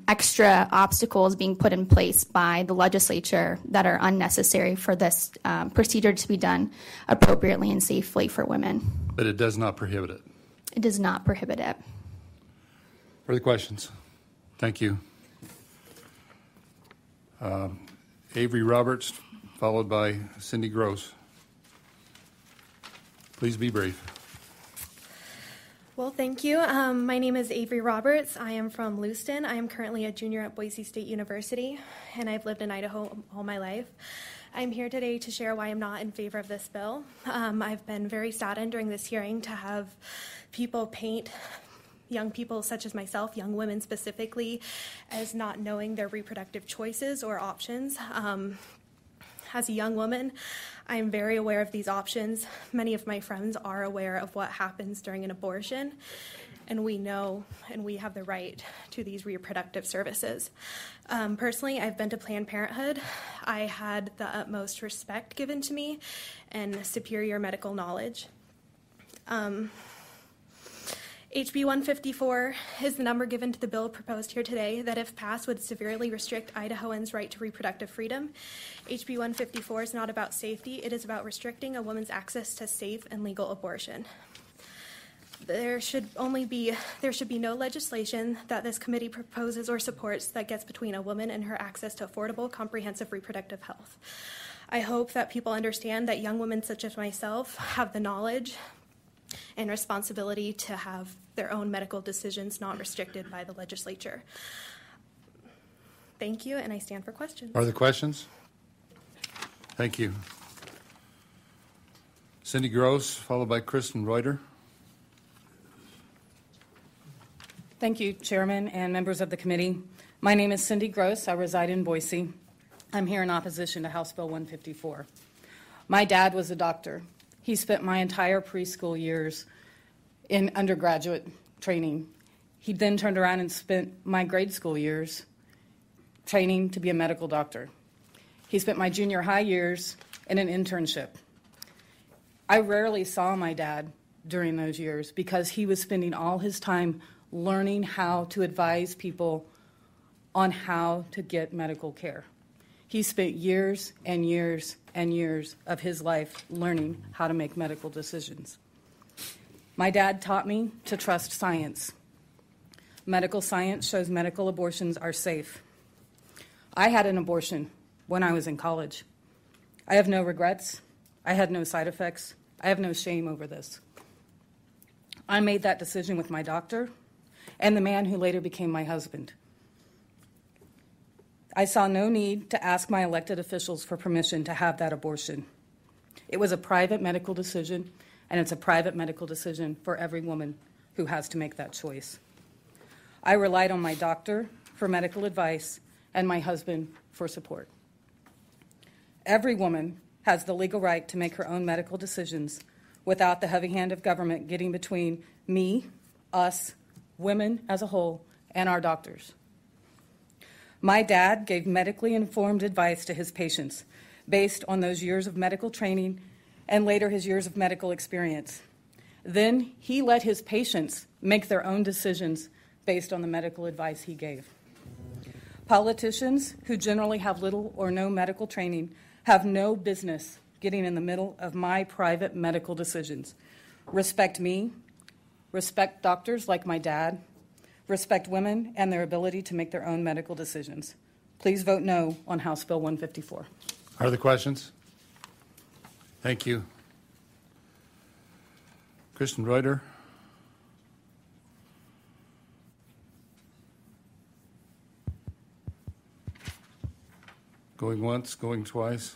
extra obstacles being put in place by the legislature that are unnecessary for this procedure to be done appropriately and safely for women. But it does not prohibit it? It does not prohibit it. Further questions? Thank you. Avery Roberts, followed by Cindy Gross. Please be brief. Well, thank you. My name is Avery Roberts. I am from Lewiston. I am currently a junior at Boise State University, and I've lived in Idaho all my life. I'm here today to share why I'm not in favor of this bill. I've been very saddened during this hearing to have people paint young people such as myself, young women specifically, as not knowing their reproductive choices or options. As a young woman, I'm very aware of these options. Many of my friends are aware of what happens during an abortion, and we know and we have the right to these reproductive services. Personally, I've been to Planned Parenthood. I had the utmost respect given to me and superior medical knowledge. HB154 is the number given to the bill proposed here today that, if passed, would severely restrict Idahoans' right to reproductive freedom. HB154 is not about safety. It is about restricting a woman's access to safe and legal abortion. There should be no legislation that this committee proposes or supports that gets between a woman and her access to affordable, comprehensive reproductive health. I hope that people understand that young women such as myself have the knowledge and responsibility to have their own medical decisions not restricted by the legislature. Thank you, and I stand for questions. Are there questions? Thank you. Cindy Gross, followed by Kristen Reuter. Thank you, Chairman and members of the committee. My name is Cindy Gross. I reside in Boise. I'm here in opposition to House Bill 154. My dad was a doctor. He spent my entire preschool years in undergraduate training. He then turned around and spent my grade school years training to be a medical doctor. He spent my junior high years in an internship. I rarely saw my dad during those years because he was spending all his time learning how to advise people on how to get medical care. He spent years and years and years of his life learning how to make medical decisions. My dad taught me to trust science. Medical science shows medical abortions are safe. I had an abortion when I was in college. I have no regrets. I had no side effects. I have no shame over this. I made that decision with my doctor and the man who later became my husband. I saw no need to ask my elected officials for permission to have that abortion. It was a private medical decision, and it's a private medical decision for every woman who has to make that choice. I relied on my doctor for medical advice and my husband for support. Every woman has the legal right to make her own medical decisions without the heavy hand of government getting between me, us, women as a whole, and our doctors. My dad gave medically informed advice to his patients based on those years of medical training and later his years of medical experience. Then he let his patients make their own decisions based on the medical advice he gave. Politicians who generally have little or no medical training have no business getting in the middle of my private medical decisions. Respect me, respect doctors like my dad, respect women and their ability to make their own medical decisions. Please vote no on House Bill 154. Are there questions? Thank you. Kristen Reuter. Going once, going twice.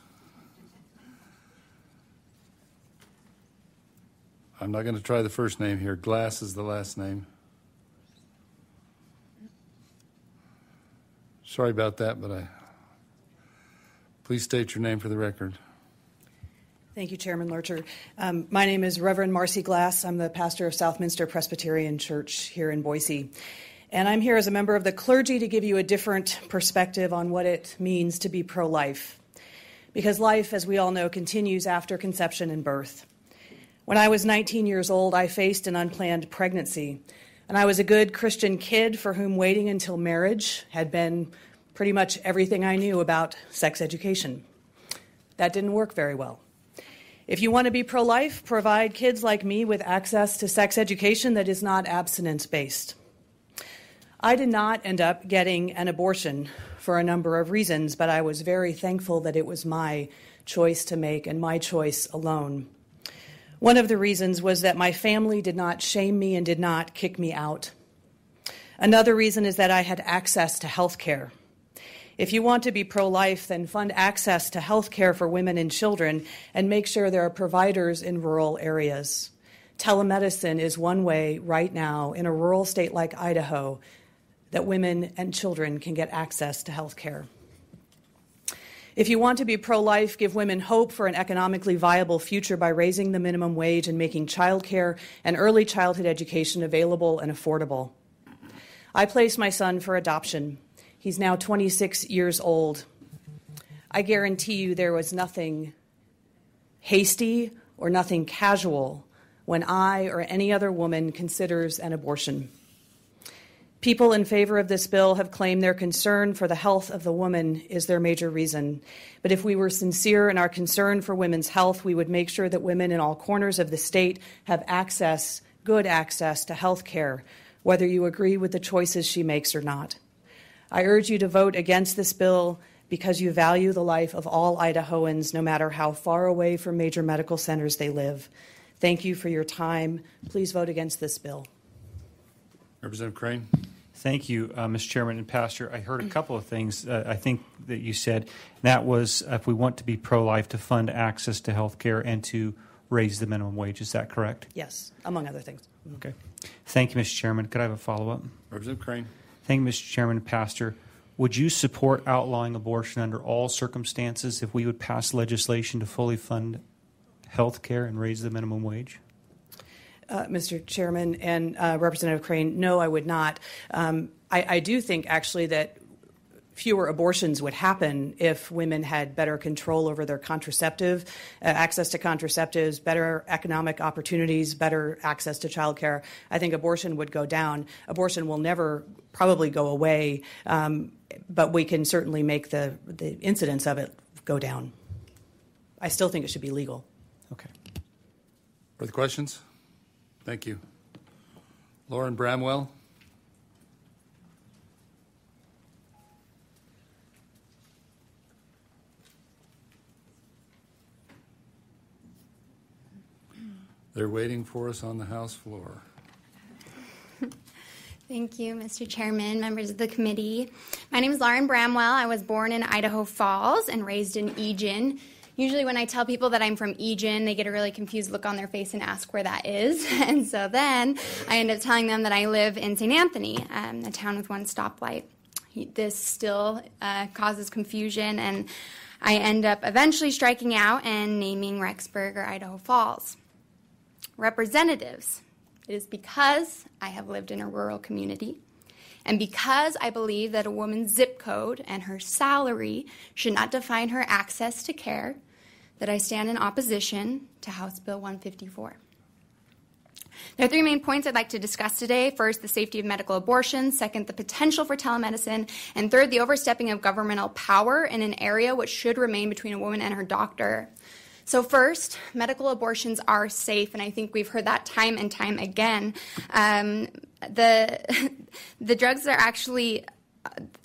I'm not going to try the first name here. Glass is the last name. Sorry about that, but please state your name for the record. Thank you, Chairman Lurcher. My name is Reverend Marcy Glass. I'm the pastor of Southminster Presbyterian Church here in Boise. And I'm here as a member of the clergy to give you a different perspective on what it means to be pro-life. Because life, as we all know, continues after conception and birth. When I was 19 years old, I faced an unplanned pregnancy. And I was a good Christian kid for whom waiting until marriage had been pretty much everything I knew about sex education. That didn't work very well. If you want to be pro-life, provide kids like me with access to sex education that is not abstinence-based. I did not end up getting an abortion for a number of reasons, but I was very thankful that it was my choice to make and my choice alone. One of the reasons was that my family did not shame me and did not kick me out. Another reason is that I had access to health care. If you want to be pro-life, then fund access to health care for women and children and make sure there are providers in rural areas. Telemedicine is one way right now in a rural state like Idaho that women and children can get access to health care. If you want to be pro-life, give women hope for an economically viable future by raising the minimum wage and making childcare and early childhood education available and affordable. I placed my son for adoption. He's now 26 years old. I guarantee you there was nothing hasty or nothing casual when I or any other woman considers an abortion. People in favor of this bill have claimed their concern for the health of the woman is their major reason. But if we were sincere in our concern for women's health, we would make sure that women in all corners of the state have access good access to health care, whether you agree with the choices she makes or not. I urge you to vote against this bill because you value the life of all Idahoans, no matter how far away from major medical centers they live. Thank you for your time. Please vote against this bill. Representative Crane. Thank you, Mr. Chairman and Pastor. I heard a couple of things I think that you said. That was if we want to be pro-life, to fund access to health care and to raise the minimum wage. Is that correct? Yes, among other things. Okay. Thank you, Mr. Chairman. Could I have a follow-up? Representative Crane. Thank you, Mr. Chairman and Pastor. Would you support outlawing abortion under all circumstances if we would pass legislation to fully fund health care and raise the minimum wage? Mr. Chairman and Representative Crane, no, I would not. I do think actually that fewer abortions would happen if women had better control over their contraceptive, access to contraceptives, better economic opportunities, better access to child care. I think abortion would go down. Abortion will never probably go away, but we can certainly make the incidence of it go down. I still think it should be legal. Okay. Further questions? Thank you. Lauren Bramwell. They're waiting for us on the House floor. Thank you, Mr. Chairman, members of the committee. My name is Lauren Bramwell. I was born in Idaho Falls and raised in Eugene. Usually when I tell people that I'm from Eugene, they get a really confused look on their face and ask where that is. And so then I end up telling them that I live in St. Anthony, a town with one stoplight. This still causes confusion, and I end up eventually striking out and naming Rexburg or Idaho Falls. Representatives, it is because I have lived in a rural community and because I believe that a woman's zip code and her salary should not define her access to care that I stand in opposition to House Bill 154. There are three main points I'd like to discuss today. First, the safety of medical abortion. Second, the potential for telemedicine. And third, the overstepping of governmental power in an area which should remain between a woman and her doctor. So first, medical abortions are safe, and I think we've heard that time and time again. The drugs are actually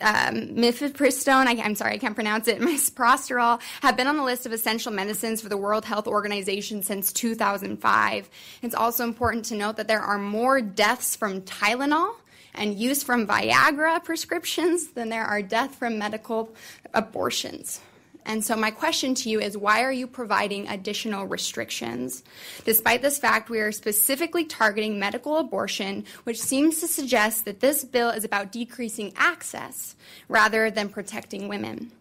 mifepristone, I'm sorry, I can't pronounce it, misoprostol, have been on the list of essential medicines for the World Health Organization since 2005. It's also important to note that there are more deaths from Tylenol and use from Viagra prescriptions than there are deaths from medical abortions. And so my question to you is, why are you providing additional restrictions? Despite this fact, we are specifically targeting medical abortion, which seems to suggest that this bill is about decreasing access rather than protecting women.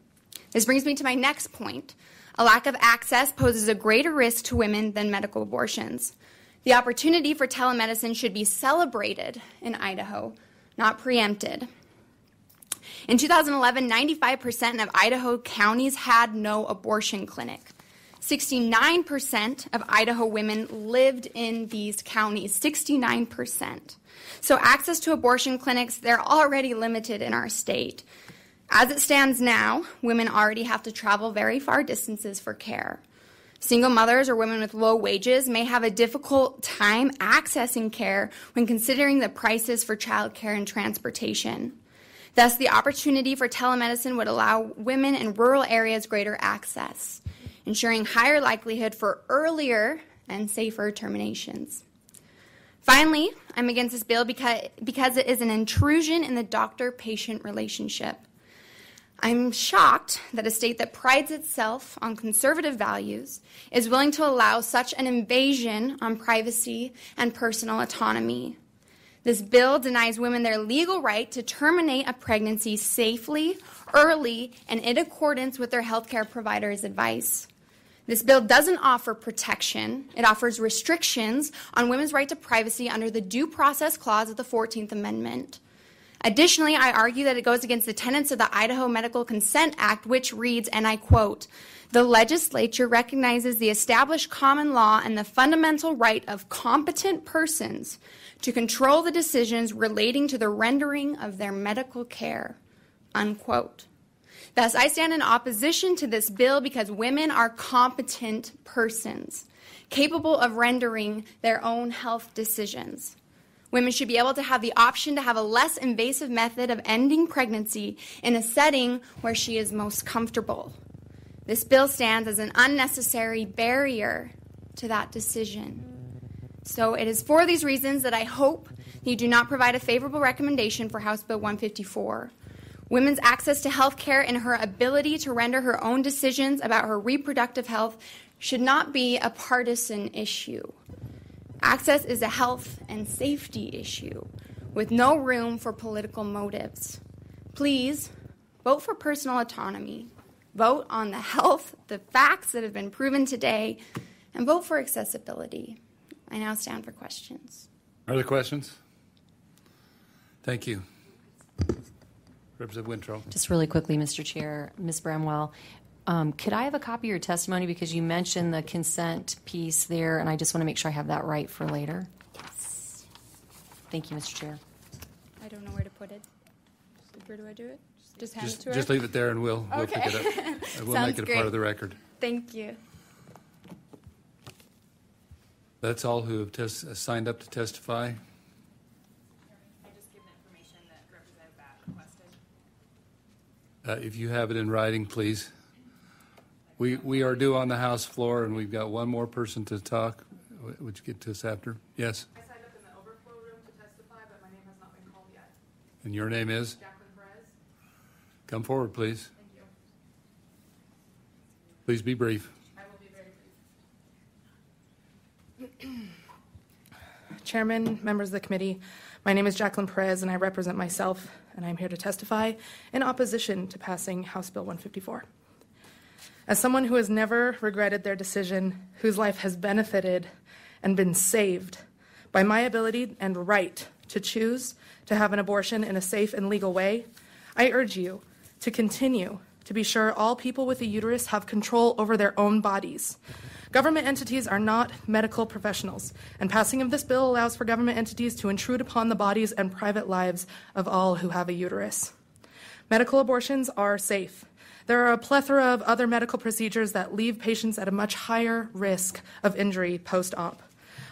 This brings me to my next point. A lack of access poses a greater risk to women than medical abortions. The opportunity for telemedicine should be celebrated in Idaho, not preempted. In 2011, 95% of Idaho counties had no abortion clinic. 69% of Idaho women lived in these counties, 69%. So access to abortion clinics, they're already limited in our state. As it stands now, women already have to travel very far distances for care. Single mothers or women with low wages may have a difficult time accessing care when considering the prices for childcare and transportation. Thus, the opportunity for telemedicine would allow women in rural areas greater access, ensuring higher likelihood for earlier and safer terminations. Finally, I'm against this bill because it is an intrusion in the doctor-patient relationship. I'm shocked that a state that prides itself on conservative values is willing to allow such an invasion on privacy and personal autonomy. This bill denies women their legal right to terminate a pregnancy safely, early, and in accordance with their healthcare provider's advice. This bill doesn't offer protection. It offers restrictions on women's right to privacy under the Due Process Clause of the 14th Amendment. Additionally, I argue that it goes against the tenets of the Idaho Medical Consent Act, which reads, and I quote, "The legislature recognizes the established common law and the fundamental right of competent persons to control the decisions relating to the rendering of their medical care," unquote. Thus, I stand in opposition to this bill because women are competent persons. capable of rendering their own health decisions. Women should be able to have the option to have a less invasive method of ending pregnancy in a setting where she is most comfortable. This bill stands as an unnecessary barrier to that decision. So it is for these reasons that I hope you do not provide a favorable recommendation for House Bill 154. Women's access to health care and her ability to render her own decisions about her reproductive health should not be a partisan issue. Access is a health and safety issue with no room for political motives. Please vote for personal autonomy. Vote on the health, the facts that have been proven today, and vote for accessibility. I now stand for questions. Are there questions? Thank you. Representative Wintrow. Just really quickly, Mr. Chair, Ms. Bramwell, could I have a copy of your testimony because you mentioned the consent piece there, and I just want to make sure I have that right for later. Yes. Thank you, Mr. Chair. I don't know where to put it. Where do I do it? Just hand it to her? Just leave it there and we'll Okay. pick it up. And we'll Sounds make it a great. part of the record. Thank you. That's all who have signed up to testify. If you have it in writing, please. We are due on the House floor, and we've got one more person to talk. Would you get to us after? Yes. I signed up in the overflow room to testify, but my name has not been called yet. And your name is? Jacqueline Perez. Come forward, please. Thank you. Please be brief. I will be very brief. Chairman, members of the committee, my name is Jacqueline Perez, and I represent myself, and I'm here to testify in opposition to passing House Bill 154. As someone who has never regretted their decision, whose life has benefited and been saved by my ability and right to choose to have an abortion in a safe and legal way, I urge you to continue to be sure all people with a uterus have control over their own bodies. Government entities are not medical professionals, and passing of this bill allows for government entities to intrude upon the bodies and private lives of all who have a uterus. Medical abortions are safe. There are a plethora of other medical procedures that leave patients at a much higher risk of injury post-op.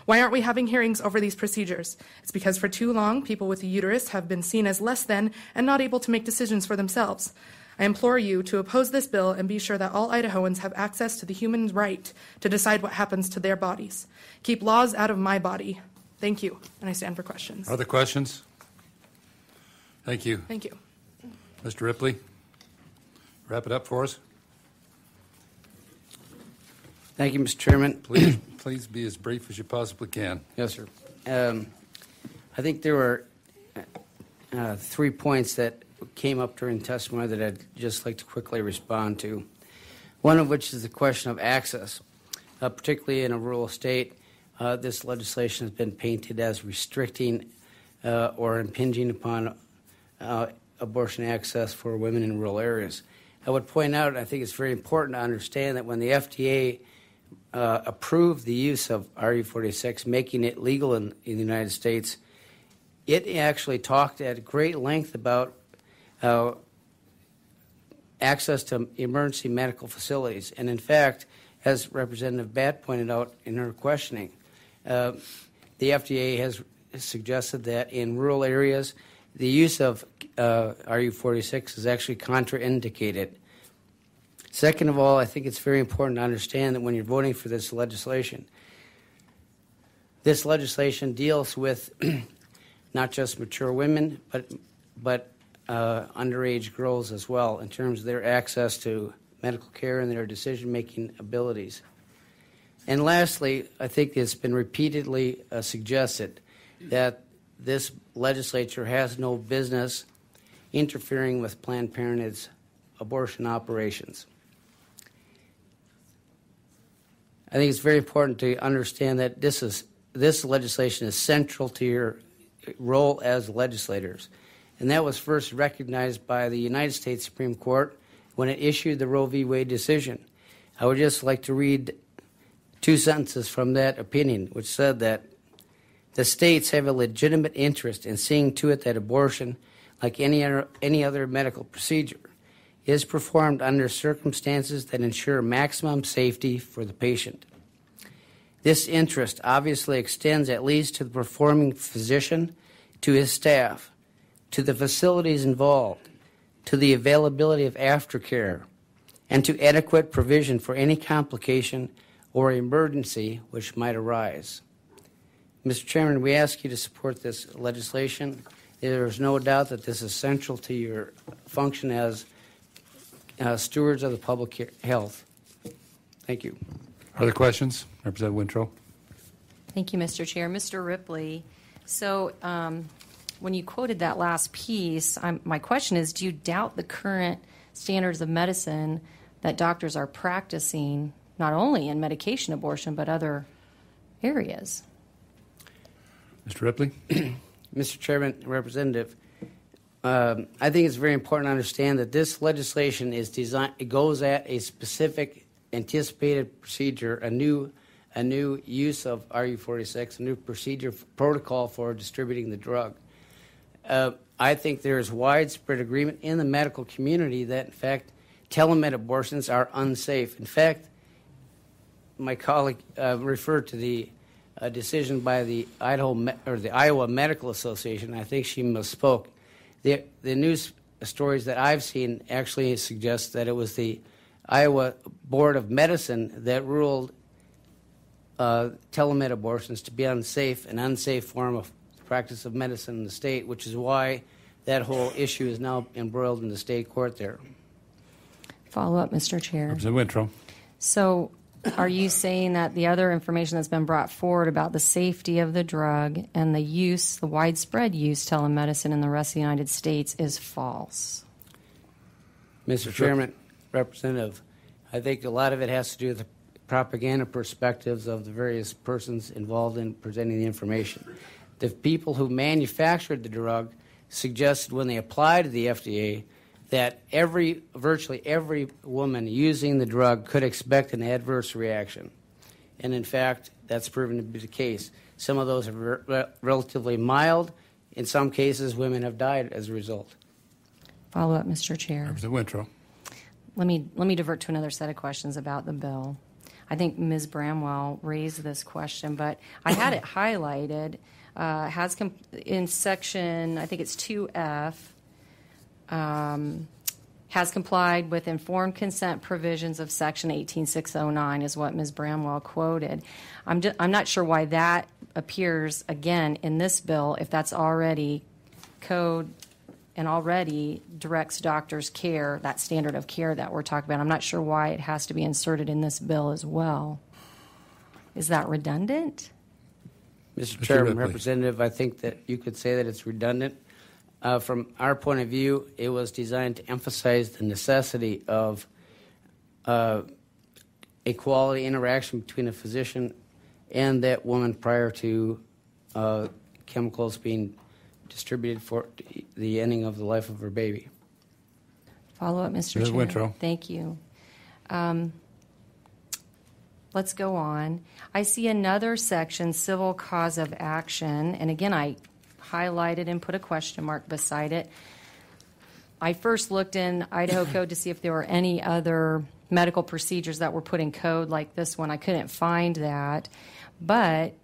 Why aren't we having hearings over these procedures? It's because for too long, people with a uterus have been seen as less than and not able to make decisions for themselves. I implore you to oppose this bill and be sure that all Idahoans have access to the human right to decide what happens to their bodies. Keep laws out of my body. Thank you, and I stand for questions. Other questions? Thank you. Thank you. Mr. Ripley, wrap it up for us. Thank you, Mr. Chairman. Please be as brief as you possibly can. Yes, sir. I think there were 3 points that came up during testimony that I'd just like to quickly respond to. One of which is the question of access. Particularly in a rural state, this legislation has been painted as restricting or impinging upon abortion access for women in rural areas. I would point out, and I think it's very important to understand, that when the FDA approved the use of RU46, making it legal in the United States, it actually talked at great length about access to emergency medical facilities. And in fact, as Representative Batt pointed out in her questioning, the FDA has suggested that in rural areas, the use of RU46 is actually contraindicated. Second of all, I think it's very important to understand that when you're voting for this legislation deals with not just mature women, but underage girls as well in terms of their access to medical care and their decision-making abilities. And lastly, I think it's been repeatedly suggested that this legislature has no business interfering with Planned Parenthood's abortion operations. I think it's very important to understand that this legislation is central to your role as legislators. And that was first recognized by the United States Supreme Court when it issued the Roe v. Wade decision. I would just like to read 2 sentences from that opinion, which said that the states have a legitimate interest in seeing to it that abortion, like any other medical procedure, is performed under circumstances that ensure maximum safety for the patient. This interest obviously extends at least to the performing physician, to his staff, to the facilities involved, to the availability of aftercare, and to adequate provision for any complication or emergency which might arise. Mr. Chairman, we ask you to support this legislation. There is no doubt that this is central to your function as stewards of the public health. Thank you. Other questions? Representative Wintrow. Thank you, Mr. Chair. Mr. Ripley, so when you quoted that last piece, my question is, do you doubt the current standards of medicine that doctors are practicing, not only in medication abortion, but other areas? Mr. Ripley. Mr. Chairman, Representative, I think it's very important to understand that this legislation is designed, it goes at a specific anticipated procedure, a new use of RU46, a new procedure protocol for distributing the drug. I think there is widespread agreement in the medical community that, in fact, telemed abortions are unsafe. In fact, my colleague referred to the decision by the Iowa Medical Association. I think she misspoke. The news stories that I've seen actually suggest that it was the Iowa Board of Medicine that ruled telemed abortions to be unsafe, an unsafe form of practice of medicine in the state, which is why that whole issue is now embroiled in the state court there. Follow up, Mr. Chair. Representative Wintrow. So are you saying that the other information that's been brought forward about the safety of the drug and the use, the widespread use telemedicine in the rest of the United States is false? Mr. Chairman, Representative, I think a lot of it has to do with the propaganda perspectives of the various persons involved in presenting the information. The people who manufactured the drug suggested when they applied to the FDA that virtually every woman using the drug could expect an adverse reaction. And in fact, that's proven to be the case. Some of those are relatively mild. In some cases, women have died as a result. Follow up, Mr. Chair. Representative Wintrow. Let me divert to another set of questions about the bill. I think Ms. Bramwell raised this question, but I had it highlighted. In section, I think it's 2F, has complied with informed consent provisions of section 18609 is what Ms. Bramwell quoted. I'm not sure why that appears again in this bill if that's already code and already directs doctors' care, that standard of care that we're talking about. I'm not sure why it has to be inserted in this bill as well. Is that redundant? Mr. Chairman, Representative, I think that you could say that it's redundant. From our point of view, it was designed to emphasize the necessity of a quality interaction between a physician and that woman prior to chemicals being distributed for the ending of the life of her baby. Follow up, Mr. Chair. Wintrow. Thank you. Let's go on. I see another section, civil cause of action, and again, I highlighted and put a question mark beside it. I first looked in Idaho Code to see if there were any other medical procedures that were put in code like this one. I couldn't find that, but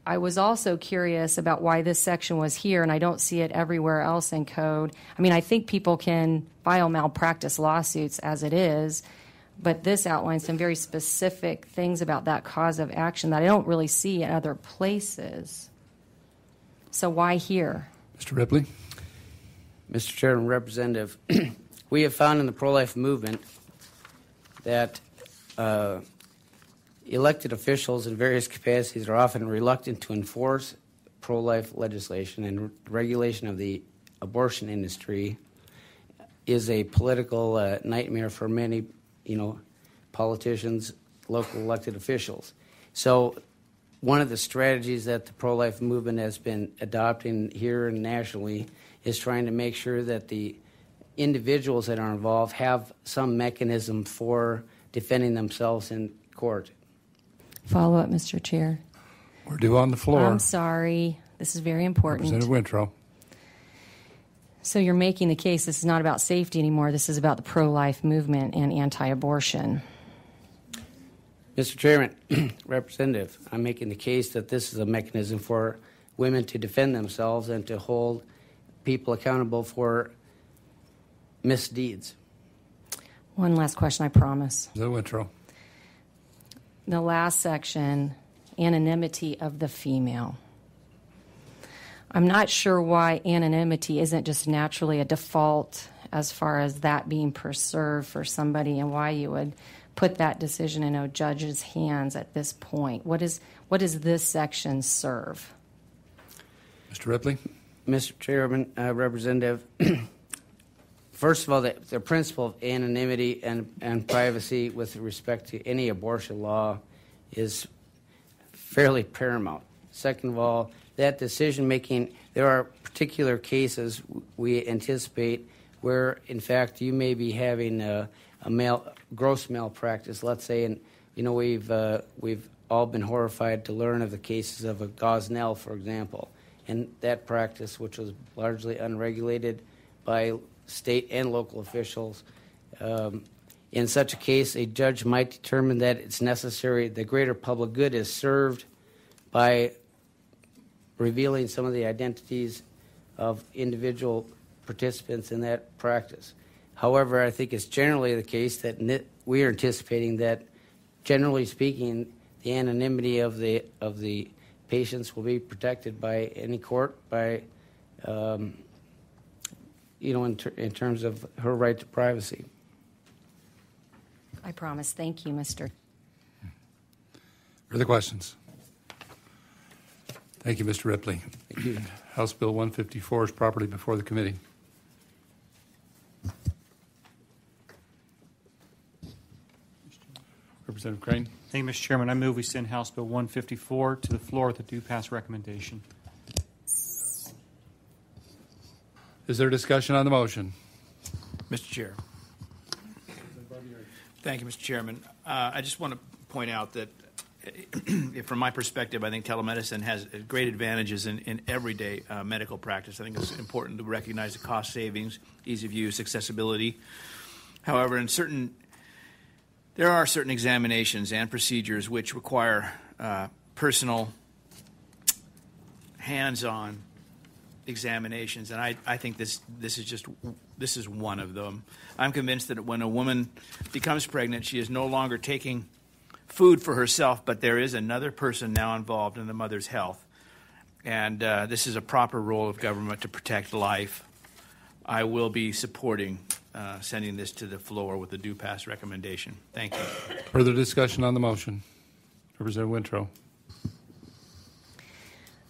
I was also curious about why this section was here, and I don't see it everywhere else in code. I mean, I think people can file malpractice lawsuits as it is, but this outlines some very specific things about that cause of action that I don't really see in other places. So why here? Mr. Ripley. Mr. Chairman, Representative, we have found in the pro-life movement that elected officials in various capacities are often reluctant to enforce pro-life legislation, and regulation of the abortion industry is a political nightmare for many, politicians, local elected officials. So one of the strategies that the pro-life movement has been adopting here and nationally is trying to make sure that the individuals that are involved have some mechanism for defending themselves in court. Follow up, Mr. Chair. We're due on the floor. I'm sorry. This is very important. Representative Wintrow. So you're making the case this is not about safety anymore. This is about the pro-life movement and anti-abortion. Mr. Chairman, Representative, I'm making the case that this is a mechanism for women to defend themselves and to hold people accountable for misdeeds. One last question, I promise. The intro. The last section, anonymity of the female. I'm not sure why anonymity isn't just naturally a default as far as that being preserved for somebody, and why you would put that decision in a judge's hands at this point. What does this section serve? Mr. Ripley. Mr. Chairman, Representative, first of all, the principle of anonymity and privacy with respect to any abortion law is fairly paramount. Second of all, that decision-making, there are particular cases we anticipate where, in fact, you may be having a gross malpractice, let's say, and we've all been horrified to learn of the cases of a Gosnell, for example, and that practice, which was largely unregulated by state and local officials. In such a case, a judge might determine that it's necessary, the greater public good is served by revealing some of the identities of individual participants in that practice. However, I think it's generally the case that we are anticipating that, generally speaking, the anonymity of the patients will be protected by any court, by in terms of her right to privacy. I promise. Thank you, Mr. Further questions? Thank you, Mr. Ripley. Thank you. House Bill 154 is properly before the committee. Representative Crane. Thank you, Mr. Chairman. I move we send House Bill 154 to the floor with a due pass recommendation. Is there discussion on the motion? Mr. Chair. Thank you, Mr. Chairman. I just want to point out that from my perspective, I think telemedicine has great advantages in everyday medical practice. I think it's important to recognize the cost savings, ease of use, accessibility. However, there are certain examinations and procedures which require personal, hands-on examinations, and I think this is one of them. I'm convinced that when a woman becomes pregnant, she is no longer taking food for herself, but there is another person now involved in the mother's health, and this is a proper role of government to protect life. I will be supporting sending this to the floor with a due pass recommendation. Thank you. Further discussion on the motion? Representative Winthrop.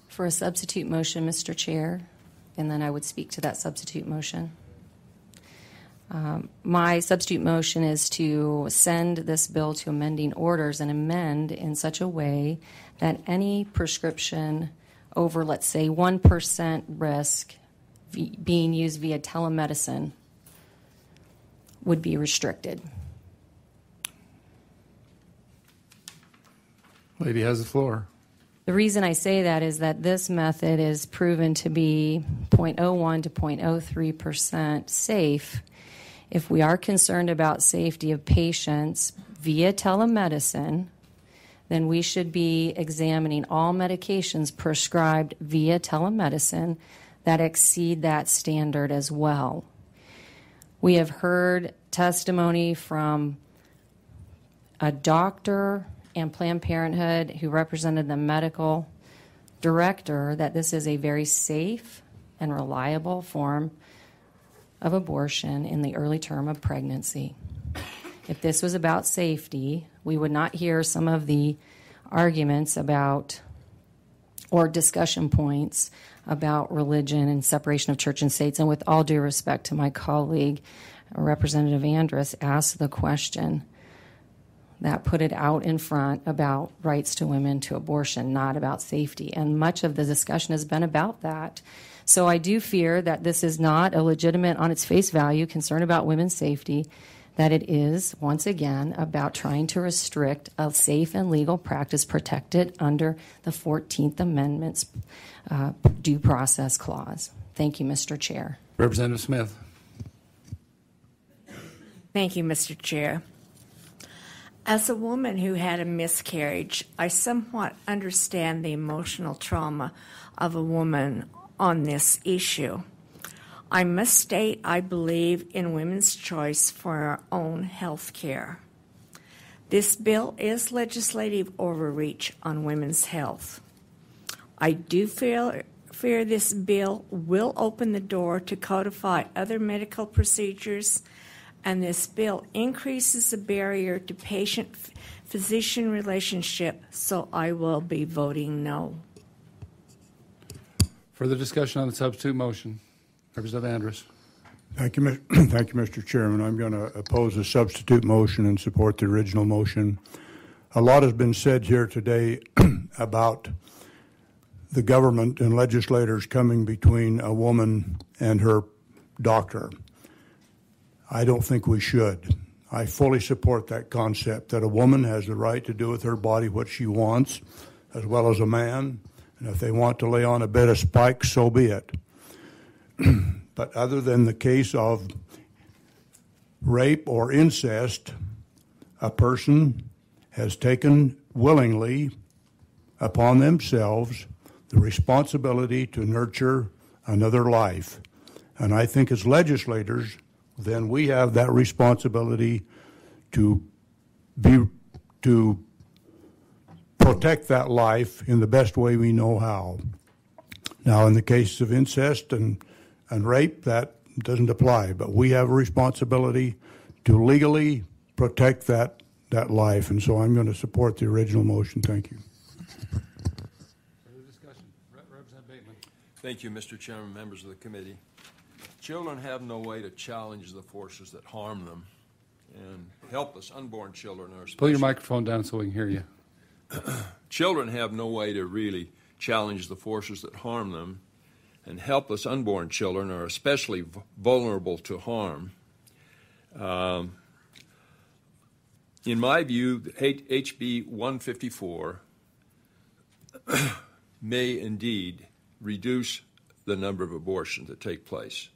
For a substitute motion, Mr. Chair, and then I would speak to that substitute motion. My substitute motion is to send this bill to amending orders and amend in such a way that any prescription over, let's say, 1% risk being used via telemedicine would be restricted. Lady has the floor. The reason I say that is that this method is proven to be 0.01 to 0.03% safe. If we are concerned about safety of patients via telemedicine, then we should be examining all medications prescribed via telemedicine that exceed that standard as well. We have heard testimony from a doctor and Planned Parenthood who represented the medical director that this is a very safe and reliable form of abortion in the early term of pregnancy. If this was about safety, we would not hear some of the arguments about or discussion points about religion and separation of church and states. And with all due respect to my colleague, Representative Andrus asked the question that put it out in front about rights to women to abortion, not about safety. And much of the discussion has been about that. So I do fear that this is not a legitimate, on its face value, concern about women's safety, that it is, once again, about trying to restrict a safe and legal practice protected under the 14th Amendment's Due Process Clause. Thank you, Mr. Chair. Representative Smith. Thank you, Mr. Chair. As a woman who had a miscarriage, I somewhat understand the emotional trauma of a woman on this issue. I must state I believe in women's choice for our own health care. This bill is legislative overreach on women's health. I do fear this bill will open the door to codify other medical procedures, and this bill increases the barrier to patient-physician relationship, so I will be voting no. Further discussion on the substitute motion. Representative Andrus. Thank you, Mr. Chairman. I'm going to oppose the substitute motion and support the original motion. A lot has been said here today about the government and legislators coming between a woman and her doctor. I don't think we should. I fully support that concept that a woman has the right to do with her body what she wants, as well as a man. And if they want to lay on a bed of spikes, so be it. But other than the case of rape or incest, a person has taken willingly upon themselves the responsibility to nurture another life. And I think as legislators, then we have that responsibility to protect that life in the best way we know how. Now, in the case of incest and rape, that doesn't apply, but we have a responsibility to legally protect that life, and so I'm going to support the original motion. Thank you. Further discussion. Representative Bateman. Thank you, Mr. Chairman, members of the committee. Children have no way to challenge the forces that harm them, and helpless unborn children are especially... Pull your microphone down so we can hear you. Children have no way to really challenge the forces that harm them, and helpless unborn children are especially vulnerable to harm. In my view, HB154 may indeed reduce the number of abortions that take place.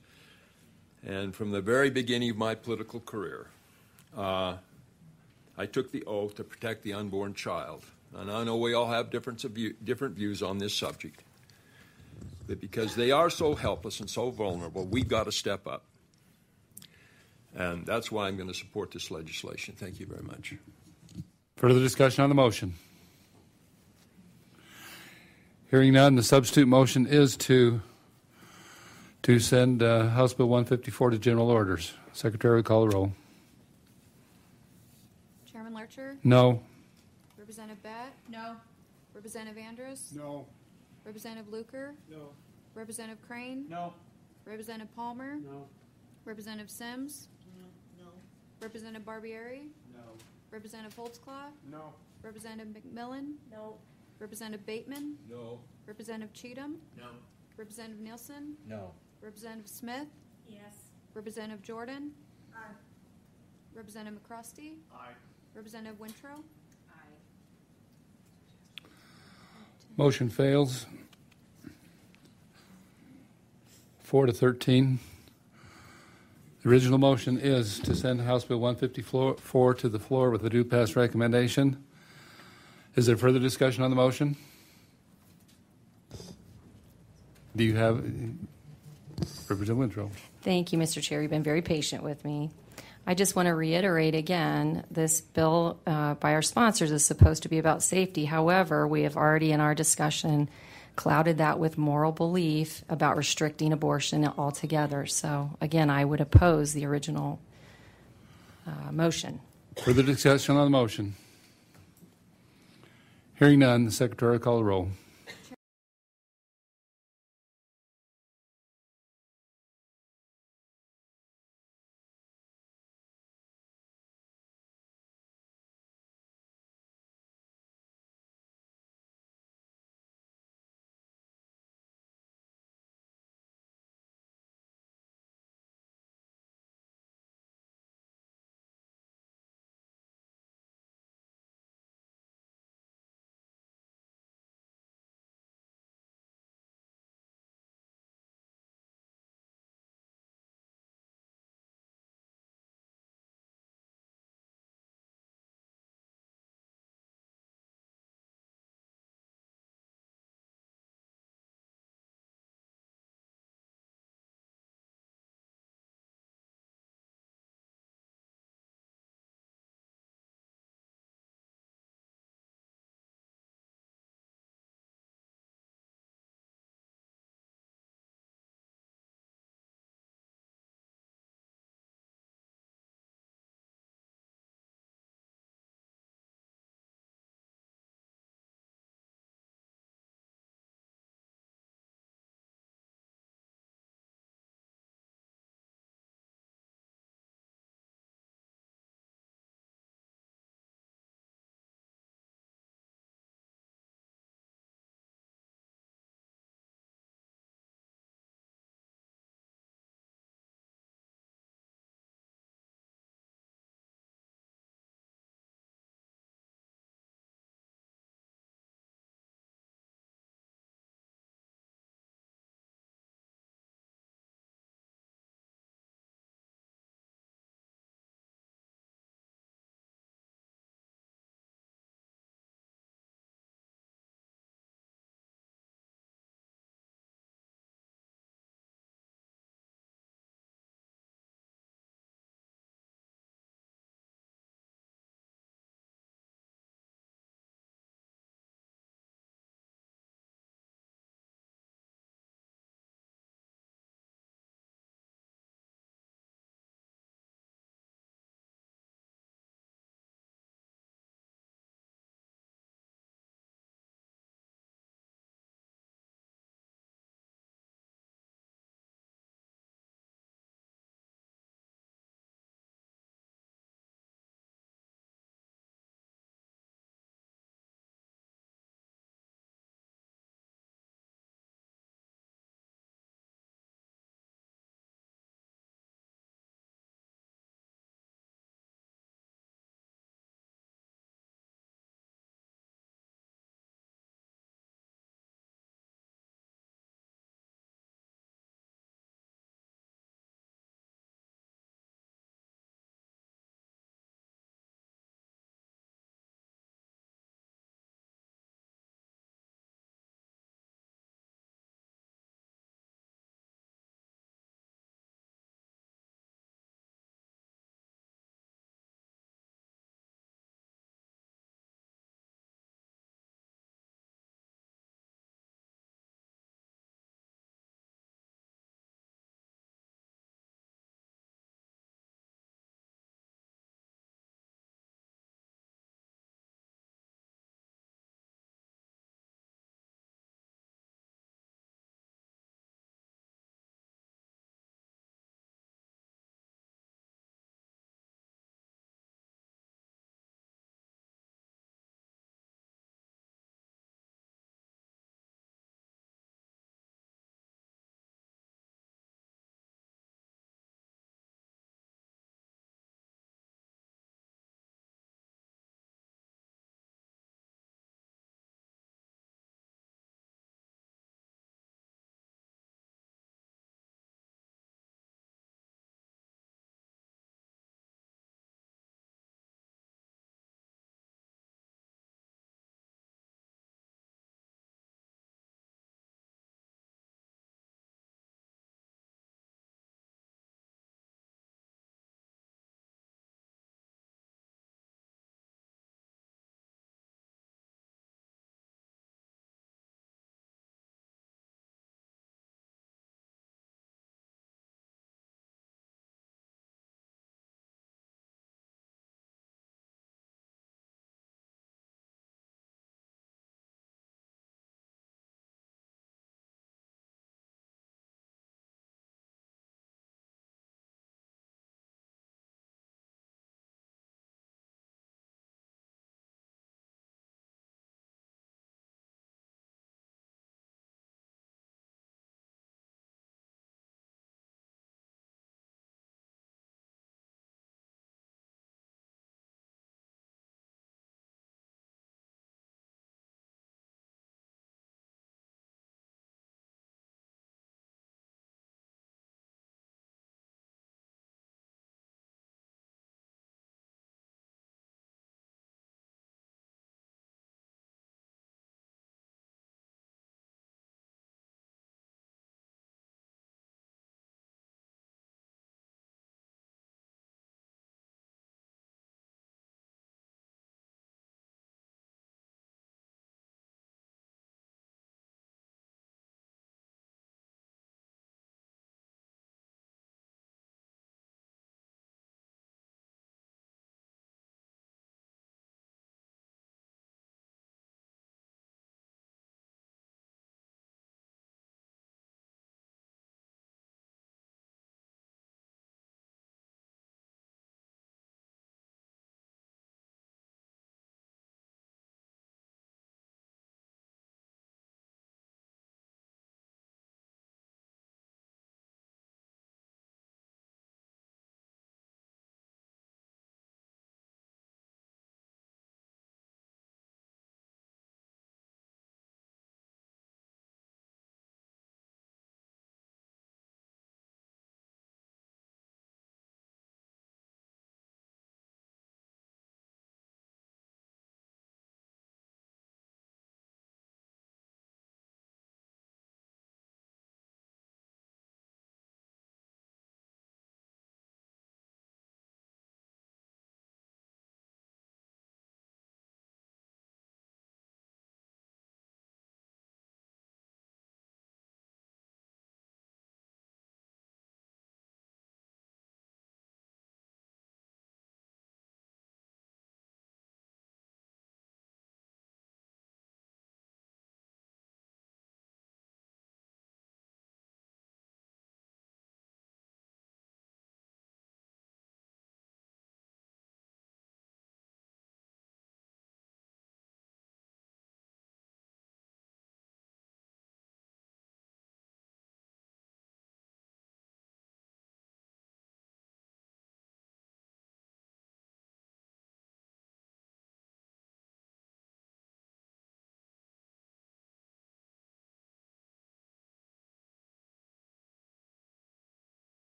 And from the very beginning of my political career, I took the oath to protect the unborn child. And I know we all have different views on this subject. But because they are so helpless and so vulnerable, we've got to step up. And that's why I'm going to support this legislation. Thank you very much. Further discussion on the motion. Hearing none, the substitute motion is to send House Bill 154 to general orders. Secretary will call the roll. Chairman Lurcher? No. Representative Bett? No. Representative Andrus? No. Representative Luker? No. Representative Crane? No. Representative Palmer? No. Representative Sims? No. Representative Barbieri? No. Representative Holtzclaw? No. Representative McMillan? No. Representative Bateman? No. Representative Cheatham? No. Representative Nielsen? No. Representative Smith? Yes. Representative Jordan? Aye. Representative McCrosty? Aye. Representative Wintrow? Motion fails. 4-13. The original motion is to send House Bill 154 to the floor with a due pass recommendation. Is there further discussion on the motion? Do you have Representative Wintrow? Thank you, Mr. Chair. You've been very patient with me. I just want to reiterate again, this bill by our sponsors is supposed to be about safety. However, we have already in our discussion clouded that with moral belief about restricting abortion altogether. So, again, I would oppose the original motion. Further discussion on the motion? Hearing none, the Secretary will call the roll.